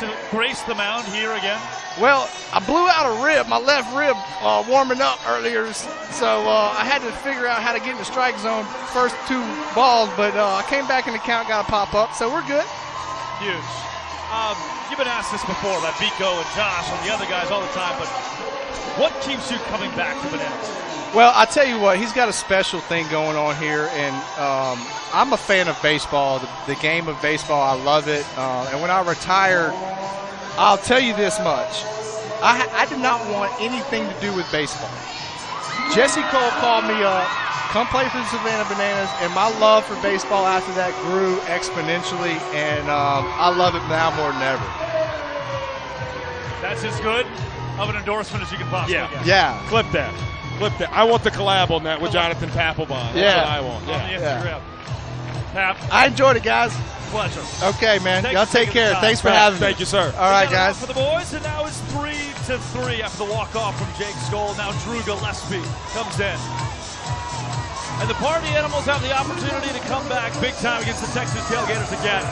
to grace the mound here again? Well, I blew out a rib, my left rib, warming up earlier, so I had to figure out how to get in the strike zone first 2 balls, but I came back in the count, got a pop up, so we're good. Huge. You've been asked this before about Vico and Josh and the other guys all the time, but what keeps you coming back to Bananas? Well, I tell you what, he's got a special thing going on here, and I'm a fan of baseball, the game of baseball. I love it, and when I retired, I'll tell you this much. I did not want anything to do with baseball. Jesse Cole called me up, come play for the Savannah Bananas, and my love for baseball after that grew exponentially, and I love it now more than ever. That's as good of an endorsement as you can possibly get. Yeah. Clip that. I want the collab on that with Jonathan Papelbon. That's what I want. On the Instagram. Pap. I enjoyed it, guys. Pleasure. Okay, man. Y'all take care. Thanks for having me. Thank you, sir. All right, guys. For the boys, and now it's 3-3 after the walk-off from Jake Skoll. Now Drew Gillespie comes in. And the Party Animals have the opportunity to come back big time against the Texas Tailgaters again.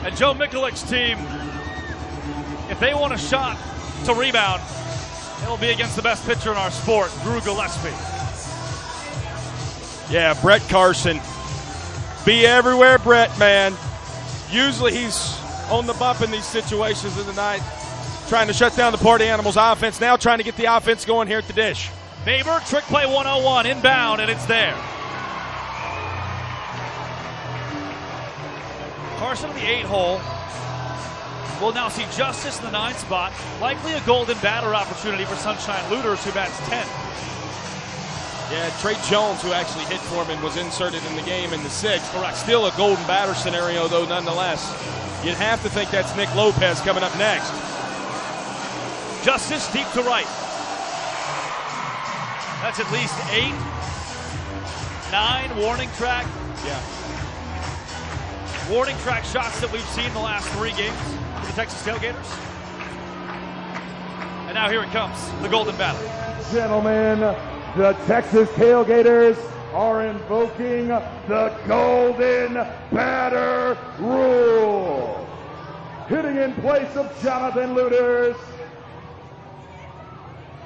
And Joe Mikulic's team, if they want a shot to rebound, it'll be against the best pitcher in our sport, Drew Gillespie. Yeah, Brett Carson. Be everywhere, Brett, man. Usually he's on the bump in these situations of the night, trying to shut down the Party Animals offense. Now trying to get the offense going here at the dish. Faber, trick play 101, inbound, and it's there. Carson in the 8-hole. We'll now see Justice in the 9 spot. Likely a golden batter opportunity for Sunshine Looters, who bats 10. Yeah, Trey Jones, who actually hit for him and was inserted in the game in the 6th. Correct. Still a golden batter scenario, though, nonetheless. You'd have to think that's Nick Lopez coming up next. Justice deep to right. That's at least 8, 9 warning track. Yeah. Warning track shots that we've seen the last 3 games for the Texas Tailgaters. And now here it comes, the golden batter. Gentlemen, the Texas Tailgaters are invoking the golden batter rule. Hitting in place of Jonathan Looters.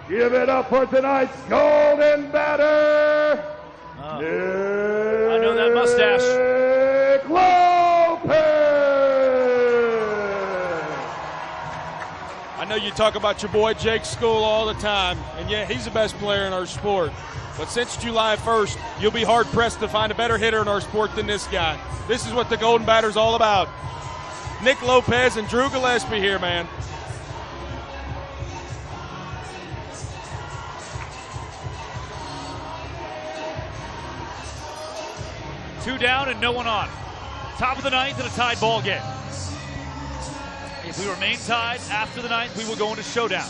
Give it up for tonight's golden batter. I know that mustache. Nick Lopez. I know you talk about your boy Jake Skoll all the time, and yeah, he's the best player in our sport. But since July 1st, you'll be hard-pressed to find a better hitter in our sport than this guy. This is what the Golden Batter's all about. Nick Lopez and Drew Gillespie here, man. Two down and no one on. Top of the ninth in a tied ball game. If we remain tied after the ninth, we will go into showdown.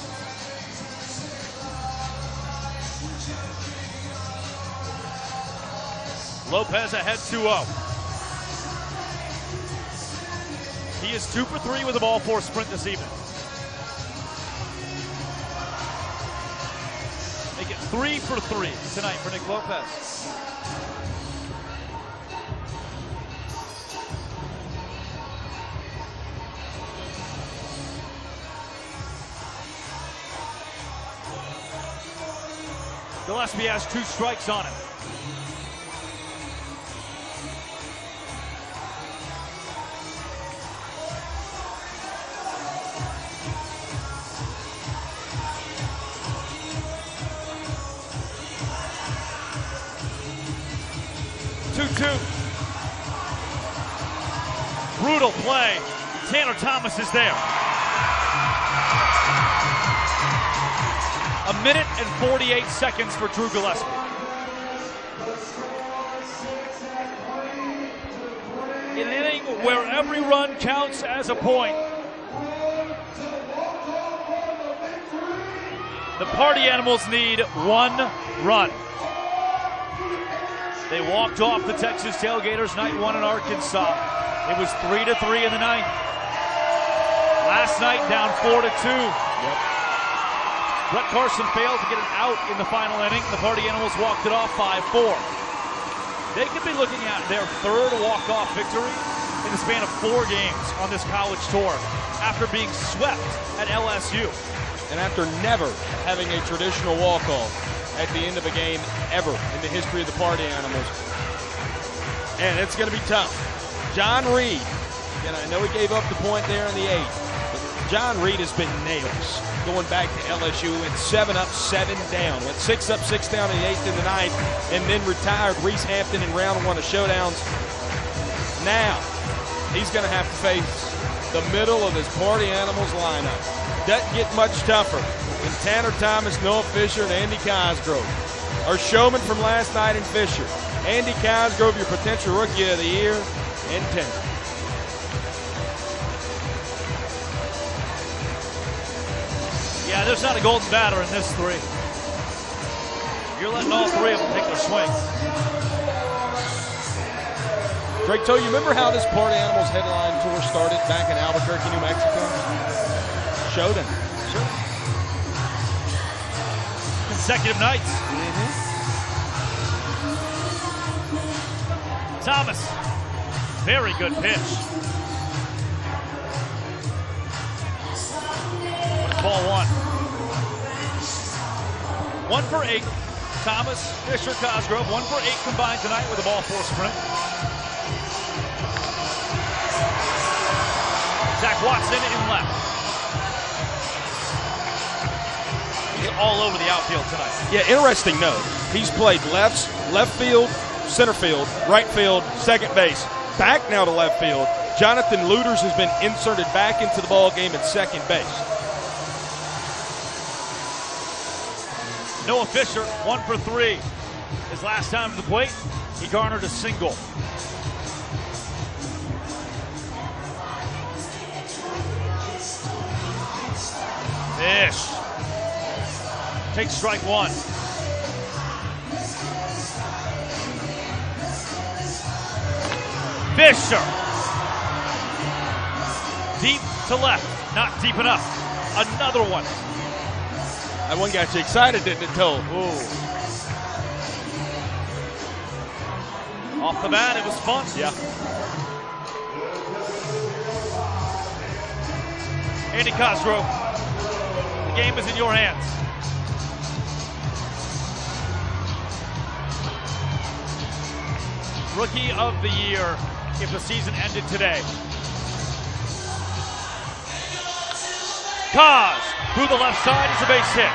Lopez ahead 2-0. He is 2 for 3 with a ball four sprint this evening. Make it 3 for 3 tonight for Nick Lopez. Gillespie has 2 strikes on him. Brutal play. Tanner Thomas is there. A minute and 48 seconds for Drew Gillespie. In an inning where every run counts as a point. The Party Animals need 1 run. They walked off the Texas Tailgaters night 1 in Arkansas. It was 3-3 in the ninth. Last night down 4-2. Brett Carson failed to get an out in the final inning. The Party Animals walked it off 5-4. They could be looking at their 3rd walk-off victory in the span of 4 games on this college tour after being swept at LSU. And after never having a traditional walk-off at the end of a game ever in the history of the Party Animals. And it's going to be tough. John Reed, and I know he gave up the point there in the 8th, but John Reed has been nails going back to LSU. Went 7 up, 7 down. Went 6 up, 6 down in the 8th and the 9th, and then retired Reese Hampton in round 1 of Showdowns. Now, he's going to have to face the middle of his Party Animals lineup. Doesn't get much tougher than Tanner Thomas, Noah Fisher, and Andy Cosgrove. Our showman from last night in Fisher. Andy Cosgrove, your potential Rookie of the Year, and 10. Yeah, there's not a golden batter in this 3. You're letting all 3 of them take their swing. Drake Toe, you remember how this Party Animals headline tour started back in Albuquerque, New Mexico? Showdown. Sure. Consecutive nights. Thomas. Very good pitch. Ball 1. 1 for 8. Thomas, Fisher, Cosgrove. 1 for 8 combined tonight with a ball 4 sprint. Zach Watson in left. He's all over the outfield tonight. Yeah, interesting note. He's played left field, center field, right field, second base. Back now to left field. Jonathan Luders has been inserted back into the ball game at second base. Noah Fisher, 1 for 3. His last time to the plate, he garnered a single. Fish takes strike 1. Fisher. Deep to left, not deep enough. Another one. That one got you excited, didn't it, Toe? Ooh. Off the bat, it was fun. Yeah. Andy Cosgrove, the game is in your hands. Rookie of the Year if the season ended today. Cos through the left side is a base hit.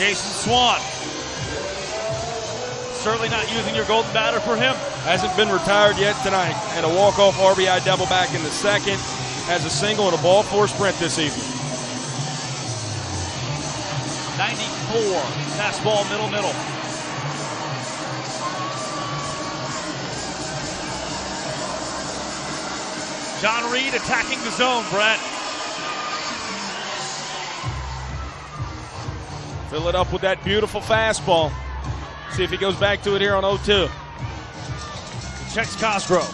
Jason Swan. Certainly not using your golden batter for him. Hasn't been retired yet tonight. And a walk-off RBI double back in the second. Has a single and a ball four sprint this evening. 94. Fastball, middle. John Reed attacking the zone, Brett. Fill it up with that beautiful fastball. See if he goes back to it here on 0-2. Checks Cosgrove.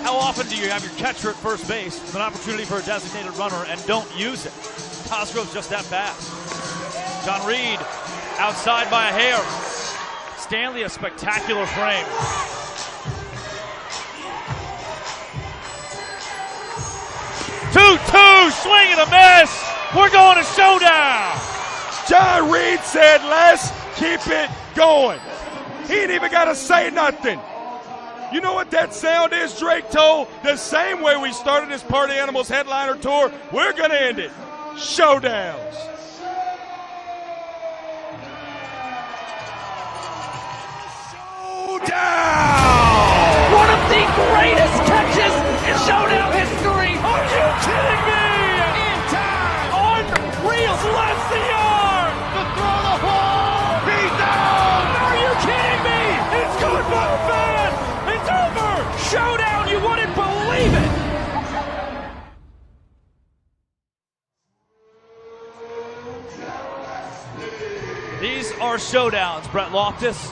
How often do you have your catcher at first base with an opportunity for a designated runner and don't use it? Cosgrove's just that fast. John Reed outside by a hair. Stanley, a spectacular frame. Two, swing and a miss. We're going to showdown. John Reed said, let's keep it going. He ain't even got to say nothing. You know what that sound is, Drake Toll? The same way we started this Party Animals headliner tour, we're going to end it. Showdowns. Showdown! One of the greatest catches in Showdown history. Are you kidding me? In time. Unreal. Bless the arm. The throw the ball. He's down. Are you kidding me? It's good for the fan. It's over. Showdown. You wouldn't believe it. These are showdowns, Brett Loftus.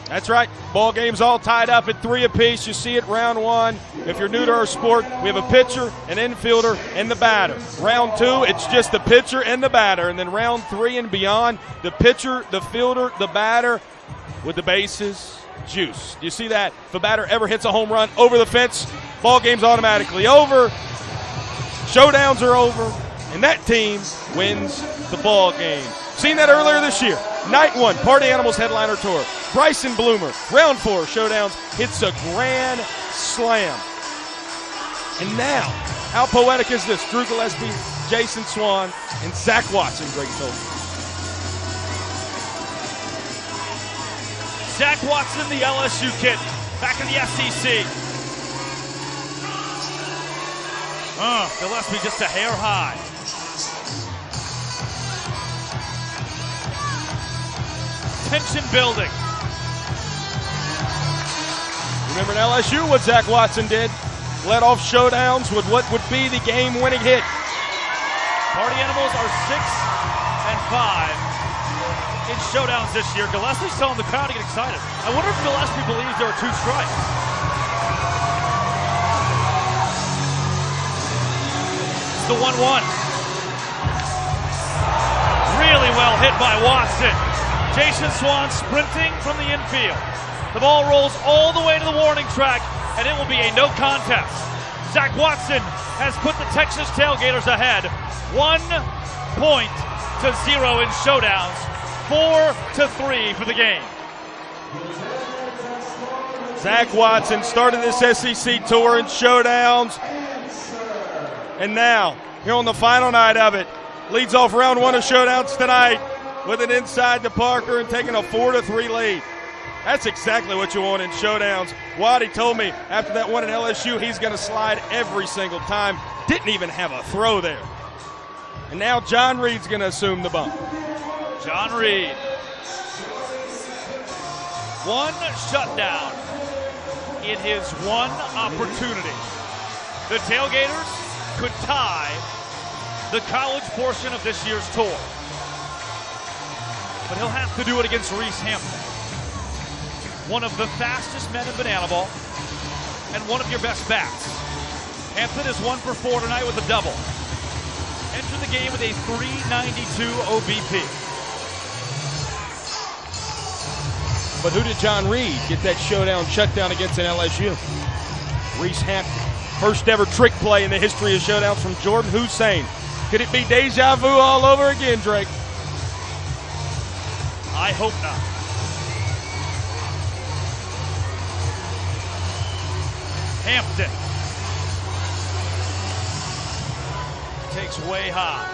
That's right. Ball game's all tied up at 3 apiece. You see it round 1. If you're new to our sport, we have a pitcher, an infielder, and the batter. Round 2, it's just the pitcher and the batter. And then round 3 and beyond, the pitcher, the fielder, the batter with the bases juice. Do you see that? If a batter ever hits a home run over the fence, ball game's automatically over. Showdowns are over, and that team wins the ball game. Seen that earlier this year. Night 1, Party Animals headliner tour. Bryson Bloomer, round 4, Showdowns, hits a grand slam. And now, how poetic is this? Drew Gillespie, Jason Swan, and Zach Watson, Greg Toll. Zach Watson, the LSU kid, back in the SEC. Gillespie just a hair high. Tension building. Remember in LSU what Zach Watson did? Led off Showdowns with what would be the game-winning hit. Party Animals are 6-5 in Showdowns this year. Gillespie's telling the crowd to get excited. I wonder if Gillespie believes there are 2 strikes. It's the 1-1. Really well hit by Watson. Jason Swan sprinting from the infield. The ball rolls all the way to the warning track, and it will be a no contest. Zach Watson has put the Texas Tailgaters ahead 1-0 in Showdowns, 4-3 for the game. Zach Watson started this SEC tour in Showdowns, and now, here on the final night of it, leads off round 1 of Showdowns tonight with an inside to Parker and taking a 4-3 lead. That's exactly what you want in Showdowns. Waddy told me after that one in LSU, he's going to slide every single time. Didn't even have a throw there. And now John Reed's going to assume the bump. John Reed. 1 shutdown in his 1 opportunity. The Tailgaters could tie the college portion of this year's tour. But he'll have to do it against Reese Hampton. One of the fastest men in bananaball and one of your best bats. Hampton is 1 for 4 tonight with a double. Entered the game with a 392 OBP. But who did John Reed get that showdown shutdown against in LSU? Reese Hampton. First ever trick play in the history of Showdowns from Jordan Hussein. Could it be deja vu all over again, Drake? I hope not. Hampton takes way high.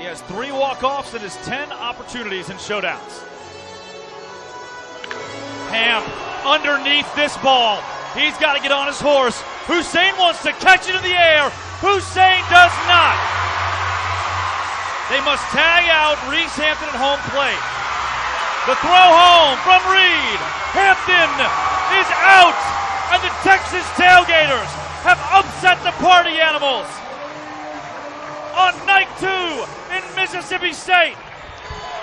has 3 walk-offs and has 10 opportunities in showdowns. Hamp underneath this ball. He's got to get on his horse. Hussein wants to catch it in the air. Hussein does not. They must tag out Reese Hampton at home plate. The throw home from Reed. Hampton is out, and the Texas Tailgaters have upset the Party Animals on night 2 in Mississippi State.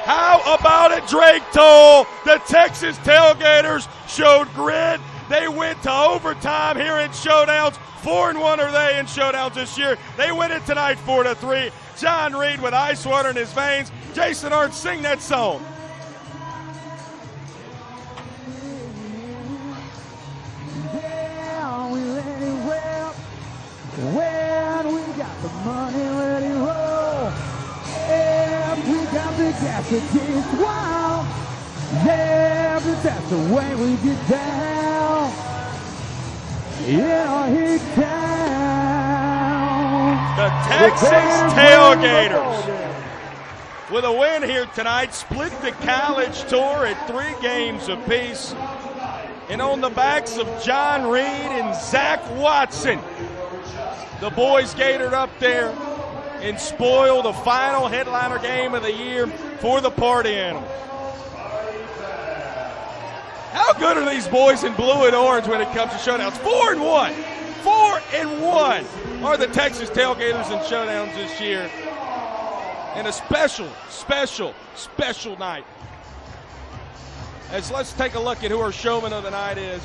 How about it, Drake Toll? The Texas Tailgaters showed grit. They went to overtime here in Showdowns. 4-1 are they in Showdowns this year. They win it tonight 4-3. John Reed with ice water in his veins. Jason Arndt, sing that song. Yeah, we let it well. When we got the money, let it roll. Yeah, we got the gas to taste wild. Yeah, but that's the way we get down. Yeah, hit down. The Texas Tailgaters with a win here tonight, split the college tour at 3 games apiece. And on the backs of John Reed and Zach Watson, the boys gathered up there and spoiled the final headliner game of the year for the Party Animals. How good are these boys in blue and orange when it comes to showdowns? 4-1. 4-1 are the Texas Tailgaters in showdowns this year. And a special night. As let's take a look at who our showman of the night is.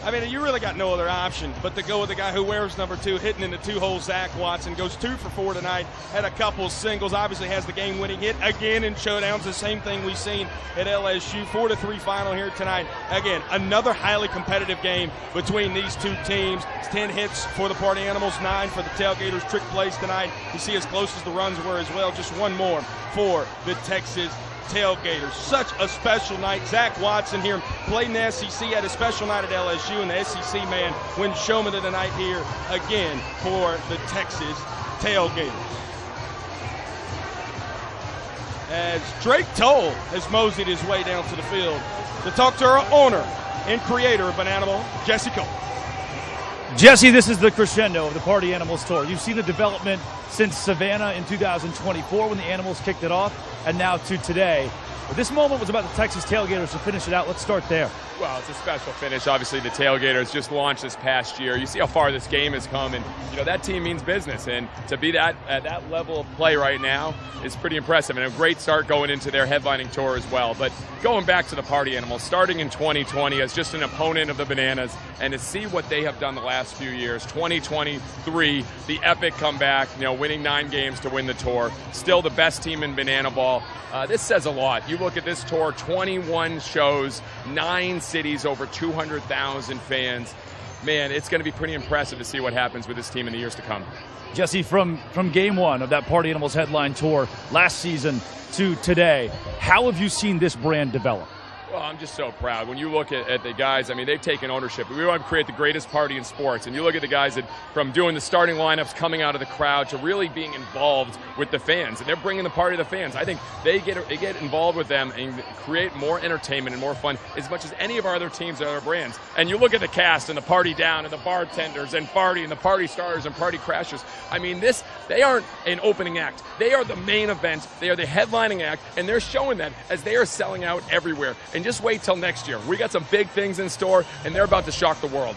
I mean, you really got no other option but to go with the guy who wears number 2, hitting in the 2-hole. Zach Watson goes 2 for 4 tonight. Had a couple of singles. Obviously has the game-winning hit again in showdowns. The same thing we've seen at LSU. 4-3 final here tonight. Again, another highly competitive game between these two teams. It's 10 hits for the Party Animals, 9 for the Tailgaters. Trick plays tonight. You see as close as the runs were as well. Just one more for the Texas Tailgaters. Such a special night. Zach Watson here played in the SEC, had a special night at LSU, and the SEC man wins showman of the night here again for the Texas Tailgaters. As Drake Toll has moseyed his way down to the field to talk to our owner and creator of bananaball, Jesse Cole. Jesse, this is the crescendo of the Party Animals Tour. You've seen the development since Savannah in 2024 when the Animals kicked it off, and now to today. But this moment was about the Texas Tailgaters to finish it out. Let's start there. Well, it's a special finish. Obviously, the Tailgaters just launched this past year. You see how far this game has come, and that team means business. And to be at that level of play right now is pretty impressive, and a great start going into their headlining tour as well. But going back to the Party Animals, starting in 2020 as just an opponent of the Bananas, and to see what they have done the last few years. 2023, the epic comeback, winning 9 games to win the tour. Still the best team in bananaball. This says a lot. You look at this tour, 21 shows, 9 cities, over 200,000 fans. Man, it's going to be pretty impressive to see what happens with this team in the years to come. Jesse, from game 1 of that Party Animals headline tour last season to today, how have you seen this brand develop? Well, I'm just so proud. When you look at the guys, I mean, they've taken ownership. We want to create the greatest party in sports. And you look at the guys that, from doing the starting lineups, coming out of the crowd, to really being involved with the fans. And they're bringing the party to the fans. I think they get involved with them and create more entertainment and more fun as much as any of our other teams and other brands. And you look at the cast and the party down and the bartenders and party and the party stars and party crashers. I mean, they aren't an opening act. They are the main event. They are the headlining act. And they're showing that as they are selling out everywhere. And just wait till next year. We got some big things in store, and they're about to shock the world.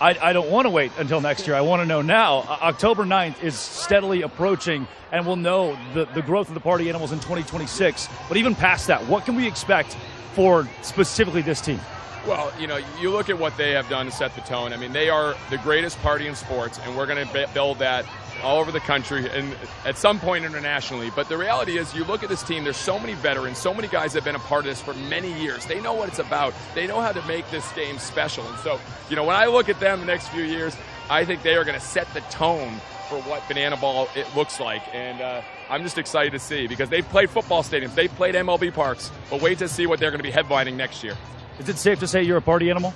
I don't want to wait until next year. I want to know now. October 9th is steadily approaching, and we'll know the growth of the Party Animals in 2026. But even past that, what can we expect for specifically this team? Well, you look at what they have done to set the tone. I mean, they are the greatest party in sports, and we're going to build that all over the country and at some point internationally. But the reality is, you look at this team, there's so many veterans, so many guys that have been a part of this for many years. They know what it's about. They know how to make this game special. And so, when I look at them the next few years, I think they are going to set the tone for what bananaball it looks like. And I'm just excited to see, because they've played football stadiums, they've played MLB parks, but wait to see what they're going to be headlining next year. Is it safe to say you're a party animal?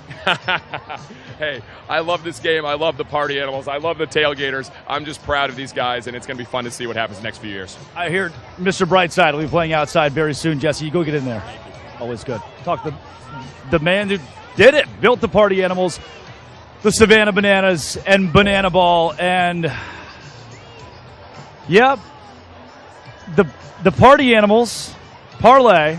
Hey, I love this game. I love the party animals. I love the Tailgaters. I'm just proud of these guys, and it's going to be fun to see what happens the next few years. I hear Mr. Brightside will be playing outside very soon. Jesse, you go get in there. Always good. Talk to the man who did it, built the party animals, the Savannah Bananas and bananaball, and yeah, the party animals parlay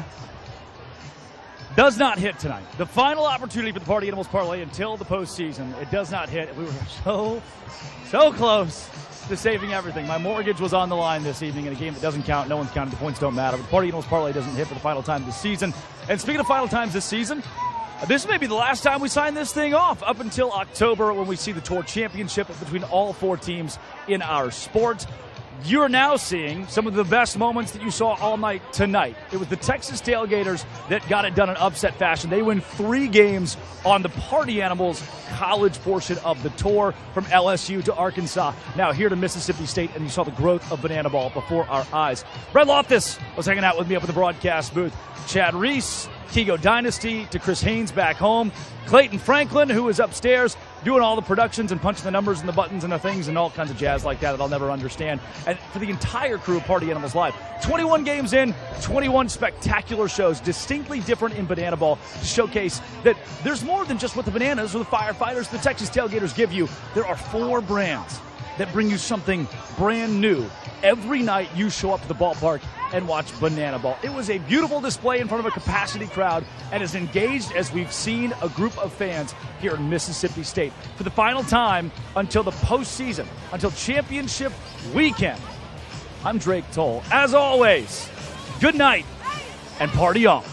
does not hit tonight. The final opportunity for the Party Animals parlay until the postseason. It does not hit. We were so close to saving everything. My mortgage was on the line this evening in a game that doesn't count. No one's counted. The points don't matter. But the Party Animals parlay doesn't hit for the final time this season. And speaking of final times this season, this may be the last time we sign this thing off up until October when we see the Tour Championship between all 4 teams in our sport. You're now seeing some of the best moments that you saw all night tonight. It was the Texas Tailgaters that got it done in upset fashion. They win 3 games on the Party Animals college portion of the tour from LSU to Arkansas, now here to Mississippi State, and you saw the growth of bananaball before our eyes. Brett Loftus was hanging out with me up in the broadcast booth. Chad Reese, Kigo Dynasty, to Chris Haynes back home. Clayton Franklin, who is upstairs doing all the productions and punching the numbers and the buttons and the things and all kinds of jazz like that I'll never understand. And for the entire crew of Party Animals Live, 21 games in, 21 spectacular shows, distinctly different in bananaball, to showcase that there's more than just what the Bananas or the Firefighters, the Texas Tailgaters give you. There are 4 brands that bring you something brand new every night you show up to the ballpark and watch bananaball. It was a beautiful display in front of a capacity crowd and as engaged as we've seen a group of fans here in Mississippi State. For the final time until the postseason, until championship weekend, I'm Drake Toll. As always, good night and party on.